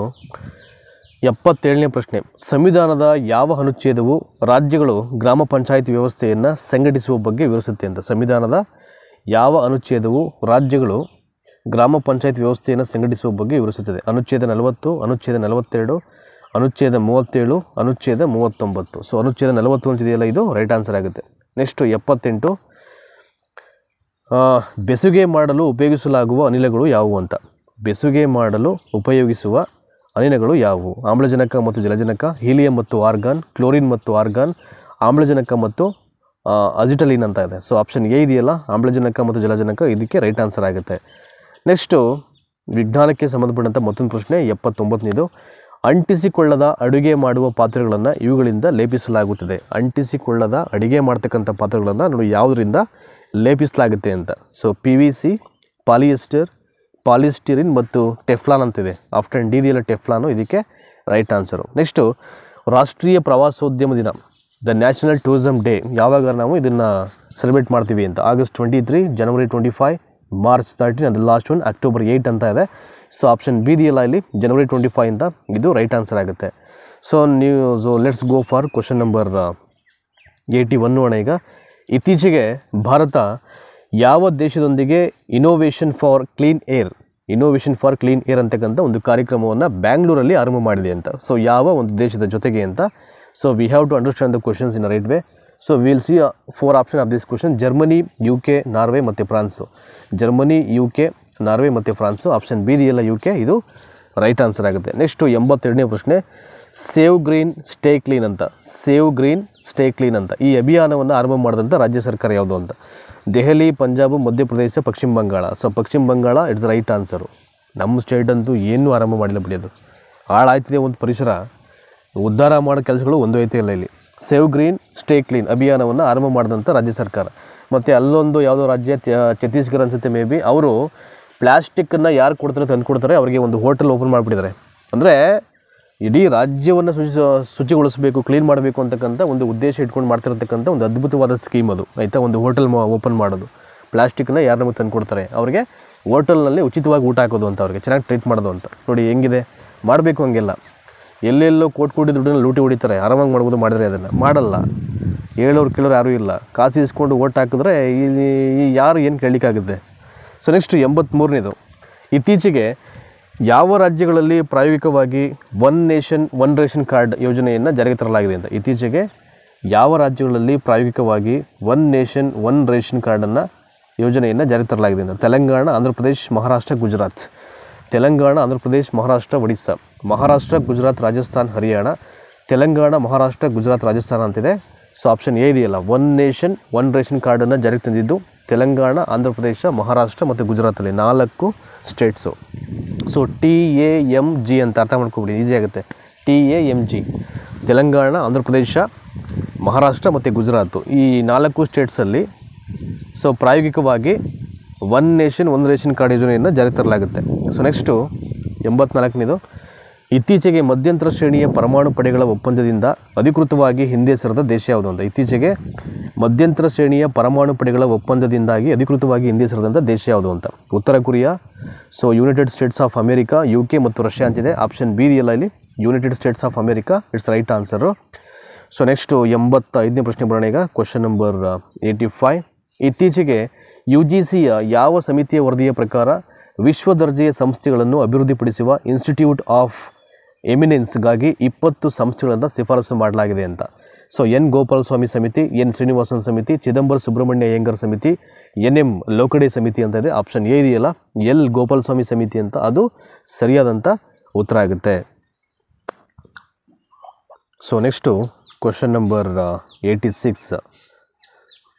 77ನೇ ಪ್ರಶ್ನೆ. ಸಂವಿಧಾನದ ಯಾವ ಅನುಚ್ಛೇದವು ರಾಜ್ಯಗಳು ಗ್ರಾಮ ಪಂಚಾಯತ್ ವ್ಯವಸ್ಥೆಯನ್ನು ಸಂಘಟಿಸುವ ಬಗ್ಗೆ ವಿವರಿಸುತ್ತೆ ಅಂತ. ಸಂವಿಧಾನದ ಯಾವ ಅನುಚ್ಛೇದವು ರಾಜ್ಯಗಳು ಗ್ರಾಮ ಪಂಚಾಯತ್ ವ್ಯವಸ್ಥೆಯನ್ನು ಸಂಘಟಿಸುವ ಬಗ್ಗೆ ವಿವರಿಸುತ್ತದೆ? ಅನುಚ್ಛೇದ 40, ಅನುಚ್ಛೇದ 42, ಅನುಚ್ಛೇದ 37, ಅನುಚ್ಛೇದ 39. ಸೊ ಅನುಚ್ಛೇದ 40 ಅಂತಿದೆಯಲ್ಲ, ಇದು ರೈಟ್ ಆನ್ಸರ್ ಆಗುತ್ತೆ. ನೆಕ್ಸ್ಟು 78. ಬೆಸುಗೆ ಮಾಡಲು ಉಪಯೋಗಿಸಲಾಗುವ ಅನಿಲಗಳು ಯಾವುವು ಅಂತ. ಬೆಸುಗೆ ಮಾಡಲು ಉಪಯೋಗಿಸುವ ಅನಿಲಗಳು ಯಾವುವು? ಆಮ್ಲಜನಕ ಮತ್ತು ಜಲಜನಕ, ಹೀಲಿಯಂ ಮತ್ತು ಆರ್ಗಾನ್, ಕ್ಲೋರಿನ್ ಮತ್ತು ಆರ್ಗಾನ್, ಆಮ್ಲಜನಕ ಮತ್ತು ಅಜಿಟಲಿನ್ ಅಂತ ಇದೆ. ಸೊ ಆಪ್ಷನ್ ಎ ಇದೆಯಲ್ಲ, ಆಮ್ಲಜನಕ ಮತ್ತು ಜಲಜನಕ, ಇದಕ್ಕೆ ರೈಟ್ ಆನ್ಸರ್ ಆಗುತ್ತೆ. ನೆಕ್ಸ್ಟು ವಿಜ್ಞಾನಕ್ಕೆ ಸಂಬಂಧಪಟ್ಟಂಥ ಮತ್ತೊಂದು ಪ್ರಶ್ನೆ 79ನೇದು. ಅಂಟಿಸಿಕೊಳ್ಳದ ಅಡುಗೆ ಮಾಡುವ ಪಾತ್ರೆಗಳನ್ನು ಇವುಗಳಿಂದ ಲೇಪಿಸಲಾಗುತ್ತದೆ. ಅಂಟಿಸಿಕೊಳ್ಳದ ಅಡುಗೆ ಮಾಡ್ತಕ್ಕಂಥ ಪಾತ್ರೆಗಳನ್ನು ನೋಡಿ ಯಾವುದರಿಂದ ಲೇಪಿಸಲಾಗುತ್ತೆ ಅಂತ. ಸೊ PVC, ಪಾಲಿಯೆಸ್ಟರ್, ಪಾಲಿಸ್ಟಿರಿನ್ ಮತ್ತು ಟೆಫ್ಲಾನ್ ಅಂತಿದೆ. ಆಪ್ಷನ್ ಡಿ ಇದೆಯಲ್ಲ ಟೆಫ್ಲಾನು, ಇದಕ್ಕೆ ರೈಟ್ ಆನ್ಸರು. ನೆಕ್ಸ್ಟು ರಾಷ್ಟ್ರೀಯ ಪ್ರವಾಸೋದ್ಯಮ ದಿನ, ದ ನ್ಯಾಷನಲ್ ಟೂರಿಸಮ್ ಡೇ, ಯಾವಾಗ ನಾವು ಇದನ್ನು ಸೆಲೆಬ್ರೇಟ್ ಮಾಡ್ತೀವಿ ಅಂತ. August 23, January 25, March 13 and the last one October 8 ಅಂತ ಇದೆ. ಸೊ ಆಪ್ಷನ್ ಬಿ ಇದೆಯಲ್ಲ ಇಲ್ಲಿ January 25 ಅಂತ, ಇದು ರೈಟ್ ಆನ್ಸರ್ ಆಗುತ್ತೆ. So let's go for question number 81 ನೋಡೋಣ ಈಗ. ಇತ್ತೀಚೆಗೆ ಭಾರತ ಯಾವ ದೇಶದೊಂದಿಗೆ ಇನೋವೇಷನ್ ಫಾರ್ ಕ್ಲೀನ್ ಏರ್ ಅಂತಕ್ಕಂಥ ಒಂದು ಕಾರ್ಯಕ್ರಮವನ್ನು ಬ್ಯಾಂಗ್ಳೂರಲ್ಲಿ ಆರಂಭ ಮಾಡಿದೆ ಅಂತ. ಸೊ ಯಾವ ಒಂದು ದೇಶದ ಜೊತೆಗೆ ಅಂತ. So we have to understand the questions in a right way. So will see 4 option of this question. Germany, UK, Norway ಮತ್ತು ಫ್ರಾನ್ಸು. ಜರ್ಮನಿ, UK, ನಾರ್ವೆ ಮತ್ತು ಫ್ರಾನ್ಸು. ಆಪ್ಷನ್ ಬಿ ಇದೆಯಲ್ಲ UK, ಇದು ರೈಟ್ ಆನ್ಸರ್ ಆಗುತ್ತೆ. Next 82ನೇ ಪ್ರಶ್ನೆ. Save green stay clean ಅಂತ ಈ ಅಭಿಯಾನವನ್ನು ಆರಂಭ ಮಾಡಿದಂಥ ರಾಜ್ಯ ಸರ್ಕಾರ ಯಾವುದು ಅಂತ. ದೆಹಲಿ, ಪಂಜಾಬ್, ಮಧ್ಯಪ್ರದೇಶ, ಪಶ್ಚಿಮ ಬಂಗಾಳ. ಸೊ ಪಶ್ಚಿಮ ಬಂಗಾಳ ಇಟ್ಸ್ ರೈಟ್ ಆನ್ಸರು. ನಮ್ಮ ಸ್ಟೇಟಂತೂ ಏನೂ ಆರಂಭ ಮಾಡಿಲ್ಲ ಬಿಡಿ, ಅದು ಹಾಳಾಯ್ತಿದೆ ಒಂದು ಪರಿಸರ. ಉದ್ಧಾರ ಮಾಡೋ ಕೆಲಸಗಳು ಒಂದು ಐತೆ ಇಲ್ಲ ಇಲ್ಲಿ. ಸೇವ್ ಗ್ರೀನ್ ಸ್ಟೇ ಕ್ಲೀನ್ ಅಭಿಯಾನವನ್ನು ಆರಂಭ ಮಾಡಿದಂಥ ರಾಜ್ಯ ಸರ್ಕಾರ. ಮತ್ತು ಅಲ್ಲೊಂದು ಯಾವುದೋ ರಾಜ್ಯ ಛತ್ತೀಸ್ಗಢ ಅನಿಸುತ್ತೆ ಮೇ ಬಿ, ಅವರು ಪ್ಲಾಸ್ಟಿಕ್ಕನ್ನು ಯಾರು ತಂದು ಕೊಡ್ತಾರೆ ಅವರಿಗೆ ಒಂದು ಹೋಟೆಲ್ ಓಪನ್ ಮಾಡಿಬಿಟ್ಟಿದ್ದಾರೆ. ಅಂದರೆ ಇಡೀ ರಾಜ್ಯವನ್ನು ಶುಚಿಗೊಳಿಸಬೇಕು, ಕ್ಲೀನ್ ಮಾಡಬೇಕು ಅಂತಕ್ಕಂಥ ಒಂದು ಉದ್ದೇಶ ಇಟ್ಕೊಂಡು ಮಾಡ್ತಿರತಕ್ಕಂಥ ಒಂದು ಅದ್ಭುತವಾದ ಸ್ಕೀಮ್ ಅದು, ಆಯಿತಾ. ಒಂದು ಹೋಟೆಲ್ ಓಪನ್ ಮಾಡೋದು, ಪ್ಲಾಸ್ಟಿಕ್ನ ಯಾರು ನಮಗೆ ತಂದು ಕೊಡ್ತಾರೆ ಅವರಿಗೆ ಹೋಟೆಲ್ನಲ್ಲಿ ಉಚಿತವಾಗಿ ಊಟ ಹಾಕೋದು ಅಂತ, ಅವ್ರಿಗೆ ಚೆನ್ನಾಗಿ ಟ್ರೀಟ್ ಮಾಡೋದು ಅಂತ. ನೋಡಿ ಹೆಂಗಿದೆ, ಮಾಡಬೇಕು ಹಂಗೆಲ್ಲ. ಎಲ್ಲೆಲ್ಲೋ ಕೋಟಿ ದುಡ್ಡನ್ನ ಲೂಟಿ ಹೊಡಿತಾರೆ, ಆರಾಮಾಗಿ ಮಾಡ್ಬೋದು. ಮಾಡಿದ್ರೆ ಅದನ್ನು ಮಾಡಲ್ಲ, ಹೇಳೋರು ಕೇಳೋರು ಯಾರೂ ಇಲ್ಲ. ಕಾಸು ಇಸ್ಕೊಂಡು ಓಟ್ ಹಾಕಿದ್ರೆ ಯಾರು ಏನು ಕೇಳಲಿಕ್ಕಾಗುತ್ತೆ. So next 83ನೇದು. ಇತ್ತೀಚೆಗೆ ಯಾವ ರಾಜ್ಯಗಳಲ್ಲಿ ಪ್ರಾಯೋಗಿಕವಾಗಿ one nation one ration card ಯೋಜನೆಯನ್ನು ಜಾರಿಗೆ ತರಲಾಗಿದೆ ಅಂತ? ಇತ್ತೀಚೆಗೆ ಯಾವ ರಾಜ್ಯಗಳಲ್ಲಿ ಪ್ರಾಯೋಗಿಕವಾಗಿ ಒನ್ ನೇಷನ್ ಒನ್ ರೇಷನ್ ಕಾರ್ಡನ್ನು ಯೋಜನೆಯನ್ನು ಜಾರಿಗೆ ತರಲಾಗಿದೆ ಅಂತ? ತೆಲಂಗಾಣ, ಆಂಧ್ರ ಪ್ರದೇಶ್, ಮಹಾರಾಷ್ಟ್ರ, ಗುಜರಾತ್. ತೆಲಂಗಾಣ, ಆಂಧ್ರ ಪ್ರದೇಶ್, ಮಹಾರಾಷ್ಟ್ರ, ಒಡಿಸ್ಸಾ. ಮಹಾರಾಷ್ಟ್ರ, ಗುಜರಾತ್, ರಾಜಸ್ಥಾನ್, ಹರಿಯಾಣ. ತೆಲಂಗಾಣ, ಮಹಾರಾಷ್ಟ್ರ, ಗುಜರಾತ್, ರಾಜಸ್ಥಾನ ಅಂತಿದೆ. ಸೊ ಆಪ್ಷನ್ ಎ ಇದೆಯಲ್ಲ, ಒನ್ ನೇಷನ್ ಒನ್ ರೇಷನ್ ಕಾರ್ಡನ್ನು ಜಾರಿಗೆ ತಂದಿದ್ದು ತೆಲಂಗಾಣ, ಆಂಧ್ರ ಪ್ರದೇಶ, ಮಹಾರಾಷ್ಟ್ರ ಮತ್ತು ಗುಜರಾತಲ್ಲಿ 4 ಸ್ಟೇಟ್ಸು. ಸೊ TAMG ಅಂತ ಅರ್ಥ ಮಾಡ್ಕೊಬಿಡಿ, ಈಸಿ ಆಗುತ್ತೆ. TAMG ತೆಲಂಗಾಣ, ಆಂಧ್ರ ಪ್ರದೇಶ, ಮಹಾರಾಷ್ಟ್ರ ಮತ್ತು ಗುಜರಾತು, ಈ 4 ಸ್ಟೇಟ್ಸಲ್ಲಿ ಸೊ ಪ್ರಾಯೋಗಿಕವಾಗಿ one nation one ration card ಯೋಜನೆಯನ್ನು ಜಾರಿಗೆ ತರಲಾಗುತ್ತೆ. ಸೊ ನೆಕ್ಸ್ಟು 84ನೇದು, ಇತ್ತೀಚೆಗೆ ಮಧ್ಯಂತರ ಶ್ರೇಣಿಯ ಪರಮಾಣು ಪಡೆಗಳ ಒಪ್ಪಂದದಿಂದ ಅಧಿಕೃತವಾಗಿ ಹಿಂದೆ ಸರಿದ ದೇಶ ಯಾವುದು ಅಂತ? ಇತ್ತೀಚೆಗೆ ಮಧ್ಯಂತರ ಶ್ರೇಣಿಯ ಪರಮಾಣು ಪಡೆಗಳ ಒಪ್ಪಂದದಿಂದಾಗಿ ಅಧಿಕೃತವಾಗಿ ಹಿಂದೆ ಸರಿದಂಥ ದೇಶ ಯಾವುದು ಅಂತ? ಉತ್ತರ Korea, so United States of America, UK ಮತ್ತು ರಷ್ಯಾ ಅಂತಿದೆ. ಆಪ್ಷನ್ ಬಿ ಇದೆಯಲ್ಲ ಇಲ್ಲಿ, United States of America, it's right answer. So next 85ನೇ ಪ್ರಶ್ನೆ ಬರೋಣ ಈಗ. Question number 85. ಇತ್ತೀಚೆಗೆ UGCಯ ಯಾವ ಸಮಿತಿಯ ವರದಿಯ ಪ್ರಕಾರ ವಿಶ್ವ ದರ್ಜೆಯ ಸಂಸ್ಥೆಗಳನ್ನು ಅಭಿವೃದ್ಧಿಪಡಿಸುವ ಇನ್ಸ್ಟಿಟ್ಯೂಟ್ ಆಫ್ ಎಮಿನೆನ್ಸ್ಗಾಗಿ 20 ಸಂಸ್ಥೆಗಳನ್ನು ಶಿಫಾರಸು ಮಾಡಲಾಗಿದೆ ಅಂತ? ಸೊ ಎನ್ ಗೋಪಾಲಸ್ವಾಮಿ ಸಮಿತಿ, ಎನ್ ಶ್ರೀನಿವಾಸನ್ ಸಮಿತಿ, ಚಿದಂಬರ ಸುಬ್ರಹ್ಮಣ್ಯ ಅಯ್ಯಂಗಾರ್ ಸಮಿತಿ, NM ಲೋಕಡೆ ಸಮಿತಿ ಅಂತ ಇದೆ. ಆಪ್ಷನ್ ಎ ಇದೆಯಲ್ಲ, ಎಲ್ ಗೋಪಾಲಸ್ವಾಮಿ ಸಮಿತಿ ಅಂತ, ಅದು ಸರಿಯಾದಂಥ ಉತ್ತರ ಆಗುತ್ತೆ. So next question number 86.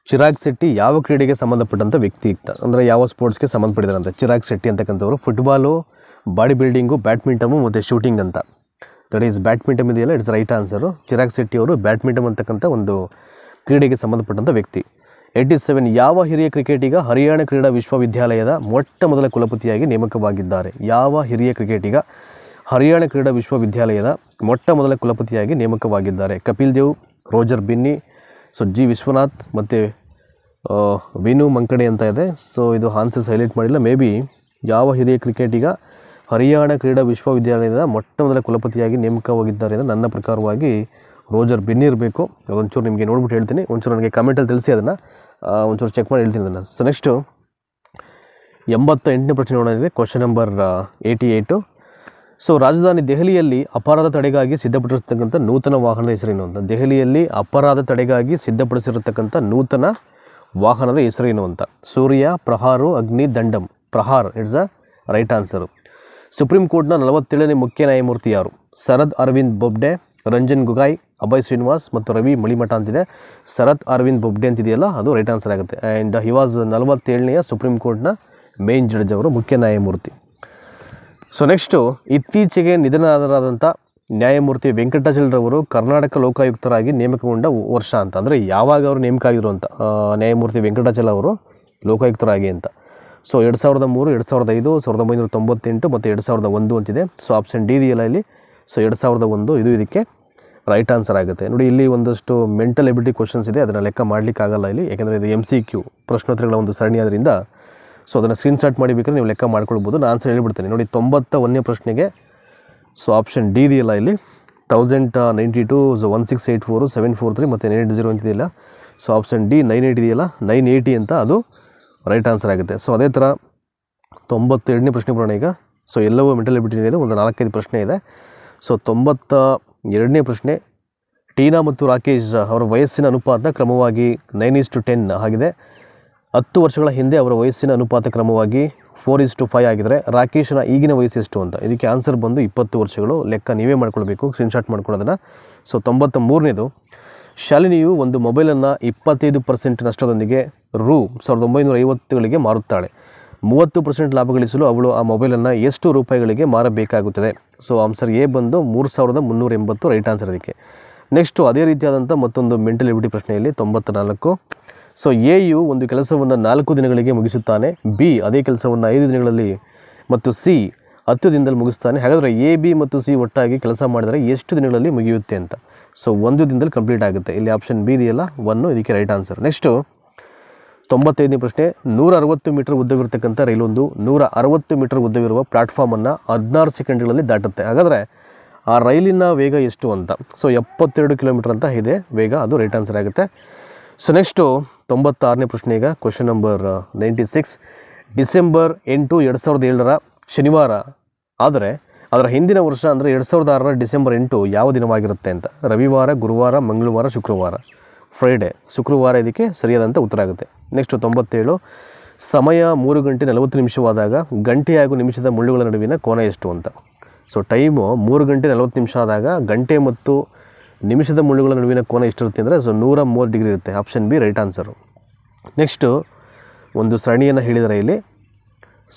Chirag Shetty ಯಾವ ಕ್ರೀಡೆಗೆ ಸಂಬಂಧಪಟ್ಟಂಥ ವ್ಯಕ್ತಿ ಅಂತ? ಅಂದರೆ ಯಾವ ಸ್ಪೋರ್ಟ್ಸ್ಗೆ ಸಂಬಂಧಪಟ್ಟಿದ್ದಾರಂತೆ ಚಿರಾಗ್ ಶೆಟ್ಟಿ ಅಂತಕ್ಕಂಥವ್ರು? ಫುಟ್ಬಾಲು, ಬಾಡಿ ಬಿಲ್ಡಿಂಗು, ಬ್ಯಾಡ್ಮಿಂಟನು ಮತ್ತು ಶೂಟಿಂಗ್ ಅಂತ. ದಟ್ ಈಸ್ ಬ್ಯಾಡ್ಮಿಂಟನ್ ಇದೆಯಲ್ಲ, it's right answer. Chirag Shetty ಅವರು ಬ್ಯಾಡ್ಮಿಂಟನ್ ಅಂತಕ್ಕಂಥ ಒಂದು ಕ್ರೀಡೆಗೆ ಸಂಬಂಧಪಟ್ಟಂಥ ವ್ಯಕ್ತಿ. 87. ಯಾವ ಹಿರಿಯ ಕ್ರಿಕೆಟಿಗ ಹರಿಯಾಣ ಕ್ರೀಡಾ ವಿಶ್ವವಿದ್ಯಾಲಯದ ಮೊಟ್ಟ ಮೊದಲ ಕುಲಪತಿಯಾಗಿ ನೇಮಕವಾಗಿದ್ದಾರೆ? ಯಾವ ಹಿರಿಯ ಕ್ರಿಕೆಟಿಗ ಹರಿಯಾಣ ಕ್ರೀಡಾ ವಿಶ್ವವಿದ್ಯಾಲಯದ ಮೊಟ್ಟ ಮೊದಲ ಕುಲಪತಿಯಾಗಿ ನೇಮಕವಾಗಿದ್ದಾರೆ? ಕಪಿಲ್ ದೇವ್, ರೋಜರ್ ಬಿನ್ನಿ, ಸೊ G ವಿಶ್ವನಾಥ್ ಮತ್ತು ವಿನು ಮಂಕಡೆ ಅಂತ ಇದೆ. ಸೊ ಇದು ಆನ್ಸರ್ಸ್ ಹೈಲೈಟ್ ಮಾಡಿಲ್ಲ. ಮೇ ಬಿ ಯಾವ ಹಿರಿಯ ಕ್ರಿಕೆಟಿಗ ಹರಿಯಾಣ ಕ್ರೀಡಾ ವಿಶ್ವವಿದ್ಯಾಲಯದ ಮೊಟ್ಟ ಮೊದಲ ಕುಲಪತಿಯಾಗಿ ನೇಮಕವಾಗಿದ್ದಾರೆ ಅಂದರೆ ನನ್ನ ಪ್ರಕಾರವಾಗಿ ರೋಜರ್ ಬಿನ್ನಿ ಇರಬೇಕು. ಒಂಚೂರು ನಿಮಗೆ ನೋಡ್ಬಿಟ್ಟು ಹೇಳ್ತೀನಿ, ಒಂಚೂರು ನನಗೆ ಕಮೆಂಟಲ್ಲಿ ತಿಳಿಸಿ, ಅದನ್ನು ಒಂಚೂರು ಚೆಕ್ ಮಾಡಿ ಹೇಳ್ತೀನಿ ಅದನ್ನು. ಸೊ ನೆಕ್ಸ್ಟು 88ನೇ ಪ್ರಶ್ನೆ ನೋಡೋಣ. Question number 88. ಸೊ ರಾಜಧಾನಿ ದೆಹಲಿಯಲ್ಲಿ ಅಪರಾಧ ತಡೆಗಾಗಿ ಸಿದ್ಧಪಡಿಸಿರ್ತಕ್ಕಂಥ ನೂತನ ವಾಹನದ ಹೆಸರೇನು ಅಂತ? ದೆಹಲಿಯಲ್ಲಿ ಅಪರಾಧ ತಡೆಗಾಗಿ ಸಿದ್ಧಪಡಿಸಿರತಕ್ಕಂಥ ನೂತನ ವಾಹನದ ಹೆಸರೇನು ಅಂತ? Surya, Prahar, Agni, Dandam. Prahar it's a right answer. Supreme ಕೋರ್ಟ್ನ 47ನೇ ಮುಖ್ಯ ನ್ಯಾಯಮೂರ್ತಿ ಯಾರು? ಶರದ್ ಅರವಿಂದ್ ಬೊಬ್ಡೆ, ರಂಜನ್ ಗೊಗಾಯ್, ಅಭಯ್ ಶ್ರೀನಿವಾಸ್ ಮತ್ತು ರವಿ ಮಳಿಮಠ ಅಂತಿದೆ. ಶರದ್ ಅರವಿಂದ್ ಬೊಬ್ಡೆ ಅಂತಿದೆಯಲ್ಲ, ಅದು ರೈಟ್ ಆನ್ಸರ್ ಆಗುತ್ತೆ. ಆ್ಯಂಡ್ ಹಿ ವಾಸ್ 47ನೆಯ ಸುಪ್ರೀಂ ಕೋರ್ಟ್ನ ಮೇನ್ ಜಡ್ಜ್ ಅವರು, ಮುಖ್ಯ ನ್ಯಾಯಮೂರ್ತಿ. ಸೊ ನೆಕ್ಸ್ಟು ಇತ್ತೀಚೆಗೆ ನಿಧನರಾದಂಥ ನ್ಯಾಯಮೂರ್ತಿ ವೆಂಕಟಾಚಲರವರು ಕರ್ನಾಟಕ ಲೋಕಾಯುಕ್ತರಾಗಿ ನೇಮಕಗೊಂಡ ವರ್ಷ ಅಂತ? ಅಂದರೆ ಯಾವಾಗ ಅವರು ನೇಮಕ ಆಗಿದ್ರು ಅಂತ ನ್ಯಾಯಮೂರ್ತಿ ವೆಂಕಟಾಚಲ ಅವರು ಲೋಕಾಯುಕ್ತರಾಗಿ ಅಂತ? ಸೊ 2003, 2005, 1998 ಮತ್ತು 2001 ಅಂತಿದೆ. ಸೊ ಆಪ್ಷನ್ ಡಿ ಇದೆಯಲ್ಲ ಇಲ್ಲಿ, ಸೊ 2001 ಇದು ಇದಕ್ಕೆ ರೈಟ್ ಆನ್ಸರ್ ಆಗುತ್ತೆ. ನೋಡಿ ಇಲ್ಲಿ ಒಂದಷ್ಟು ಮೆಂಟಲ್ ಎಬಿಲಿಟಿ ಕ್ವಶನ್ಸ್ ಇದೆ, ಅದನ್ನು ಲೆಕ್ಕ ಮಾಡಲಿಕ್ಕಾಗಲ್ಲ ಇಲ್ಲಿ, ಯಾಕೆಂದರೆ ಇದು MCQ ಪ್ರಶ್ನೋತ್ತರಗಳ ಒಂದು ಸರಣಿ ಆದ್ದರಿಂದ. ಸೊ ಅದನ್ನು ಸ್ಕ್ರೀನ್ಶಾಟ್ ಮಾಡಿ ಬೇಕಾದ್ರೆ ನೀವು ಲೆಕ್ಕ ಮಾಡ್ಕೊಳ್ಬೋದು. ನಾನು ಆನ್ಸರ್ ಹೇಳ್ಬಿಡ್ತೀನಿ ನೋಡಿ. 91ನೇ ಪ್ರಶ್ನೆಗೆ ಸೊ ಆಪ್ಷನ್ ಡಿ ಇದೆಯಲ್ಲ ಇಲ್ಲಿ, 1092, 1684, 743 ಮತ್ತು 980 ಅಂತಿದೆಯಲ್ಲ. ಸೊ ಆಪ್ಷನ್ ಡಿ 98 ಇದೆಯಲ್ಲ, 980 ಅಂತ, ಅದು ರೈಟ್ ಆನ್ಸರ್ ಆಗುತ್ತೆ. ಸೊ ಅದೇ ಥರ 92ನೇ ಪ್ರಶ್ನೆ ಬರೋಣ ಈಗ. ಸೊ ಎಲ್ಲವೂ ಮೆಂಟಲ್ ಎಬಿಲಿಟಿ ಇದೆ, ಒಂದು 4-5 ಪ್ರಶ್ನೆ ಇದೆ. ಸೊ 92ನೇ ಪ್ರಶ್ನೆ, ಟೀನಾ ಮತ್ತು ರಾಕೇಶ್ ಅವರ ವಯಸ್ಸಿನ ಅನುಪಾತ ಕ್ರಮವಾಗಿ 9:10 ಆಗಿದೆ. 10 ವರ್ಷಗಳ ಹಿಂದೆ ಅವರ ವಯಸ್ಸಿನ ಅನುಪಾತ ಕ್ರಮವಾಗಿ 4:5 ಆಗಿದ್ರೆ ರಾಕೇಶ್ನ ಈಗಿನ ವಯಸ್ಸು ಎಷ್ಟು ಅಂತ? ಇದಕ್ಕೆ ಆನ್ಸರ್ ಬಂದು 20 ವರ್ಷಗಳು. ಲೆಕ್ಕ ನೀವೇ ಮಾಡ್ಕೊಳ್ಬೇಕು, ಸ್ಕ್ರೀನ್ಶಾಟ್ ಮಾಡ್ಕೊಳ್ಳೋದನ್ನು. ಸೊ 93ನೇದು, ಶಾಲಿನಿಯು ಒಂದು ಮೊಬೈಲನ್ನು 25% ನಷ್ಟದೊಂದಿಗೆ ರೂ 1950ಗಳಿಗೆ ಮಾರುತ್ತಾಳೆ. 30% ಲಾಭ ಗಳಿಸಲು ಅವಳು ಆ ಮೊಬೈಲನ್ನು ಎಷ್ಟು ರೂಪಾಯಿಗಳಿಗೆ ಮಾರಬೇಕಾಗುತ್ತದೆ? ಸೊ ಆನ್ಸರ್ ಎ ಬಂದು 3380, ರೈಟ್ ಆನ್ಸರ್ ಅದಕ್ಕೆ. ನೆಕ್ಸ್ಟು ಅದೇ ರೀತಿಯಾದಂಥ ಮತ್ತೊಂದು ಮೆಂಟಲ್ ಎಬಿಲಿಟಿ ಪ್ರಶ್ನೆಯಲ್ಲಿ 94. ಸೊ ಎಯು ಒಂದು ಕೆಲಸವನ್ನು 4 ದಿನಗಳಿಗೆ ಮುಗಿಸುತ್ತಾನೆ, ಬಿ ಅದೇ ಕೆಲಸವನ್ನು 5 ದಿನಗಳಲ್ಲಿ ಮತ್ತು ಸಿ 10 ದಿನದಲ್ಲಿ ಮುಗಿಸ್ತಾನೆ. ಹಾಗಾದರೆ AB ಮತ್ತು ಸಿ ಒಟ್ಟಾಗಿ ಕೆಲಸ ಮಾಡಿದರೆ ಎಷ್ಟು ದಿನಗಳಲ್ಲಿ ಮುಗಿಯುತ್ತೆ ಅಂತ? ಸೊ 1 ದಿನದಲ್ಲಿ ಕಂಪ್ಲೀಟ್ ಆಗುತ್ತೆ. ಇಲ್ಲಿ ಆಪ್ಷನ್ ಬಿ ಇದೆಯಲ್ಲ, 1 ಇದಕ್ಕೆ ರೈಟ್ ಆನ್ಸರ್. ನೆಕ್ಸ್ಟು 95ನೇ ಪ್ರಶ್ನೆ, 160 ಮೀಟರ್ ಉದ್ದವಿರತಕ್ಕಂಥ ರೈಲೊಂದು 160 ಮೀಟರ್ ಉದ್ದವಿರುವ ಪ್ಲಾಟ್ಫಾರ್ಮನ್ನು 16 ಸೆಕೆಂಡ್ಗಳಲ್ಲಿ ದಾಟುತ್ತೆ. ಹಾಗಾದರೆ ಆ ರೈಲಿನ ವೇಗ ಎಷ್ಟು ಅಂತ? ಸೊ 72 ಕಿಲೋಮೀಟರ್ ಅಂತ ಇದೆ ವೇಗ, ಅದು ರೈಟ್ ಆನ್ಸರ್ ಆಗುತ್ತೆ. ಸೊ ನೆಕ್ಸ್ಟು 96ನೇ ಪ್ರಶ್ನೆ ಈಗ, ಕ್ವಶನ್ ನಂಬರ್ 96. ಡಿಸೆಂಬರ್ 8, 2007 ಶನಿವಾರ ಆದರೆ ಅದರ ಹಿಂದಿನ ವರ್ಷ ಅಂದರೆ 2006 ಡಿಸೆಂಬರ್ 8 ಯಾವ ದಿನವಾಗಿರುತ್ತೆ ಅಂತ. ರವಿವಾರ, ಗುರುವಾರ, ಮಂಗಳವಾರ, ಶುಕ್ರವಾರ, ಫ್ರೈಡೆ, ಶುಕ್ರವಾರ ಇದಕ್ಕೆ ಸರಿಯಾದಂಥ ಉತ್ತರ ಆಗುತ್ತೆ. ನೆಕ್ಸ್ಟು 97, ಸಮಯ 3:40 ಗಂಟೆ ಹಾಗೂ ನಿಮಿಷದ ಮುಳ್ಳುಗಳ ನಡುವಿನ ಕೋನ ಎಷ್ಟು ಅಂತ. ಸೊ ಟೈಮು 3:40 ಆದಾಗ ಗಂಟೆ ಮತ್ತು ನಿಮಿಷದ ಮುಳ್ಳುಗಳ ನಡುವಿನ ಕೋನ ಎಷ್ಟಿರುತ್ತೆ ಅಂದರೆ 130 ಡಿಗ್ರಿ ಇರುತ್ತೆ. Option B right answer. Next ಒಂದು ಸರಣಿಯನ್ನು ಹೇಳಿದರೆ ಇಲ್ಲಿ.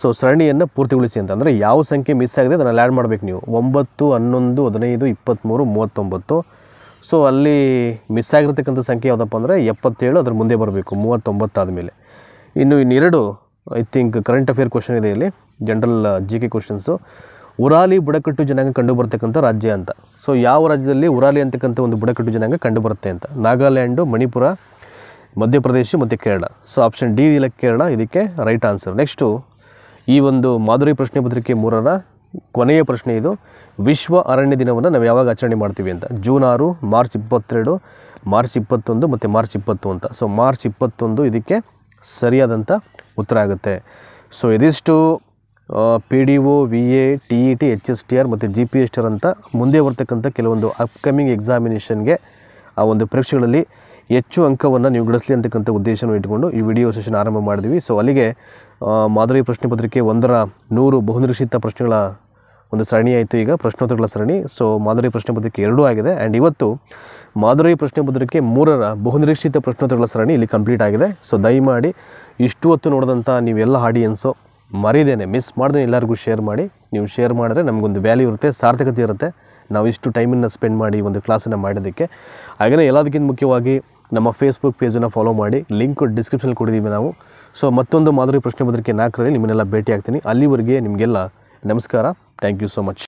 ಸೊ ಸರಣಿಯನ್ನು ಪೂರ್ತಿಗೊಳಿಸಿ ಅಂತ. ಅಂದರೆ ಯಾವ ಸಂಖ್ಯೆ ಮಿಸ್ ಆಗಿದೆ ಅದನ್ನು ಆ್ಯಡ್ ಮಾಡಬೇಕು ನೀವು. 9, 11, 15, 23, 39. ಸೊ ಅಲ್ಲಿ ಮಿಸ್ ಆಗಿರ್ತಕ್ಕಂಥ ಸಂಖ್ಯೆ ಯಾವುದಪ್ಪ ಅಂದರೆ 77, ಅದ್ರ ಮುಂದೆ ಬರಬೇಕು 39 ಆದಮೇಲೆ. ಇನ್ನೆರಡು I think current affair question ಇದೆ ಇಲ್ಲಿ, ಜನರಲ್ GK ಕ್ವಶನ್ಸು. ಉರಾಲಿ ಬುಡಕಟ್ಟು ಜನಾಂಗ ಕಂಡುಬರ್ತಕ್ಕಂಥ ರಾಜ್ಯ ಅಂತ. ಸೊ ಯಾವ ರಾಜ್ಯದಲ್ಲಿ ಉರಾಲಿ ಅಂತಕ್ಕಂಥ ಒಂದು ಬುಡಕಟ್ಟು ಜನಾಂಗ ಕಂಡುಬರುತ್ತೆ ಅಂತ. ನಾಗಾಲ್ಯಾಂಡು, ಮಣಿಪುರ, ಮಧ್ಯಪ್ರದೇಶ ಮತ್ತು ಕೇರಳ. ಸೊ ಆಪ್ಷನ್ ಡಿ ಇಲ್ಲ, ಕೇರಳ ಇದಕ್ಕೆ ರೈಟ್ ಆನ್ಸರ್. ನೆಕ್ಸ್ಟು ಈ ಒಂದು ಮಾದರಿ ಪ್ರಶ್ನೆ ಪತ್ರಿಕೆ 3ರ ಕೊನೆಯ ಪ್ರಶ್ನೆ ಇದು. ವಿಶ್ವ ಅರಣ್ಯ ದಿನವನ್ನು ನಾವು ಯಾವಾಗ ಆಚರಣೆ ಮಾಡ್ತೀವಿ ಅಂತ. ಜೂನ್ 6, ಮಾರ್ಚ್ 22, ಮಾರ್ಚ್ 21 ಮತ್ತು ಮಾರ್ಚ್ 20 ಅಂತ. ಸೊ ಮಾರ್ಚ್ 21 ಇದಕ್ಕೆ ಸರಿಯಾದಂಥ ಉತ್ತರ ಆಗುತ್ತೆ. ಸೊ ಇದಿಷ್ಟು PDO, VA, TET, HSTR ಮತ್ತು GPSTR ಅಂತ ಮುಂದೆ ಬರ್ತಕ್ಕಂಥ ಕೆಲವೊಂದು ಅಪ್ಕಮಿಂಗ್ ಎಕ್ಸಾಮಿನೇಷನ್ಗೆ ಆ ಒಂದು ಪರೀಕ್ಷೆಗಳಲ್ಲಿ ಹೆಚ್ಚು ಅಂಕವನ್ನು ನೀವು ಗಳಿಸಲಿ ಅಂತಕ್ಕಂಥ ಉದ್ದೇಶವನ್ನು ಇಟ್ಕೊಂಡು ಈ ವಿಡಿಯೋ ಸೆಷನ್ ಆರಂಭ ಮಾಡಿದ್ವಿ. ಸೊ ಅಲ್ಲಿಗೆ ಮಾದರಿ ಪ್ರಶ್ನೆ ಪತ್ರಿಕೆ 1ರ 100 ಬಹುನಿರೀಕ್ಷಿತ ಪ್ರಶ್ನೆಗಳ ಒಂದು ಸರಣಿ ಆಯಿತು. ಈಗ ಪ್ರಶ್ನೋತ್ತರಗಳ ಸರಣಿ. ಸೊ ಮಾದರಿ ಪ್ರಶ್ನೆ ಪತ್ರಿಕೆ 2 ಆಗಿದೆ. ಆ್ಯಂಡ್ ಇವತ್ತು ಮಾದರಿ ಪ್ರಶ್ನೆ ಪತ್ರಿಕೆ 3ರ ಬಹುನಿರೀಕ್ಷಿತ ಪ್ರಶ್ನೋತ್ತರಗಳ ಸರಣಿ ಇಲ್ಲಿ ಕಂಪ್ಲೀಟ್ ಆಗಿದೆ. ಸೊ ದಯಮಾಡಿ ಇಷ್ಟು ಹೊತ್ತು ನೋಡಿದಂಥ ನೀವೆಲ್ಲ ಆಡಿಯನ್ಸು ಮರೀದೇನೆ ಮಿಸ್ ಮಾಡ್ದೆ ಎಲ್ಲರಿಗೂ ಶೇರ್ ಮಾಡಿ. ನೀವು ಶೇರ್ ಮಾಡಿದ್ರೆ ನಮಗೊಂದು ವ್ಯಾಲ್ಯೂ ಇರುತ್ತೆ, ಸಾರ್ಥಕತೆ ಇರುತ್ತೆ, ನಾವು ಇಷ್ಟು ಟೈಮನ್ನು ಸ್ಪೆಂಡ್ ಮಾಡಿ ಒಂದು ಕ್ಲಾಸನ್ನು ಮಾಡೋದಕ್ಕೆ. ಹಾಗೆಯೇ ಎಲ್ಲದಕ್ಕಿಂತ ಮುಖ್ಯವಾಗಿ ನಮ್ಮ ಫೇಸ್ಬುಕ್ ಪೇಜನ್ನು ಫಾಲೋ ಮಾಡಿ, ಲಿಂಕ್ ಡಿಸ್ಕ್ರಿಪ್ಷನಲ್ಲಿ ಕೊಟ್ಟಿದ್ದೀವಿ ನಾವು. ಸೊ ಮತ್ತೊಂದು ಮಾದರಿ ಪ್ರಶ್ನೆ ಪತ್ರಿಕೆ 4ರಲ್ಲಿ ನಿಮ್ಮನ್ನೆಲ್ಲ ಭೇಟಿ ಆಗ್ತೀನಿ. ಅಲ್ಲಿವರೆಗೆ ನಿಮಗೆಲ್ಲ ನಮಸ್ಕಾರ. Thank you so much.